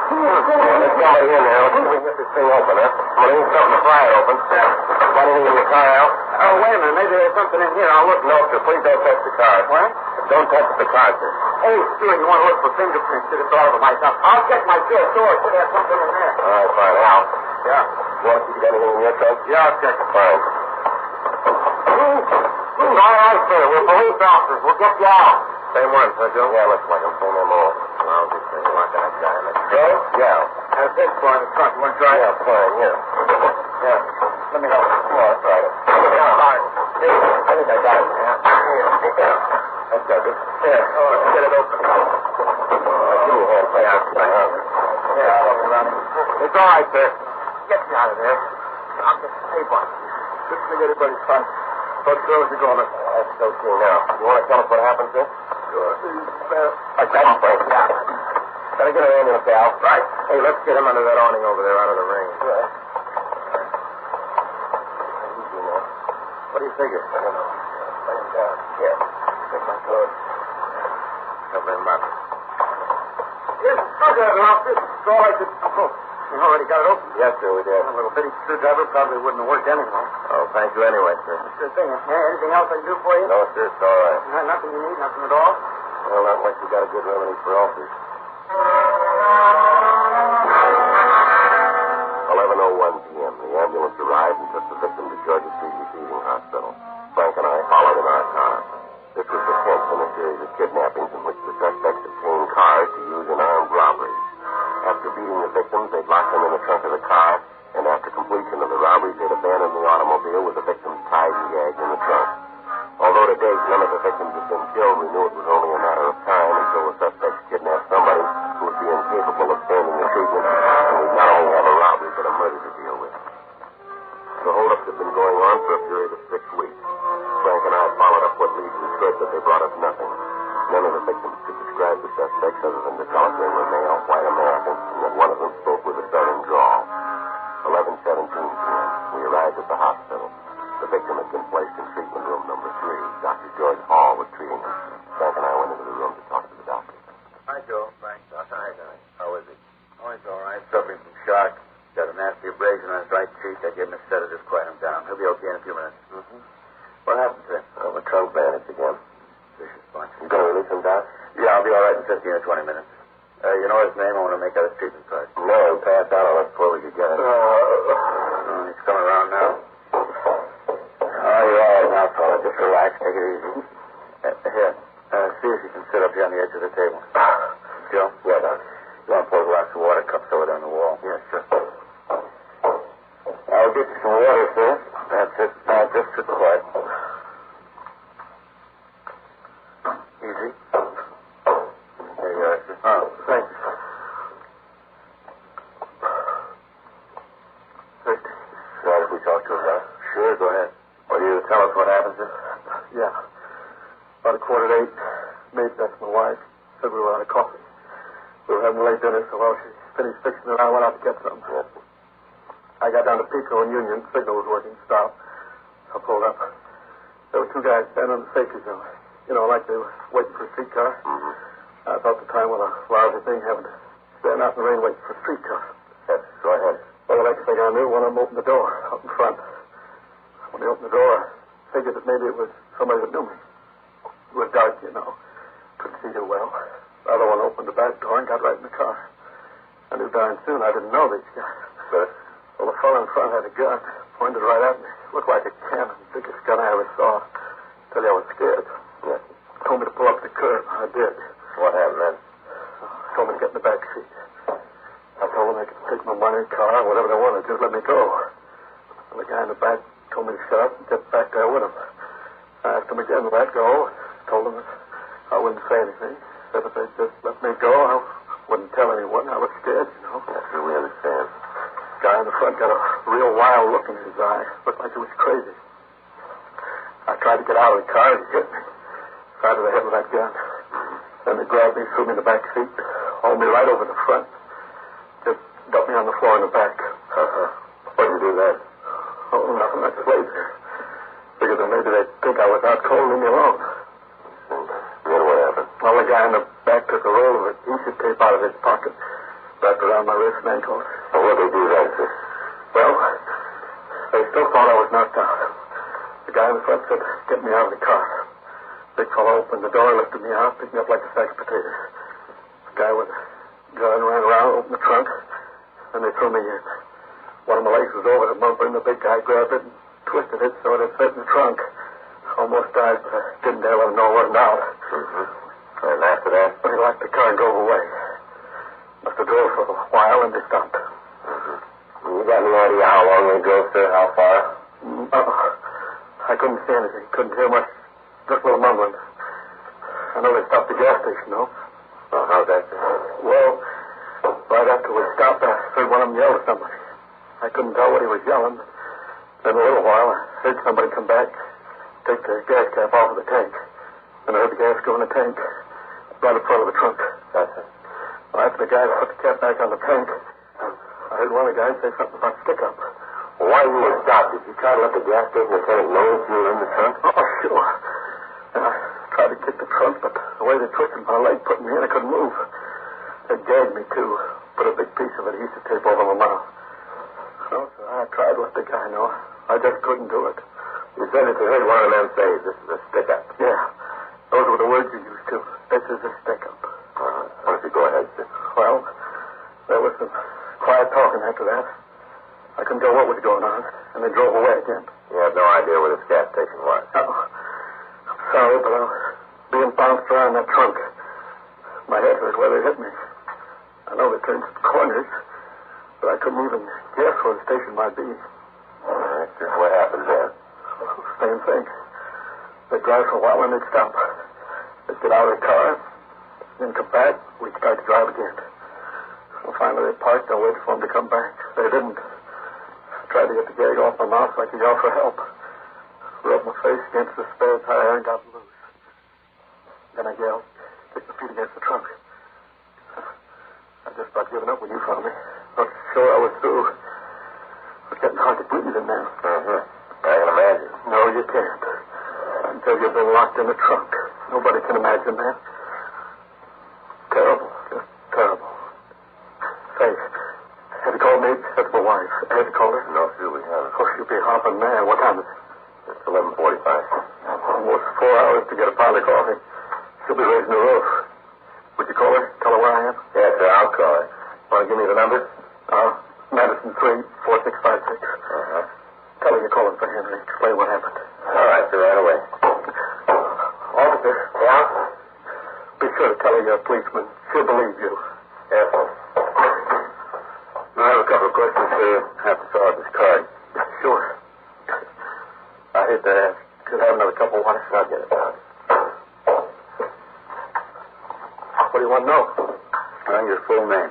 There's somebody in there. Let's see if we can get this thing open, huh? Well, there's something to pry it open. Got anything in your car, Al? Oh, wait a minute. Maybe there's something in here. I'll look. No, sir. Please don't touch the car. What? Don't touch the car, sir. Hey, sure, you want to look for fingerprints? Should have thought of it myself. I'll check my drawer. Should have something in there. All right, fine. Al? Yeah. You want to see if you got anything in your trunk? Yeah, I'll check it. Fine. All right, sir. We're police officers. We'll get you out. Same one, huh, Joe? Yeah, looks like him. Same MO. Well, I'll just say you want that guy. Joe? Yeah. There's this boy in the trunk. You want to try? Yeah, fine, yeah. Yeah. Let me help you. Come on, try it. Yeah, all right. I think I got it. Yeah. That's got it. Yeah. Oh, let's get it open. Give me a hand, please. Yeah, I'll help you around. It's all right, sir. Get me out of there. I'll get the tape on. Just to get everybody's fun. What girls are going to? That's okay now. You want to tell us what happened, sir? Sure. Like that, Frank? Yeah. Gotta get an ambulance, Al. Right. Hey, let's get him under that awning over there out of the rain. Right. Easy now. What do you figure? I don't know. Lay him down. Here. Take my clothes. Cover him up. Here's the screwdriver, officer. It's all I could... Oh, you already got it open? Yes, sir, we did. A little bitty screwdriver probably wouldn't have worked anyway. Oh, thank you anyway, sir. Sure thing. Anything else I can do for you? No, sir, it's all right. Nothing you need? Nothing at all? Well, not unless you got a good remedy for ulcers. 11:01 p.m. The ambulance arrived and took the victim to Georgia Street Receiving Hospital. Frank and I followed in our car. This was the 10th in a series of kidnappings in which the suspects obtained cars to use in armed robberies. After beating the victims, they'd lock them in the trunk of the car, and after completion of the robberies, they'd abandon the automobile with the victims tied and gagged in the trunk. Although to date none of the victims had been killed, we knew it was only a matter of time until the suspects kidnapped somebody who would be incapable of standing the treatment, and we'd not only have a robbery but a murder to deal with. The holdups had been going on for a period of 6 weeks. Frank and I followed up what leads we could, but they brought us nothing. None of the victims could describe the suspects other than to tell us they were male, white Americans, and that one of them spoke with a southern drawl. 11:17 p.m. We arrived at the hospital. The victim had been placed in treatment room number 3. Dr. George Hall was treating him. Frank and I went into the room to talk to the doctor. Hi, Joe. Frank. Doctor. Hi, Johnny. How is he? Oh, he's all right. Suffering from shock. Got a nasty abrasion on his right cheek. I gave him a sedative to quiet him down. He'll be okay in a few minutes. Mm-hmm. What happened to him? Oh, a trunk bandage again. Vicious bunch. You going to release him, Doc? Yeah, I'll be all right in 15 or 20 minutes. You know his name? I want to make out his treatment card. No, he passed out on us before we could get it. He's coming around now. Oh, you're all right now, fella. Just relax. Take it easy. Here. See if you can sit up here on the edge of the table. Joe? Yeah, Doc. You want to pour a glass of water? Cups over there on the wall. Yeah, sure. I'll get you some water, sir. That's it. Now, just sit quiet. Easy. There you are, sir. Oh, thanks. Right, if we talk to him, Doc? Sure, go ahead. Will you tell us what happened, sir? Yeah. About 7:45, Maeve, that's my wife, said we were out of coffee. We were having late dinner, so while she finished fixing it, I went out to get some. Yes. I got down to Pico and Union. Signal was working. Stop. I pulled up. There were 2 guys standing on the safety zone. You know, like they were waiting for a streetcar. Mm-hmm. I thought the time was a lousy thing having to stand out in the rain waiting for a streetcar. Yes, go ahead. Well, the next thing I knew, one of them opened the door out in front. When he opened the door, I figured that maybe it was somebody that knew me. It was dark, you know. Couldn't see too well. The other one opened the back door and got right in the car. I knew darn soon I didn't know these guys. But, well, the fellow in front had a gun, pointed right at me. Looked like a cannon, biggest gun I ever saw. Tell you I was scared. Yeah. Told me to pull up the curb. I did. What happened then? told me to get in the back seat. I told them they could take my money, car, whatever they wanted. Just let me go. And the guy in the back told me to shut up and get back there with him. I asked him again to let go. Told them that I wouldn't say anything. Said if they'd just let me go, I wouldn't tell anyone. I was scared, you know. Yes, sir, we understand. The guy in the front got a real wild look in his eye. Looked like he was crazy. I tried to get out of the car and he hit me. Side of the head with that gun. Then they grabbed me, threw me in the back seat, hauled me right over the front. Just dumped me on the floor in the back. What'd you do then? Oh, nothing. I just laid there. Figured that maybe they'd think I was out cold and leave me alone. Then what happened? Well, the guy in the back took a roll of adhesive tape out of his pocket, wrapped around my wrist and ankles. Well, what'd they do then, sir? Well, they still thought I was knocked out. The guy in the front said, get me out of the car. Big fellow opened the door, lifted me out, picked me up like a sack of potatoes. The guy with a gun ran around, opened the trunk, and they threw me in. One of my legs was over the bumper, and the big guy grabbed it and twisted it so it fit in the trunk. Almost died, but I didn't dare let him know it wasn't out. And after that? But he locked the car and drove away. Must have drove for a while, and they stopped. You got any idea how long they drove, sir? How far? I couldn't see anything. Couldn't hear much. Just a little mumbling. I know they stopped at the gas station, though. Oh, how'd that go? Well, right after we stopped, I heard one of them yell at somebody. I couldn't tell what he was yelling. Then a little while, I heard somebody come back, take the gas cap off of the tank. And I heard the gas go in the tank right in front of the trunk. That's it. Well, after the guy put the cap back on the tank, I heard one of the guys say something about stick-up. Well, why didn't you stop? Did you try to let the gas station attendant know if you were in the trunk? Oh, sure. And I tried to kick the trunk, but the way they twisted my leg put me in, I couldn't move. They gagged me, too. Put a big piece of adhesive tape over my mouth. So I tried to let the guy know. I just couldn't do it. You said that you heard one of them say, this is a stick-up. Yeah. Those were the words you used, too. This is a stick-up. Why don't you go ahead, sir? Well, there was some quiet talking after that. I couldn't tell what was going on, and they drove away again. You have no idea where this gas station was? No. I'm sorry, but I was being bounced around that trunk. My head hurt where they hit me. I know they turned some corners, but I couldn't even guess where the station might be. All right, sir. What happened then? Same thing. They'd drive for a while, and they'd stop. They'd get out of the car, then come back. We'd start to drive again. Well, finally, they parked. I waited for them to come back. They didn't. Tried to get the gag off my mouth so I could yell for help. Rubbed my face against the spare tire and got loose. Then I yelled, kicked my feet against the trunk. I just about given up when you found me. I was sure I was through. It was getting hard to breathe in there. I can imagine. No, you can't. Until you've been locked in the trunk. Nobody can imagine that. Terrible. Just terrible. Say, have you called me? That's my wife. Have you called her? No, sir, we haven't. Oh, she'll be hopping mad. What time is it? It's 11:45. Almost 4 hours to get a pot of coffee. She'll be raising the roof. Would you call her? Tell her where I am? Yes, sir, I'll call her. Want to give me the number? Madison 34656. Tell her you're calling for Henry. Explain what happened. All right, sir, right away. Officer. Yeah? Be sure to tell her you're a policeman. She'll believe you. Yes, sir. I have a couple of questions, sir. I have to fill out this card. Sure. I hate to ask. Could I have another cup of water? I'll get it down. What do you want to know? Your full name.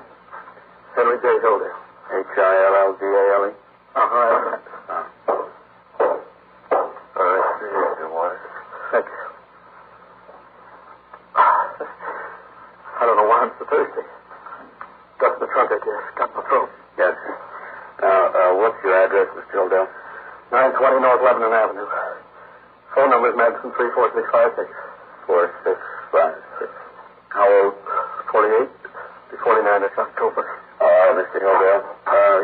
Henry J. Hilldale. Hildale? All right, here's your water. Thank you. I don't know why I'm so thirsty. Got in the trunk, I guess. Got my throat. Yes, sir. Now, what's your address, Mr. Hilldale? 920 North Lebanon Avenue. Phone number is Madison 34656. 4656. How old? 48. Be 49 this October. Mr. Hilldale,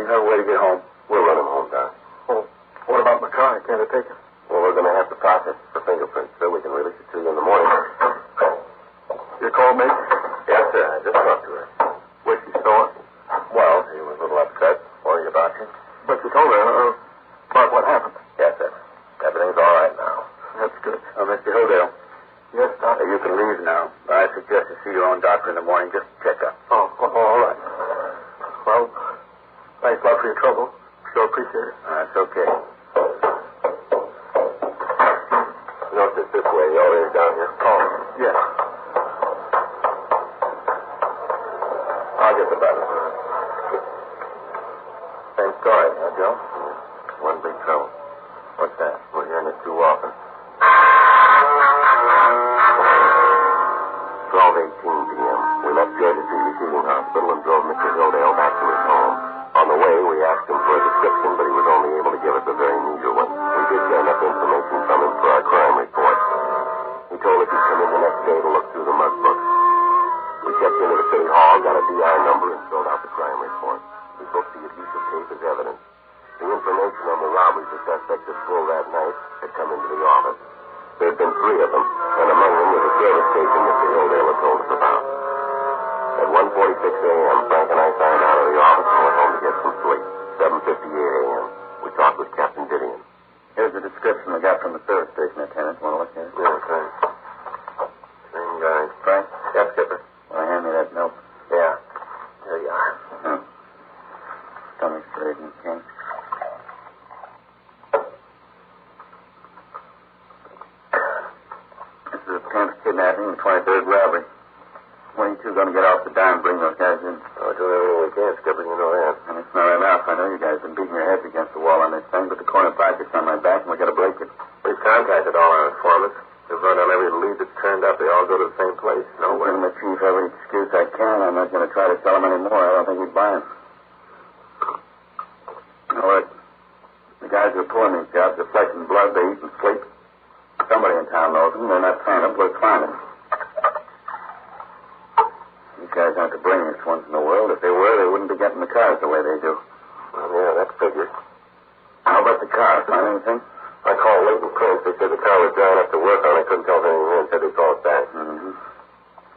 you have a way to get home. We'll run him home down. Oh, what about my car? Can't I take it? Well, we're going to have to process it for fingerprints, so we can release it to you in the morning. You called me? Yes, sir. I just talked to her. Was she sore? Well, she was a little upset. Worried about you. But you told her about what happened? Yes, sir. Everything's all right now. That's good. Mr. Hilldale. Yes, Doctor. You can leave now. I suggest you see your own doctor in the morning. Just check up. Oh, a lot for your trouble. Sure appreciate it. That's okay. Note this way. The elevator's down here. Oh, yeah. I'll get the button. Same story, huh, Joe? One big trouble. What's that? We're hearing it too often. 12:18 p.m. We left George at the receiving hospital and drove Mr. Hilldale back to his home. On the way, we asked him for a description, but he was only able to give us a very meager one. We did get enough information from him for our crime report. He told us he'd come in the next day to look through the mug books. We checked into the city hall, got a DI number, and filled out the crime report. We booked the abusive case as evidence. The information on the robberies the suspect had pulled that night had come into the office. There had been 3 of them, and among them was a service station Mr. Hilldale had told us about. At 1:46 a.m., Frank and I signed out of the office and went home to get some sleep. 7:58 a.m. We talked with Captain Didion. Here's the description we got from the service station attendant. Want to look at it? Yeah, thanks. Same guy. Frank? Yes, Skipper. Want to hand me that note? Yeah. Here you are. Stomach straight and king. This is the 10th kidnapping and 23rd robbery. When are you two going to get off the dime and bring those guys in? We're doing everything we can, Skipper. You know that. And it's not enough. I know you guys have been beating your heads against the wall on this thing, but the corner pocket's on my back and we got to break it. We've contacted all our informants. We've run on every lead that's turned up. They all go to the same place. Nowhere. I'm giving the chief every excuse I can. I'm not going to try to sell him any more. I don't think he'd buy him. Now, look, the guys who are pulling these jobs are flesh and blood. They eat and sleep. Somebody in town knows them. They're not found them. Let's find them. These guys aren't the brainiest ones in the world. If they were, they wouldn't be getting the cars the way they do. Well, yeah, that figures. How about the car? Find anything? I called Leighton Prince. They said the car was dry enough to work on. I couldn't tell if anything in. Said they'd call us back. Mm-hmm.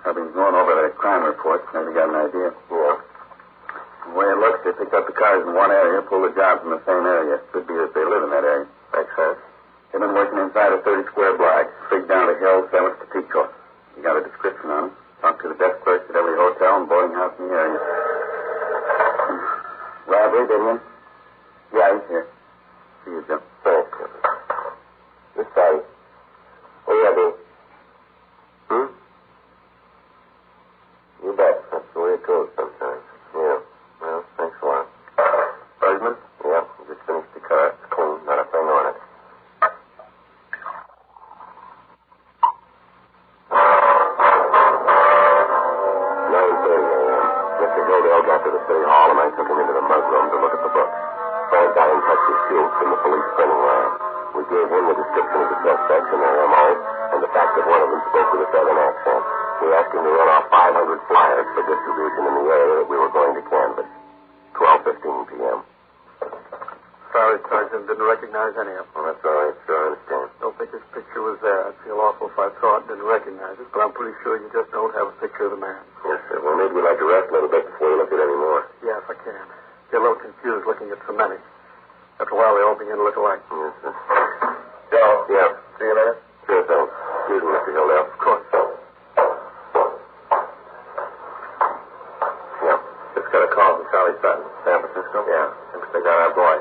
I've been going over their crime reports. Maybe got an idea. Yeah. The way it looks, they picked up the cars in one area, pulled the jobs in the same area. Could be that they live in that area. Makes sense. They've been working inside a 30-square block, straight down the hill, 7th to Pico. You got a description on them. Talked to the desk clerks at every hotel and boarding house in the area. Robbery, Didion? Yeah, he's here. See you, Jim. Thanks, Skipper. This side. What do you do? You bet. That's the way it goes sometimes. Yeah. Well, thanks a lot. Bergman? Yeah, just finished the car. It's clean. Not a thing on it. 9:30 a.m. Mr. Hilldale got to the city hall and I took him into the mug room to look at the books. Frank got in touch with Fields from the police printing lab. We gave him the description of the suspects and their M.O. and the fact that one of them spoke with a southern accent. We asked him to run off 500 flyers for distribution in the area that we were going to canvass. 12:15 p.m. Sorry, Sergeant. Didn't recognize any of them. Well, that's all right, sir. I understand. Don't think his picture was there. I'd feel awful if I saw it and didn't recognize it, but I'm pretty sure you just don't have a picture of the man. Yes, sir. Well, maybe we'd like to rest a little bit before we look at any more. Yeah, if I can. Get a little confused looking at so many. After a while, they all begin to look alike. Yes, sir. Joe? Yeah. See you later? Sure thing. Excuse me, Mr. Hilldale. Of course. Yeah. Just got a call from Charlie Sutton. San Francisco? Yeah. Thinks they got our boy.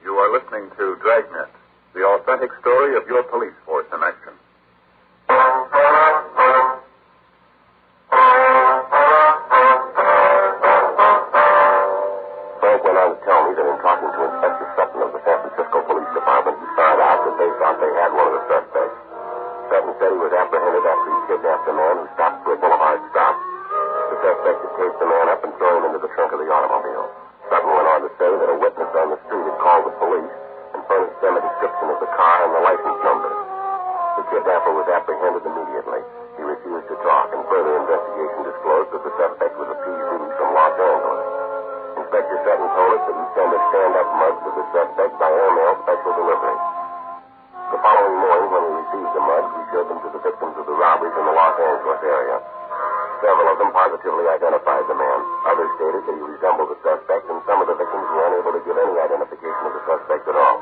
You are listening to Dragnet, the authentic story of your police force in action. Frank went on to tell me that in talking to Inspector Sutton of the San Francisco Police Department, he found out that they thought they had one of the suspects. Sutton said he was apprehended after he kidnapped a man who stopped for a boulevard stop. The suspect had chased the man up and thrown him into the trunk of the automobile. Sutton went on to say that a witness on the street had called the police and furnished them a description of the car and the license number. The kidnapper was apprehended immediately. He refused to talk, and further investigation disclosed that the suspect was a PZ from Los Angeles. Inspector Sutton told us that he sent a stand-up mug to the suspect by airmail special delivery. The following morning, when we received the mugs, we showed them to the victims of the robberies in the Los Angeles area. Several of them positively identified the man. Others stated that he resembled the suspect, and some of the victims were unable to give any identification of the suspect at all.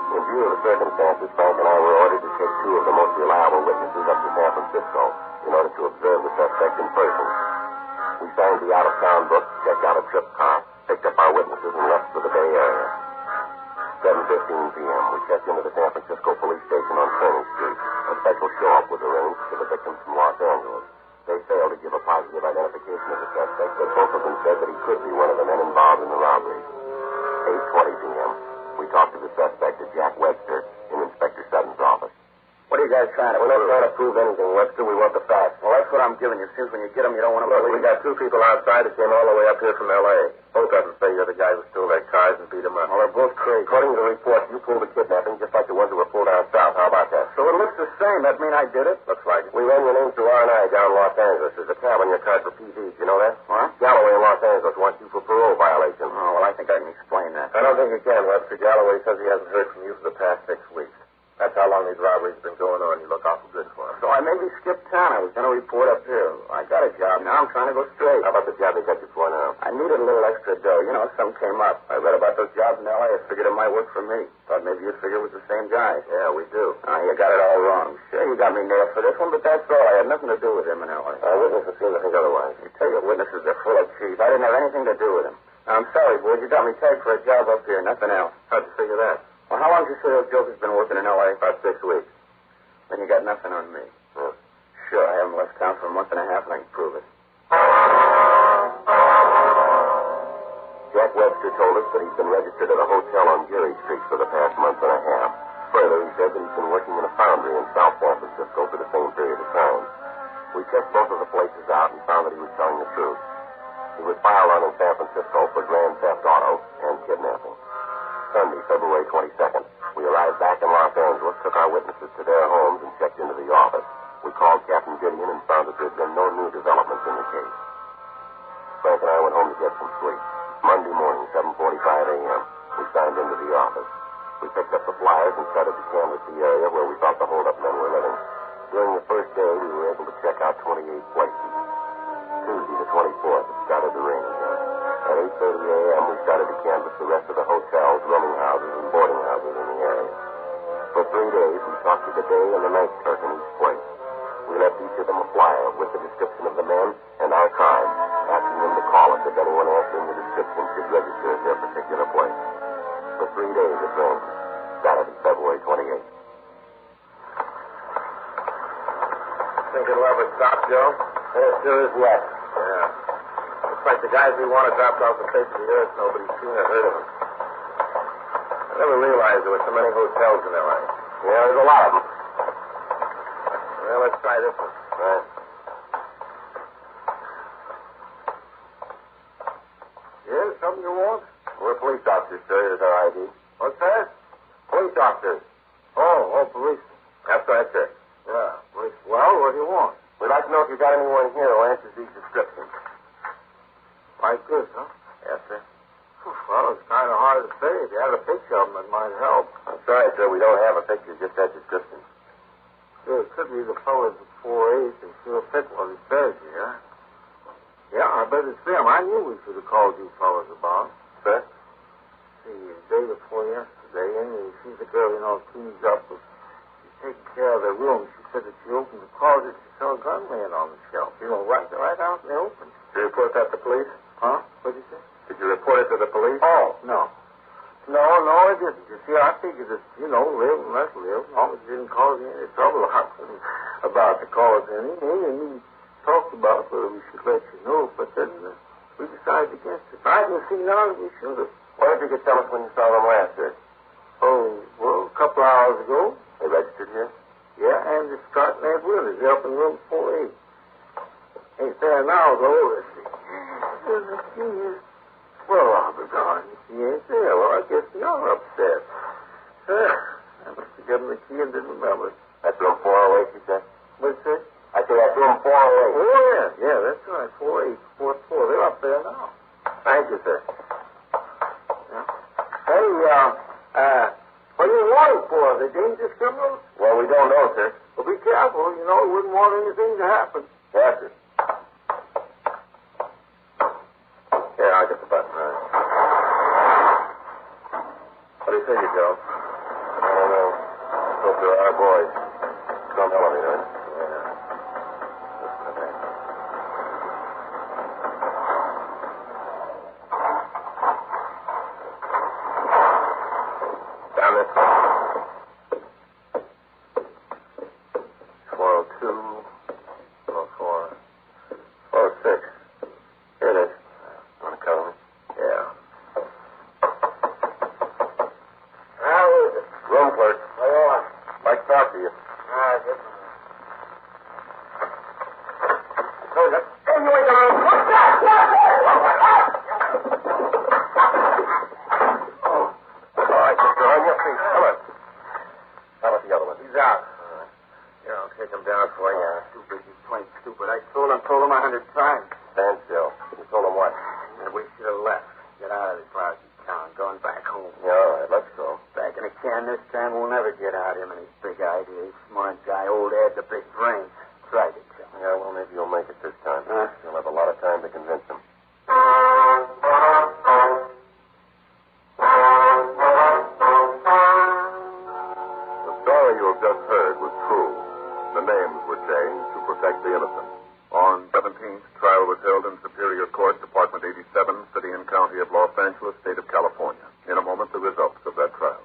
We In view of the circumstances, Frank and I were ordered to take two of the most reliable witnesses up to San Francisco in order to observe the suspect in person. We signed the out-of-town book, checked out a trip car, picked up our witnesses, and left for the Bay Area. 7:15 p.m., we checked into the San Francisco police station on Turning Street. A special show-up was arranged for the victims from Los Angeles. They failed to give a positive identification of the suspect, but both of them said that he could be one of the men involved in the robbery. 8:20 p.m., we talked to the suspect at Jack Webster in Inspector Sutton's office. What are you guys trying to prove? We're not trying to prove anything, Webster. We want the facts. Well, that's what I'm giving you. Since when you get them, you don't want to believe. We got two people outside that came all the way up here from L.A. Both of them say you're the guy who stole their cars and beat them up. Well, they're both crazy. According to the report, you pulled the kidnapping just like the ones who were pulled down south. How about that? So it looks the same. That mean I did it? Looks like it. We ran your name through R&I down in Los Angeles. There's a tab on your card for PVs. You know that? What? Galloway in Los Angeles wants you for parole violation. Oh, well, I think I can explain that. I don't think you can, Webster. Galloway says he hasn't heard from you for the past 6 weeks. That's how long these robberies have been going on. You look awful good for him. So I maybe skipped town. I was going to report up here. I got a job. Now I'm trying to go straight. How about the job they got you for now? I needed a little extra dough. You know, something came up. I read about those jobs in L.A. I figured it might work for me. Thought maybe you'd figure it was the same guy. Yeah, we do. You got it all wrong. Sure, you got me nailed for this one, but that's all. I had nothing to do with him in L.A. Witnesses seem to think otherwise. You tell your witnesses they're full of cheese. I didn't have anything to do with him. Now, I'm sorry, boys. You got me tagged for a job up here. Nothing else. How'd you figure that? Well, how long did you say those jokers been working in L.A.? About 6 weeks. Then you got nothing on me. Yeah. Sure, I haven't left town for a month and a half, and I can prove it. Jack Webster told us that he's been registered at a hotel on Geary Street for the past month and a half. Further, he said that he's been working in a foundry in South San Francisco for the same period of time. We checked both of the places out and found that he was telling the truth. He was filed on in San Francisco for grand theft auto and kidnapping. Sunday, February 22nd, we arrived back in Los Angeles, took our witnesses to their homes, and checked into the office. We called Captain Gideon and found that there had been no new developments in the case. Frank and I went home to get some sleep. Monday morning, 7:45 a.m., we signed into the office. We picked up the flyers and started to canvass the area where we thought the hold-up men were living. During the first day, we were able to check out 28 places. Tuesday, the 24th, it started to rain again. At 8:30 a.m., we started to canvass the rest of the hotels, rooming houses, and boarding houses in the area. For 3 days, we talked to the day and the night clerk in each place. We left each of them a flyer with the description of the men and our time, asking them to call us if anyone answering the description should register at their particular place. For 3 days, it rained. Saturday, February 28th. Think it'll ever stop, Joe? It sure is wet. Yeah. Looks like the guys we wanted dropped off the face of the earth. Nobody's seen or heard of them. I never realized there were so many hotels in L.A. Yeah, there's a lot of them. Well, let's try this one. Right. Yeah, something you want? We're police officers, sir. Here's our ID. What's that? Police officers. Oh, police. That's right, sir. Yeah, police. Well, what do you want? We'd like to know if you've got anyone here who answers these descriptions. Like this, huh? Yes, sir. Well, it's kind of hard to say. If you had a picture of them, it might help. I'm sorry, sir. We don't have a picture, just that description. Yeah, it could be the fellas at 4-8 and sure fit what it says here. Yeah, I bet it's them. I knew we should have called you fellas about. Sir? See, the day before yesterday, anyway, she's the girl, cleans up. She's taking care of the room. She said that she opened the closet. She saw a gun laying on the shelf. Right out in the open. Did you report that to police? Huh? What'd you say? Did you report it to the police? Oh, no. No, I didn't. You see, I figured that, live and let live. As long as it didn't cause you any trouble. I wasn't about to cause any. And we talked about whether we should let you know, but then we decided against it. I didn't see none of you should have. Why did you tell us when you saw them last, sir? Oh, well, a couple hours ago. They registered here? Yeah, and it's Scott and Ed Willis. They're up in room 4-8. Ain't there now, though. Let's see. Well, Robert, darn, he ain't there. Well, I guess you're upset. I must have given the key and didn't remember. That's room 408, you said? What's that? I said that's room 408. Oh, yeah, that's right. 4-8, 4-4. They're up there now. Thank you, sir. Yeah. Hey, what are you wanting for? Are they dangerous criminals? Well, we don't know, sir. Well, be careful. We wouldn't want anything to happen. Yes, sir. Yeah, I'll get the button. All right. What do you think, Joe? don't know. Hope there are boys. Some elevator. Yeah. Down this way. 402, 404, 406. Here it is. Want to cover me? Yeah. How is it? Room clerk. How you are? Like to talk to you. Good. Down for you. Too busy playing stupid. I told him 100 times. Stand still. You told him what? That we should have left. Get out of this lousy town. Going back home. Yeah, all right. Let's go. Back in the can this time. We'll never get out him and his big ideas. Smart guy. Old Ed, the big brains. Tried to kill him. Yeah, well, maybe you'll make it this time. You'll have a lot of time to convince him. The story you have just heard was true. The names were changed to protect the innocent. On 17th, trial was held in Superior Court, Department 87, City and County of Los Angeles, State of California. In a moment, the results of that trial.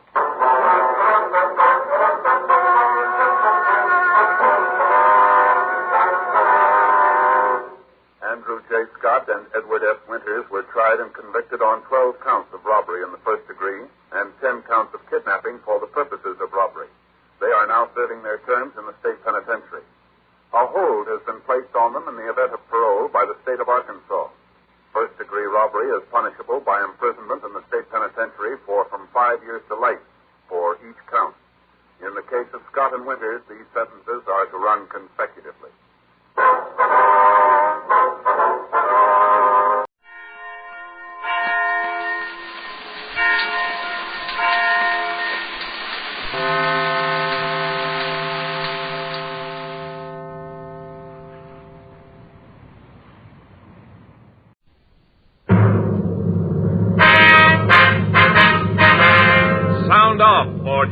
Andrew J. Scott and Edward F. Winters were tried and convicted on 12 counts of robbery in the first degree and 10 counts of kidnapping for the purposes of robbery. They are now serving their terms in the state penitentiary. A hold has been placed on them in the event of parole by the state of Arkansas. First-degree robbery is punishable by imprisonment in the state penitentiary for from 5 years to life for each count. In the case of Scott and Winters, these sentences are to run consecutively.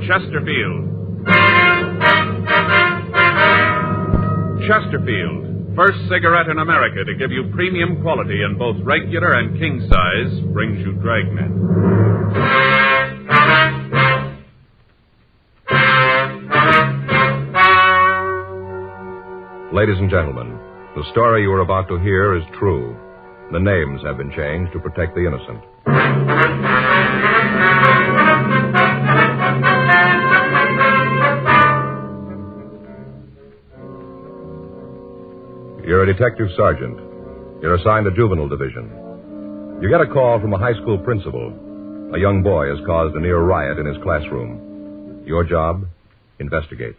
Chesterfield. Chesterfield, first cigarette in America to give you premium quality in both regular and king size, brings you Dragnet. Ladies and gentlemen, the story you are about to hear is true. The names have been changed to protect the innocent. You're a detective sergeant. You're assigned to juvenile division. You get a call from a high school principal. A young boy has caused a near riot in his classroom. Your job? Investigate.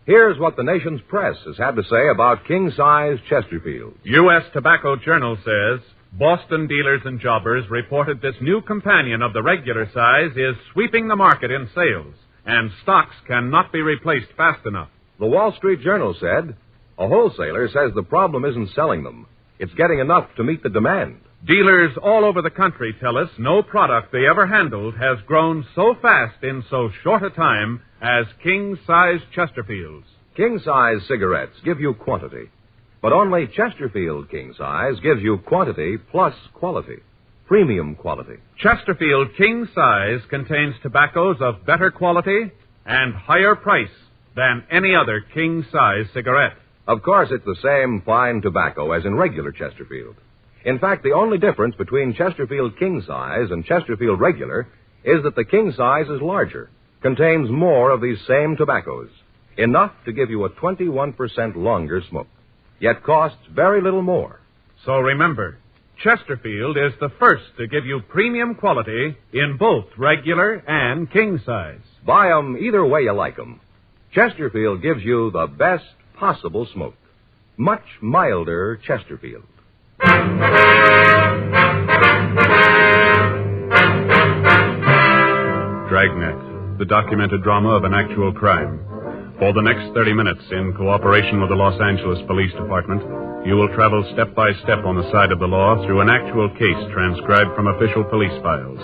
Here's what the nation's press has had to say about king-size Chesterfield. U.S. Tobacco Journal says, Boston dealers and jobbers reported this new companion of the regular size is sweeping the market in sales, and stocks cannot be replaced fast enough. The Wall Street Journal said, a wholesaler says the problem isn't selling them. It's getting enough to meet the demand. Dealers all over the country tell us no product they ever handled has grown so fast in so short a time as king-size Chesterfields. King-size cigarettes give you quantity, but only Chesterfield king-size gives you quantity plus quality. Premium quality. Chesterfield king size contains tobaccos of better quality and higher price than any other king size cigarette. Of course, it's the same fine tobacco as in regular Chesterfield. In fact, the only difference between Chesterfield king size and Chesterfield regular is that the king size is larger, contains more of these same tobaccos, enough to give you a 21% longer smoke, yet costs very little more. So remember, Chesterfield is the first to give you premium quality in both regular and king size. Buy 'em either way you like 'em. Chesterfield gives you the best possible smoke. Much milder Chesterfield. Dragnet, the documented drama of an actual crime. For the next 30 minutes, in cooperation with the Los Angeles Police Department, you will travel step by step on the side of the law through an actual case transcribed from official police files.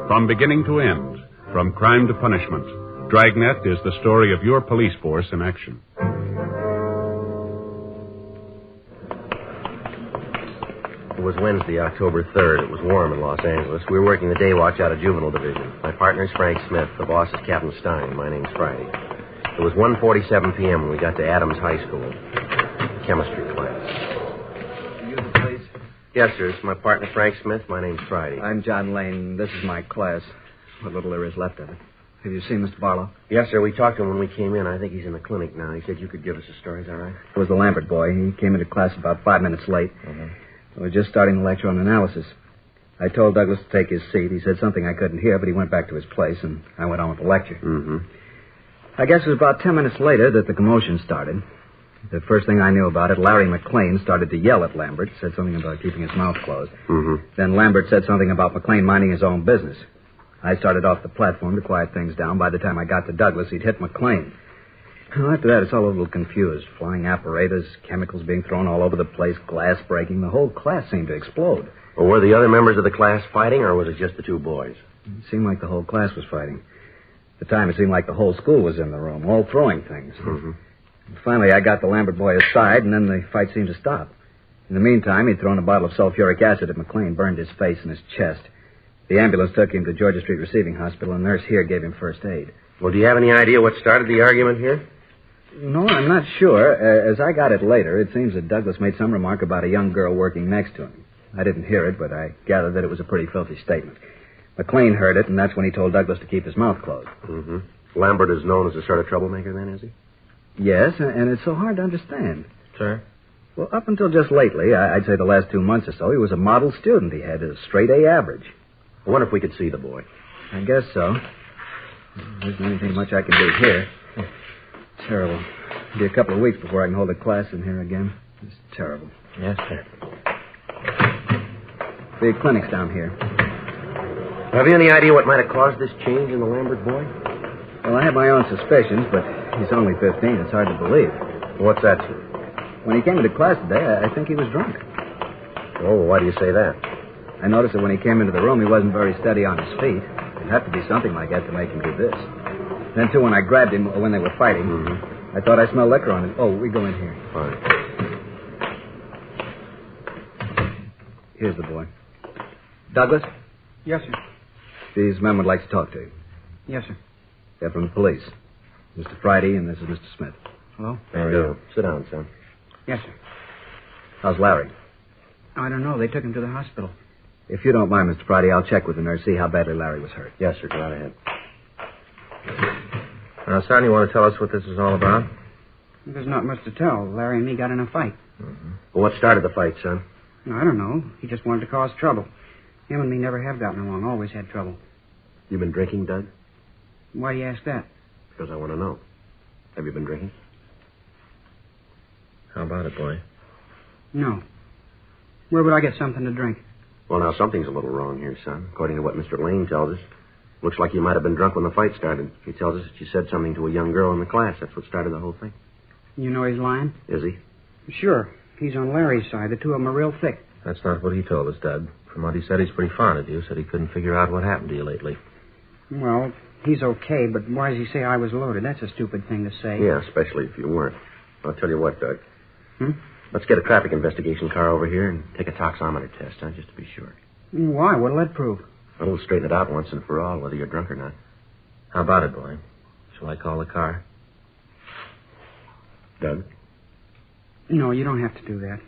From beginning to end, from crime to punishment, Dragnet is the story of your police force in action. It was Wednesday, October 3rd. It was warm in Los Angeles. We were working the day watch out of Juvenile Division. My partner's Frank Smith. The boss is Captain Stein. My name's Friday. It was 1:47 p.m. when we got to Adams High School. Chemistry class. You the police? Yes, sir. It's my partner, Frank Smith. My name's Friday. I'm John Lane. This is my class. What little there is left of it. Have you seen Mr. Barlow? Yes, sir. We talked to him when we came in. I think he's in the clinic now. He said you could give us a story. Is that right? It was the Lambert boy. He came into class about 5 minutes late. We were just starting the lecture on analysis. I told Douglas to take his seat. He said something I couldn't hear, but he went back to his place, and I went on with the lecture. I guess it was about 10 minutes later that the commotion started. The first thing I knew about it, Larry McLean started to yell at Lambert, said something about keeping his mouth closed. Then Lambert said something about McLean minding his own business. I started off the platform to quiet things down. By the time I got to Douglas, he'd hit McLean. Well, after that, it's all a little confused. Flying apparatus, chemicals being thrown all over the place, glass breaking. The whole class seemed to explode. Well, were the other members of the class fighting, or was it just the two boys? It seemed like the whole class was fighting. At the time, it seemed like the whole school was in the room, all throwing things. Finally, I got the Lambert boy aside, and then the fight seemed to stop. In the meantime, he'd thrown a bottle of sulfuric acid at McLean, burned his face and his chest. The ambulance took him to Georgia Street Receiving Hospital, and a nurse here gave him first aid. Well, do you have any idea what started the argument here? No, I'm not sure. As I got it later, it seems that Douglas made some remark about a young girl working next to him. I didn't hear it, but I gathered that it was a pretty filthy statement. McLean heard it, and that's when he told Douglas to keep his mouth closed. Lambert is known as a sort of troublemaker, then, is he? Yes, and it's so hard to understand. Sir? Well, up until just lately, I'd say the last 2 months or so, he was a model student. He had a straight A average. I wonder if we could see the boy. I guess so. There isn't anything much I can do here. Terrible. It'll be a couple of weeks before I can hold a class in here again. It's terrible. Yes, sir. The clinic's down here. Have you any idea what might have caused this change in the Lambert boy? Well, I have my own suspicions, but he's only 15. It's hard to believe. What's that, sir? When he came into class today, I think he was drunk. Oh, why do you say that? I noticed that when he came into the room, he wasn't very steady on his feet. It'd have to be something like that to make him do this. Then, too, when I grabbed him when they were fighting, I thought I smelled liquor on him. Oh, we go in here. Fine. Here's the boy. Douglas? Yes, sir. These men would like to talk to you. Yes, sir. They're from the police. Mr. Friday, and this is Mr. Smith. Hello? How are you? Sit down, son. Yes, sir. How's Larry? I don't know. They took him to the hospital. If you don't mind, Mr. Friday, I'll check with the nurse, see how badly Larry was hurt. Yes, sir. Go right ahead. Now, son, you want to tell us what this is all about? There's not much to tell. Larry and me got in a fight. Well, what started the fight, son? I don't know. He just wanted to cause trouble. Him and me never have gotten along. Always had trouble. You been drinking, Doug? Why do you ask that? Because I want to know. Have you been drinking? How about it, boy? No. Where would I get something to drink? Well, now, something's a little wrong here, son. According to what Mr. Lane tells us. Looks like you might have been drunk when the fight started. He tells us that you said something to a young girl in the class. That's what started the whole thing. You know he's lying? Is he? Sure. He's on Larry's side. The two of them are real thick. That's not what he told us, Doug. From what he said, he's pretty fond of you. Said he couldn't figure out what happened to you lately. Well, he's okay, but why does he say I was loaded? That's a stupid thing to say. Yeah, especially if you weren't. I'll tell you what, Doug. Let's get a traffic investigation car over here and take a toxometer test, huh, just to be sure. Why? What'll that prove? We'll straighten it out once and for all, whether you're drunk or not. How about it, boy? Shall I call the car? Doug? No, you don't have to do that.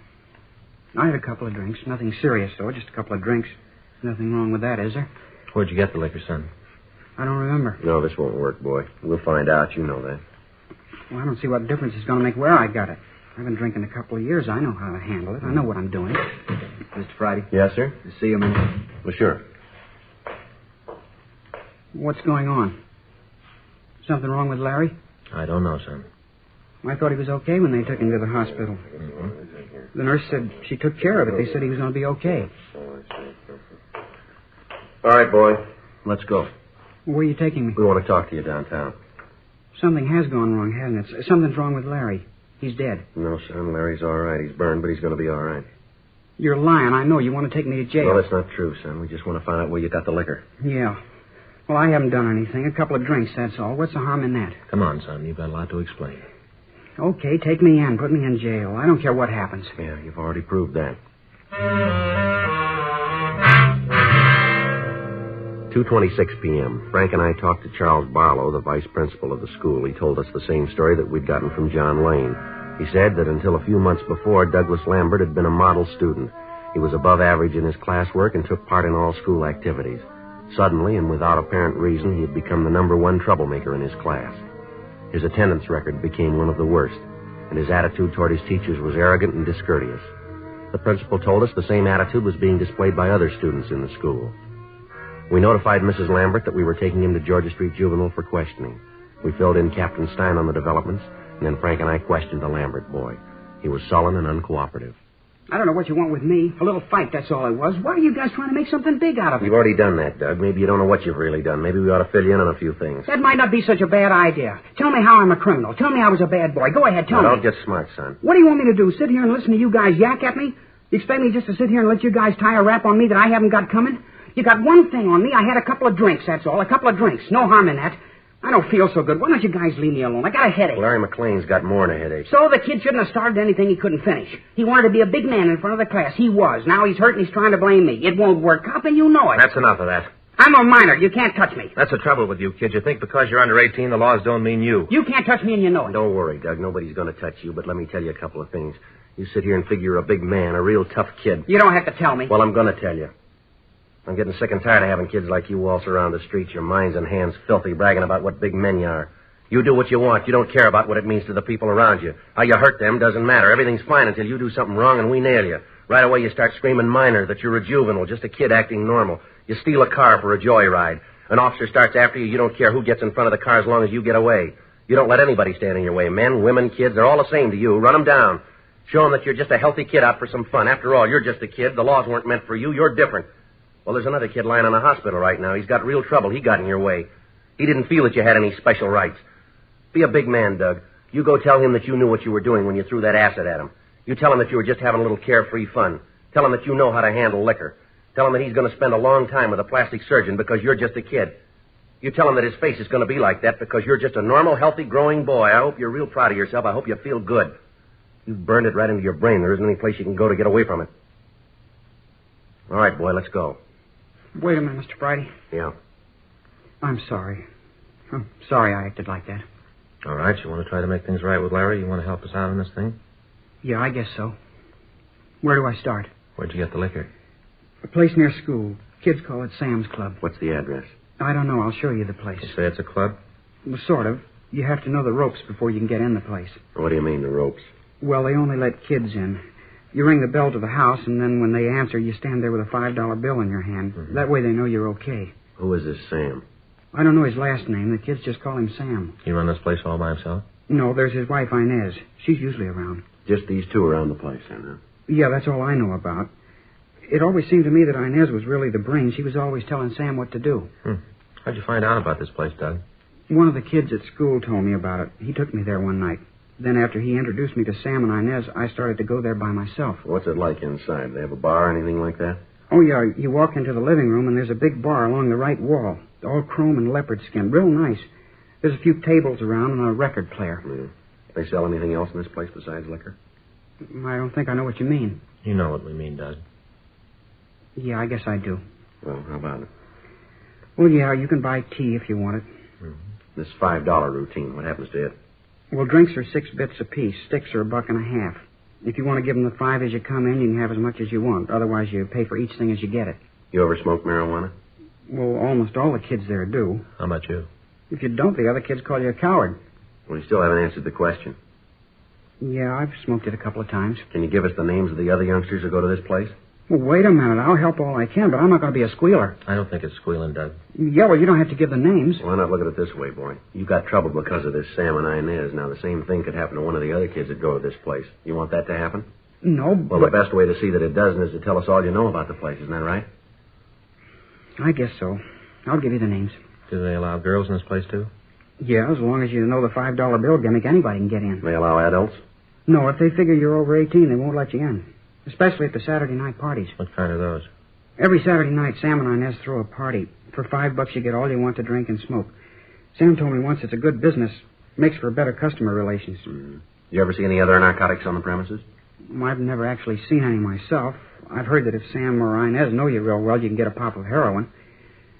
I had a couple of drinks. Nothing serious, though. Just a couple of drinks. Nothing wrong with that, is there? Where'd you get the liquor, son? I don't remember. No, this won't work, boy. We'll find out. You know that. Well, I don't see what difference it's going to make where I got it. I've been drinking a couple of years. I know how to handle it. I know what I'm doing. Mr. Friday? Yes, sir? To see you a minute? Well, sure. What's going on? Something wrong with Larry? I don't know, son. I thought he was okay when they took him to the hospital. The nurse said she took care of it. They said he was going to be okay. All right, boy. Let's go. Where are you taking me? We want to talk to you downtown. Something has gone wrong, hasn't it? Something's wrong with Larry. He's dead. No, son. Larry's all right. He's burned, but he's going to be all right. You're lying. I know. You want to take me to jail. No, that's not true, son. We just want to find out where you got the liquor. Yeah. Well, I haven't done anything. A couple of drinks, that's all. What's the harm in that? Come on, son. You've got a lot to explain. Okay, take me in. Put me in jail. I don't care what happens. Yeah, you've already proved that. 2:26 p.m. Frank and I talked to Charles Barlow, the vice principal of the school. He told us the same story that we'd gotten from John Lane. He said that until a few months before, Douglas Lambert had been a model student. He was above average in his classwork and took part in all school activities. Suddenly, and without apparent reason, he had become the number one troublemaker in his class. His attendance record became one of the worst, and his attitude toward his teachers was arrogant and discourteous. The principal told us the same attitude was being displayed by other students in the school. We notified Mrs. Lambert that we were taking him to Georgia Street Juvenile for questioning. We filled in Captain Stein on the developments, and then Frank and I questioned the Lambert boy. He was sullen and uncooperative. I don't know what you want with me. A little fight, that's all it was. Why are you guys trying to make something big out of it? You've already done that, Doug. Maybe you don't know what you've really done. Maybe we ought to fill you in on a few things. That might not be such a bad idea. Tell me how I'm a criminal. Tell me I was a bad boy. Go ahead, tell me. Don't get smart, son. What do you want me to do? Sit here and listen to you guys yak at me? You expect me just to sit here and let you guys tie a rap on me that I haven't got coming? You got one thing on me. I had a couple of drinks, that's all. A couple of drinks. No harm in that. I don't feel so good. Why don't you guys leave me alone? I got a headache. Larry McLean's got more than a headache. So the kid shouldn't have started anything he couldn't finish. He wanted to be a big man in front of the class. He was. Now he's hurt and he's trying to blame me. It won't work, Cop, and you know it. That's enough of that. I'm a minor. You can't touch me. That's the trouble with you, kid. You think because you're under 18, the laws don't mean you. You can't touch me and you know it. Don't worry, Doug. Nobody's going to touch you, but let me tell you a couple of things. You sit here and figure you're a big man, a real tough kid. You don't have to tell me. Well, I'm going to tell you. I'm getting sick and tired of having kids like you waltz around the streets, your minds and hands filthy, bragging about what big men you are. You do what you want. You don't care about what it means to the people around you. How you hurt them doesn't matter. Everything's fine until you do something wrong and we nail you. Right away you start screaming minor, that you're a juvenile, just a kid acting normal. You steal a car for a joyride. An officer starts after you. You don't care who gets in front of the car as long as you get away. You don't let anybody stand in your way. Men, women, kids, they're all the same to you. Run them down. Show them that you're just a healthy kid out for some fun. After all, you're just a kid. The laws weren't meant for you. You're different. Well, there's another kid lying in the hospital right now. He's got real trouble. He got in your way. He didn't feel that you had any special rights. Be a big man, Doug. You go tell him that you knew what you were doing when you threw that acid at him. You tell him that you were just having a little carefree fun. Tell him that you know how to handle liquor. Tell him that he's going to spend a long time with a plastic surgeon because you're just a kid. You tell him that his face is going to be like that because you're just a normal, healthy, growing boy. I hope you're real proud of yourself. I hope you feel good. You've burned it right into your brain. There isn't any place you can go to get away from it. All right, boy, let's go. Wait a minute, Mr. Friday. Yeah. I'm sorry. I'm sorry I acted like that. All right, you want to try to make things right with Larry? You want to help us out on this thing? Yeah, I guess so. Where do I start? Where'd you get the liquor? A place near school. Kids call it Sam's Club. What's the address? I don't know. I'll show you the place. You say it's a club? Well, sort of. You have to know the ropes before you can get in the place. What do you mean, the ropes? Well, they only let kids in. You ring the bell to the house, and then when they answer, you stand there with a $5 bill in your hand. Mm-hmm. That way they know you're okay. Who is this Sam? I don't know his last name. The kids just call him Sam. He run this place all by himself? No, there's his wife, Inez. She's usually around. Just these two around the place, then, huh? Yeah, that's all I know about. It always seemed to me that Inez was really the brain. She was always telling Sam what to do. How'd you find out about this place, Doug? One of the kids at school told me about it. He took me there one night. Then after he introduced me to Sam and Inez, I started to go there by myself. What's it like inside? Do they have a bar or anything like that? Oh, yeah. You walk into the living room, and there's a big bar along the right wall. All chrome and leopard skin. Real nice. There's a few tables around and a record player. Yeah. They sell anything else in this place besides liquor? I don't think I know what you mean. You know what we mean, Doug. Yeah, I guess I do. Well, how about it? Well, yeah, you can buy tea if you want it. This $5 routine, what happens to it? Well, drinks are 6 bits apiece. Sticks are $1.50. If you want to give them the 5 as you come in, you can have as much as you want. Otherwise, you pay for each thing as you get it. You ever smoke marijuana? Well, almost all the kids there do. How about you? If you don't, the other kids call you a coward. Well, you still haven't answered the question. Yeah, I've smoked it a couple of times. Can you give us the names of the other youngsters who go to this place? Well, wait a minute. I'll help all I can, but I'm not going to be a squealer. I don't think it's squealing, Doug. Yeah, well, you don't have to give the names. Why not look at it this way, boy? You got trouble because of this Sam and Inez. Now, the same thing could happen to one of the other kids that go to this place. You want that to happen? No, Well, the best way to see that it doesn't is to tell us all you know about the place. Isn't that right? I guess so. I'll give you the names. Do they allow girls in this place, too? Yeah, as long as you know the $5 bill gimmick, anybody can get in. They allow adults? No, if they figure you're over 18, they won't let you in. Especially at the Saturday night parties. What kind of those? Every Saturday night, Sam and Inez throw a party. For $5 you get all you want to drink and smoke. Sam told me once it's a good business. Makes for better customer relations. You ever see any other narcotics on the premises? I've never actually seen any myself. I've heard that if Sam or Inez know you real well, you can get a pop of heroin.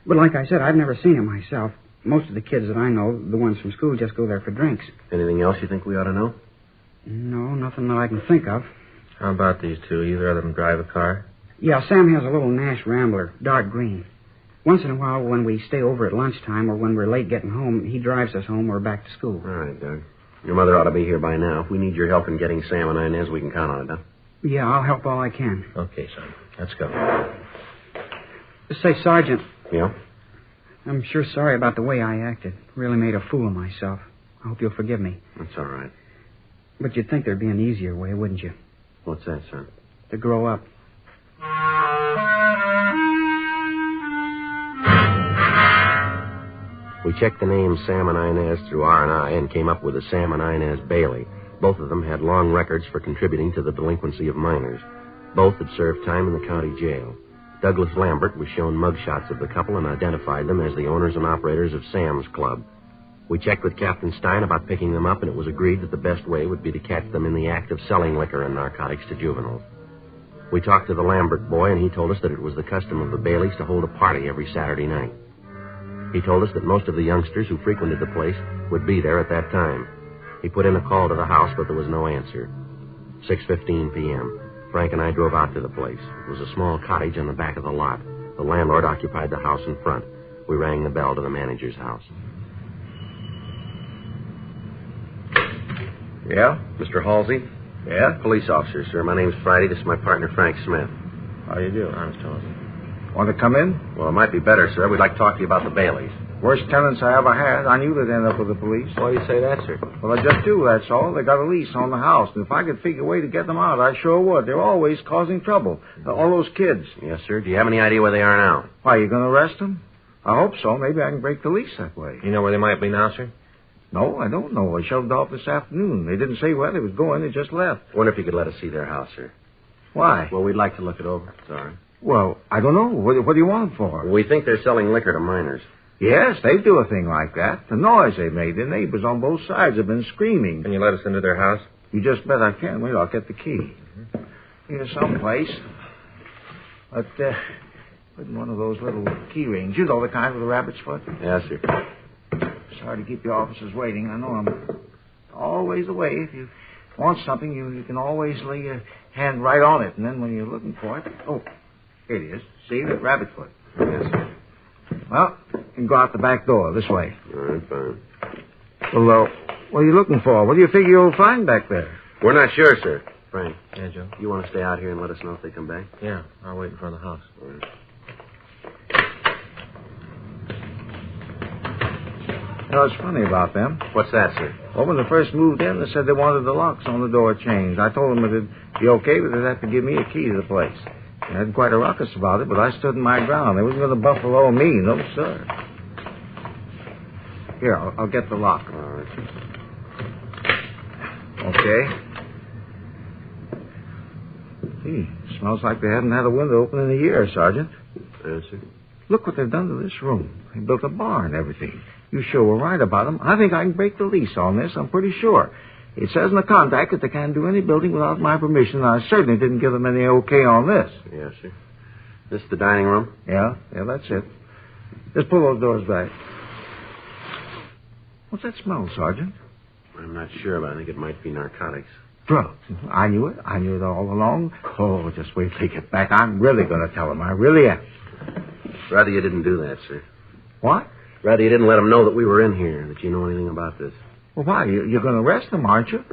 But like I said, I've never seen it myself. Most of the kids that I know, the ones from school, just go there for drinks. Anything else you think we ought to know? No, nothing that I can think of. How about these two? Either of them drive a car? Yeah, Sam has a little Nash Rambler, dark green. Once in a while, when we stay over at lunchtime or when we're late getting home, he drives us home or back to school. All right, Doug. Your mother ought to be here by now. If we need your help in getting Sam and Inez, we can count on it, huh? Yeah, I'll help all I can. Okay, son. Let's go. Just say, Sergeant. Yeah? I'm sure sorry about the way I acted. Really made a fool of myself. I hope you'll forgive me. That's all right. But you'd think there'd be an easier way, wouldn't you? What's that, son? To grow up. We checked the names Sam and Inez through R&I and came up with a Sam and Inez Bailey. Both of them had long records for contributing to the delinquency of minors. Both had served time in the county jail. Douglas Lambert was shown mugshots of the couple and identified them as the owners and operators of Sam's Club. We checked with Captain Stein about picking them up, and it was agreed that the best way would be to catch them in the act of selling liquor and narcotics to juveniles. We talked to the Lambert boy, and he told us that it was the custom of the Baileys to hold a party every Saturday night. He told us that most of the youngsters who frequented the place would be there at that time. He put in a call to the house, but there was no answer. 6:15 p.m. Frank and I drove out to the place. It was a small cottage on the back of the lot. The landlord occupied the house in front. We rang the bell to the manager's house. Yeah? Mr. Halsey? Yeah? Police officer, sir. My name's Friday. This is my partner, Frank Smith. How you do? Honest Halsey. Want to come in? Well, it might be better, sir. We'd like to talk to you about the Baileys. Worst tenants I ever had. I knew they'd end up with the police. Why do you say that, sir? Well, I just do, that's all. They got a lease on the house, and if I could figure a way to get them out, I sure would. They're always causing trouble. All those kids. Yes, sir. Do you have any idea where they are now? Why, you going to arrest them? I hope so. Maybe I can break the lease that way. You know where they might be now, sir? No, I don't know. They shoved off this afternoon. They didn't say where they was going. They just left. I wonder if you could let us see their house, sir. Why? Well, we'd like to look it over. Sorry. Well, I don't know. What do you want them for? We think they're selling liquor to minors. Yes, they do a thing like that. The noise they made, the neighbors on both sides have been screaming. Can you let us into their house? You just bet I can. Wait, I'll get the key. Here's someplace. But, put in one of those little key rings. You know the kind with the rabbit's foot? Yes, sir. Sorry to keep your officers waiting. I know I'm always away. If you want something, you can always lay your hand right on it. And then when you're looking for it... Oh, here it is. See, the rabbit foot. Yes, sir. Well, you can go out the back door, this way. All right, fine. Well, what are you looking for? What do you figure you'll find back there? We're not sure, sir. Frank. Yeah, Joe? You want to stay out here and let us know if they come back? Yeah, I'll wait in front of the house. All right. You know, it's funny about them. What's that, sir? Well, when they first moved in, they said they wanted the locks on the door changed. I told them it'd be okay, but they'd have to give me a key to the place. They had quite a ruckus about it, but I stood in my ground. They wasn't going to buffalo me, no, sir. Here, I'll get the lock. All right. Okay. Gee, smells like they haven't had a window open in a year, Sergeant. Yes, sir. Look what they've done to this room. They built a bar and everything. You sure were right about them. I think I can break the lease on this. I'm pretty sure. It says in the contract that they can't do any building without my permission, and I certainly didn't give them any okay on this. Yes, sir. This is the dining room? Yeah, that's it. Just pull those doors back. What's that smell, Sergeant? I'm not sure, but I think it might be narcotics. Drugs. I knew it. I knew it all along. Oh, just wait till they get back. I'm really going to tell them. I really am. Rather you didn't do that, sir. What? Rather you didn't let them know that we were in here, that you know anything about this. Well, why? You're going to arrest them, aren't you?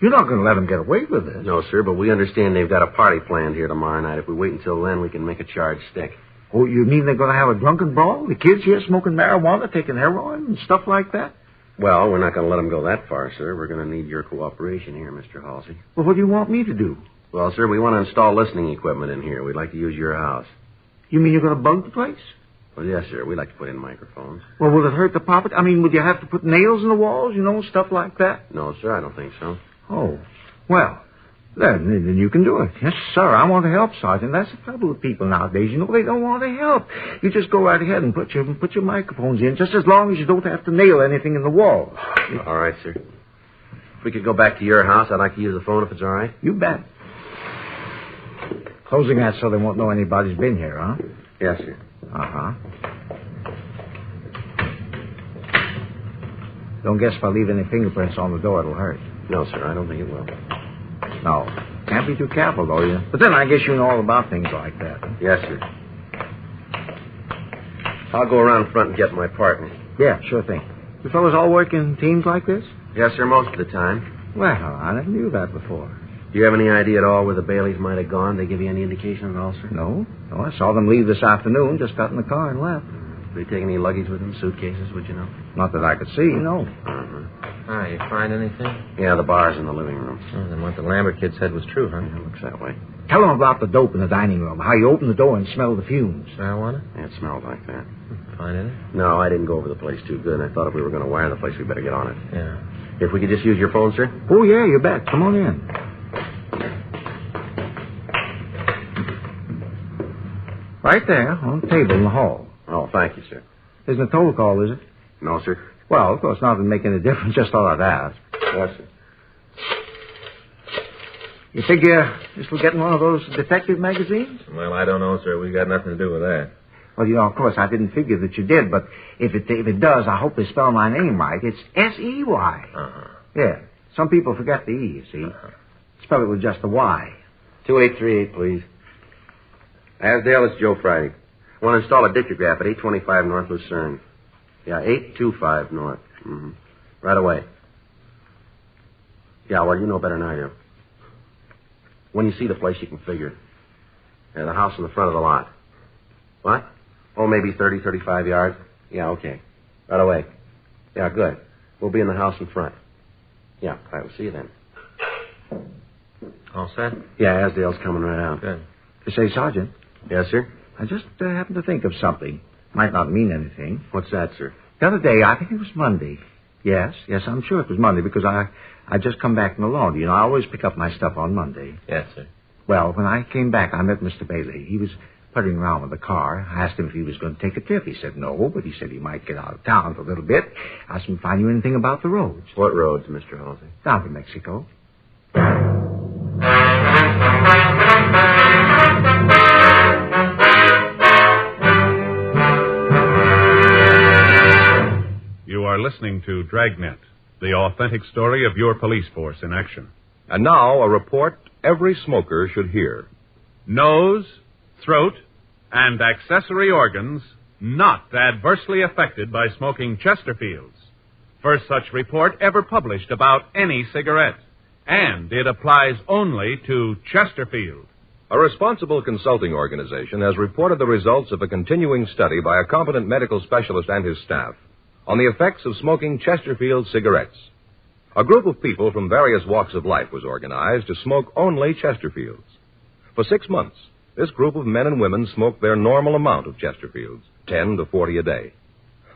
You're not going to let them get away with this. No, sir, but we understand they've got a party planned here tomorrow night. If we wait until then, we can make a charge stick. Oh, you mean they're going to have a drunken brawl? The kids here smoking marijuana, taking heroin and stuff like that? Well, we're not going to let them go that far, sir. We're going to need your cooperation here, Mr. Halsey. Well, what do you want me to do? Well, sir, we want to install listening equipment in here. We'd like to use your house. You mean you're going to bug the place? Well, yes, sir. We'd like to put in microphones. Well, will it hurt the property? I mean, would you have to put nails in the walls, stuff like that? No, sir, I don't think so. Oh, well, Then you can do it. Yes, sir. I want to help, Sergeant. That's the trouble with people nowadays. You know, they don't want to help. You just go right ahead and put your microphones in, just as long as you don't have to nail anything in the wall. All right, sir. If we could go back to your house, I'd like to use the phone if it's all right. You bet. Closing that so they won't know anybody's been here, huh? Yes, sir. Uh-huh. Don't guess if I leave any fingerprints on the door, it'll hurt. No, sir, I don't think it will. No. Can't be too careful, though, you. But then I guess you know all about things like that. Yes, sir. I'll go around front and get my partner. Yeah, sure thing. You fellas all work in teams like this? Yes, sir, most of the time. Well, I never knew that before. Do you have any idea at all where the Baileys might have gone? They give you any indication at all, sir? No. No, I saw them leave this afternoon, just got in the car and left. Did they take any luggage with them, suitcases, would you know? Not that I could see, no. Ah, you find anything? Yeah, the bar's in the living room. Oh, then what the Lambert kid said was true, huh? Yeah, it looks that way. Tell them about the dope in the dining room, how you open the door and smell the fumes. Marijuana? Yeah, it smelled like that. Find any? No, I didn't go over the place too good, and I thought if we were going to wire the place, we'd better get on it. Yeah. If we could just use your phone, sir? Oh, yeah, you bet. Come on in. Right there, on the table in the hall. Oh, thank you, sir. Isn't a toll call, is it? No, sir. Well, of course, not to make any difference. Just thought I'd ask. Yes, sir. You figure this will get in one of those detective magazines? Well, I don't know, sir. We've got nothing to do with that. Well, you know, of course, I didn't figure that you did, but if it does, I hope they spell my name right. It's S-E-Y. Uh-huh. Yeah. Some people forget the E, you see. Uh-huh. Spell it with just the Y. 2838, please. Asdale, it's Joe Friday. I want to install a ditchograph at 825 North Lucerne. Yeah, 825 North. Mm-hmm. Right away. Yeah, well, you know better than I do. When you see the place, you can figure. Yeah, the house in the front of the lot. What? Oh, maybe 30, 35 yards? Yeah, okay. Right away. Yeah, good. We'll be in the house in front. Yeah, all right, we'll see you then. All set? Yeah, Asdale's coming right out. Good. You say, Sergeant? Yes, sir? I just happened to think of something. Might not mean anything. What's that, sir? The other day, I think it was Monday. Yes, I'm sure it was Monday because I just come back from the laundry. You know, I always pick up my stuff on Monday. Yes, sir. Well, when I came back, I met Mr. Bailey. He was puttering around with the car. I asked him if he was going to take a trip. He said no, but he said he might get out of town for a little bit. I asked him if I knew anything about the roads. What roads, Mr. Halsey? Down to Mexico. You are listening to Dragnet, the authentic story of your police force in action. And now, a report every smoker should hear. Nose, throat, and accessory organs not adversely affected by smoking Chesterfields. First such report ever published about any cigarette. And it applies only to Chesterfield. A responsible consulting organization has reported the results of a continuing study by a competent medical specialist and his staff on the effects of smoking Chesterfield cigarettes. A group of people from various walks of life was organized to smoke only Chesterfields. For 6 months, this group of men and women smoked their normal amount of Chesterfields, 10 to 40 a day.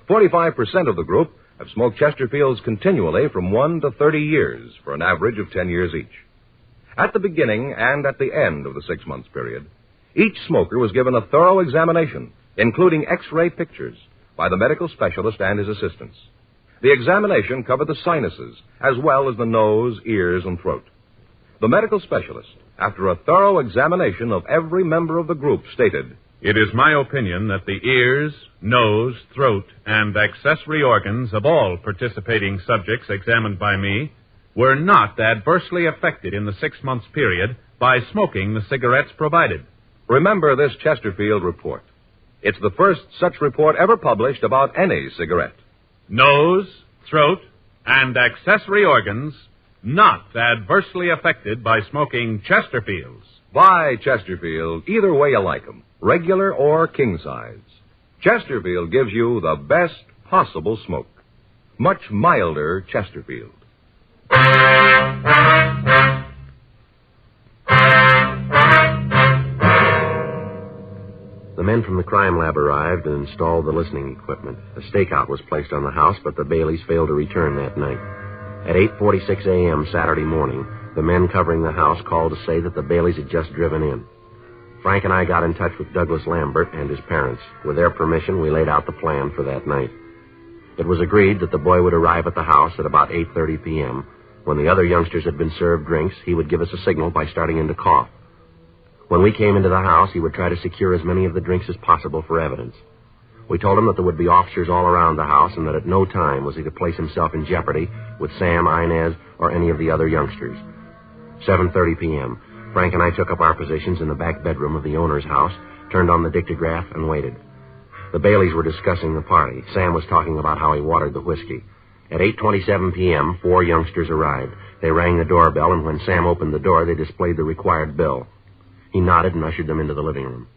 45% of the group have smoked Chesterfields continually from 1 to 30 years, for an average of 10 years each. At the beginning and at the end of the 6 months period, each smoker was given a thorough examination, including X-ray pictures, by the medical specialist and his assistants. The examination covered the sinuses, as well as the nose, ears, and throat. The medical specialist, after a thorough examination of every member of the group, stated, "It is my opinion that the ears, nose, throat, and accessory organs of all participating subjects examined by me were not adversely affected in the 6 months period by smoking the cigarettes provided." Remember this Chesterfield report. It's the first such report ever published about any cigarette. Nose, throat, and accessory organs not adversely affected by smoking Chesterfields. Buy Chesterfield either way you like 'em, regular or king size. Chesterfield gives you the best possible smoke. Much milder Chesterfield. The men from the crime lab arrived and installed the listening equipment. A stakeout was placed on the house, but the Baileys failed to return that night. At 8:46 a.m. Saturday morning, The men covering the house called to say that the Baileys had just driven in. Frank and I got in touch with Douglas Lambert and his parents. With their permission, we laid out the plan for that night. It was agreed that the boy would arrive at the house at about 8:30 p.m. When the other youngsters had been served drinks, he would give us a signal by starting in to cough. When we came into the house, he would try to secure as many of the drinks as possible for evidence. We told him that there would be officers all around the house and that at no time was he to place himself in jeopardy with Sam, Inez, or any of the other youngsters. 7:30 p.m. Frank and I took up our positions in the back bedroom of the owner's house, turned on the dictograph, and waited. The Baileys were discussing the party. Sam was talking about how he watered the whiskey. At 8:27 p.m., 4 youngsters arrived. They rang the doorbell, and when Sam opened the door, they displayed the required bill. He nodded and ushered them into the living room.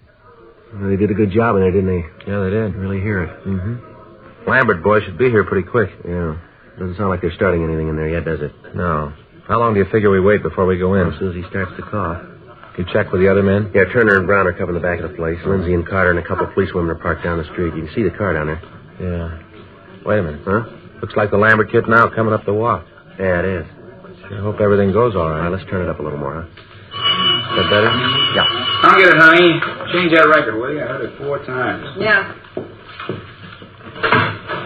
Well, they did a good job in there, didn't they? Yeah, they did. Really hear it. Mm-hmm. Lambert boy should be here pretty quick. Yeah. Doesn't sound like they're starting anything in there yet, does it? No. How long do you figure we wait before we go in? As soon as he starts to cough. You check with the other men? Yeah, Turner and Brown are covering the back of the place. Lindsay and Carter and a couple of policewomen are parked down the street. You can see the car down there. Yeah. Wait a minute. Huh? Looks like the Lambert kid now coming up the walk. Yeah, it is. Sure hope everything goes all right. All right, let's turn it up a little more, huh? Is that better? Yeah. I'll get it, honey. Change that record, will you? I heard it 4 times. Yeah.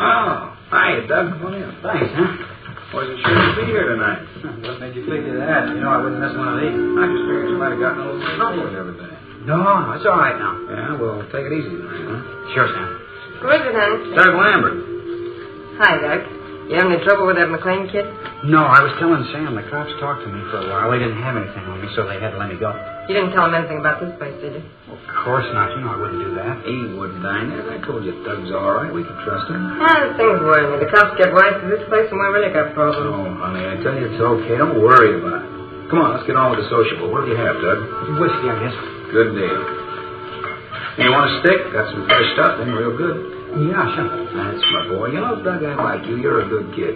Oh, hiya, Doug. Come on in. Thanks, huh? Wasn't sure you'd be here tonight. What made you figure that? You know I wouldn't miss one of these. I just figured you might have gotten a little trouble with everything. No, it's all right now. Yeah, well, take it easy tonight, huh? Sure, Sam. Who is it, honey? Doug Lambert. Hi, Doug. You having any trouble with that McLean kid? No, I was telling Sam the cops talked to me for a while. They didn't have anything on me, so they had to let me go. You didn't tell him anything about this place, did you? Of course not. You know I wouldn't do that. He wouldn't, Inez. I told you Doug's all right. We can trust him. Things worry me. The cops get wise to this place and we really got problems. Oh, honey, I tell you it's okay. Don't worry about it. Come on, let's get on with the sociable. What do you have, Doug? Whiskey, I guess. Good deal. You want a stick? Got some fresh stuff in, real good. Yeah, sure. That's my boy. You know, Doug, I like you. You're a good kid.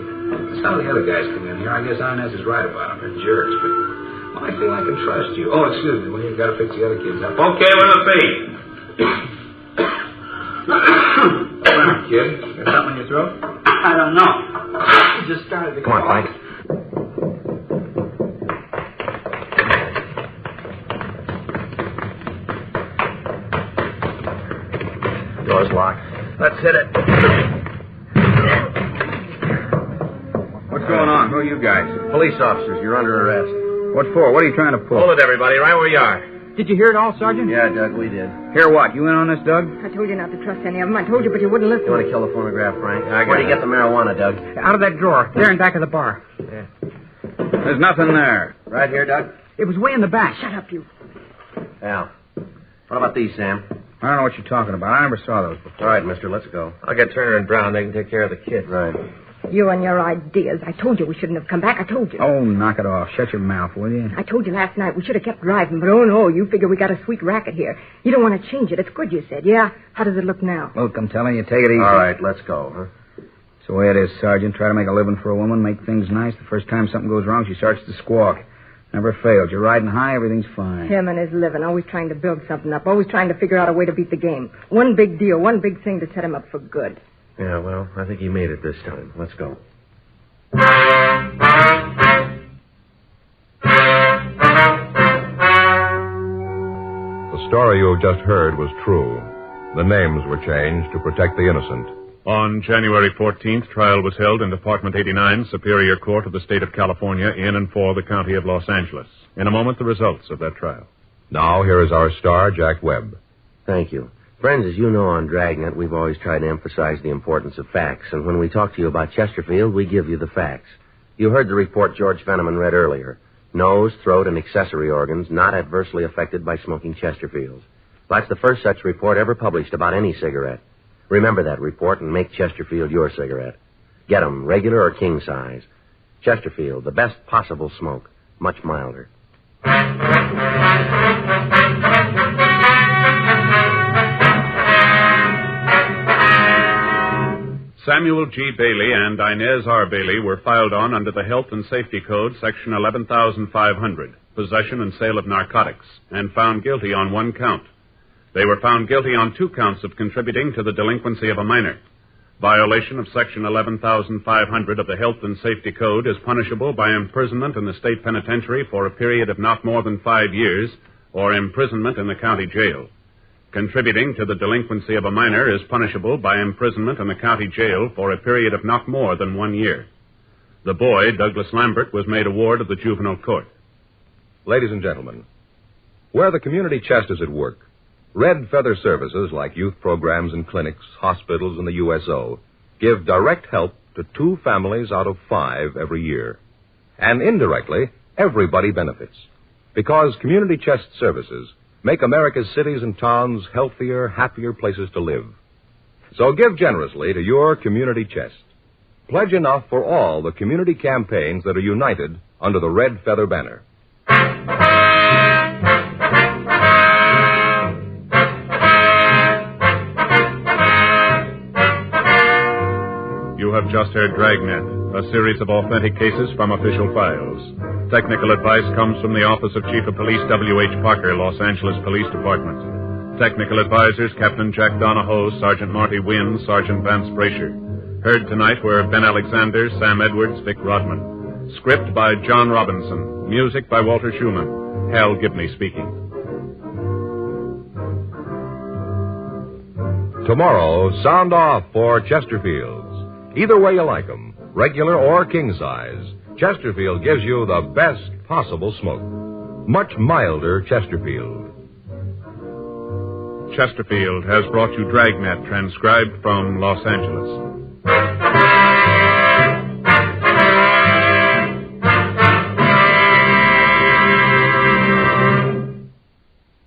Some of the other guys come in here. I guess Inez is right about them. They're jerks, but well, I feel I can trust you. Oh, excuse me. Well, you've got to fix the other kids up. Okay, with the feet. Well, kid, got something in your throat? I don't know. It just started to Come on, Frank. Door's locked. Let's hit it. What's going on? Who are you guys? Police officers, you're under arrest. What for? What are you trying to pull? Hold it, everybody, right where you are. Did you hear it all, Sergeant? Yeah, Doug, we did. Hear what? You in on this, Doug? I told you not to trust any of them. I told you, but you wouldn't listen. You want to kill the phonograph, Frank? Where do you get the marijuana, Doug? Out of that drawer. There in back of the bar. Yeah. There's nothing there. Right here, Doug? It was way in the back. Shut up, you. Al. What about these, Sam? I don't know what you're talking about. I never saw those before. All right, mister, let's go. I'll get Turner and Brown. They can take care of the kid. Right. You and your ideas. I told you we shouldn't have come back. I told you. Oh, knock it off. Shut your mouth, will you? I told you last night we should have kept driving, but oh no, you figure we got a sweet racket here. You don't want to change it. It's good, you said. Yeah? How does it look now? Look, I'm telling you, take it easy. All right, let's go, huh? It's the way it is, Sergeant. Try to make a living for a woman, make things nice. The first time something goes wrong, she starts to squawk. Never failed. You're riding high, everything's fine. Him and his living, always trying to build something up, always trying to figure out a way to beat the game. One big deal, one big thing to set him up for good. Yeah, well, I think he made it this time. Let's go. The story you have just heard was true. The names were changed to protect the innocent. On January 14th, trial was held in Department 89, Superior Court of the State of California, in and for the County of Los Angeles. In a moment, the results of that trial. Now, here is our star, Jack Webb. Thank you. Friends, as you know on Dragnet, we've always tried to emphasize the importance of facts, and when we talk to you about Chesterfield, we give you the facts. You heard the report George Fenneman read earlier. Nose, throat, and accessory organs not adversely affected by smoking Chesterfields. That's the first such report ever published about any cigarette. Remember that report and make Chesterfield your cigarette. Get 'em, regular or king size. Chesterfield, the best possible smoke, much milder. Samuel G. Bailey and Inez R. Bailey were filed on under the Health and Safety Code, Section 11,500, possession and sale of narcotics, and found guilty on 1 count. They were found guilty on 2 counts of contributing to the delinquency of a minor. Violation of Section 11,500 of the Health and Safety Code is punishable by imprisonment in the state penitentiary for a period of not more than 5 years or imprisonment in the county jail. Contributing to the delinquency of a minor is punishable by imprisonment in the county jail for a period of not more than 1 year. The boy, Douglas Lambert, was made a ward of the juvenile court. Ladies and gentlemen, where the community chest is at work, Red Feather Services, like youth programs and clinics, hospitals, and the USO, give direct help to 2 families out of 5 every year. And indirectly, everybody benefits. Because community chest services make America's cities and towns healthier, happier places to live. So give generously to your community chest. Pledge enough for all the community campaigns that are united under the Red Feather banner. You have just heard Dragnet, a series of authentic cases from official files. Technical advice comes from the Office of Chief of Police W.H. Parker, Los Angeles Police Department. Technical advisors Captain Jack Donahoe, Sergeant Marty Wynn, Sergeant Vance Brasher. Heard tonight were Ben Alexander, Sam Edwards, Vic Rodman. Script by John Robinson. Music by Walter Schumann. Hal Gibney speaking. Tomorrow, sound off for Chesterfields. Either way you like them, regular or king size, Chesterfield gives you the best possible smoke. Much milder Chesterfield. Chesterfield has brought you Dragnet, transcribed from Los Angeles.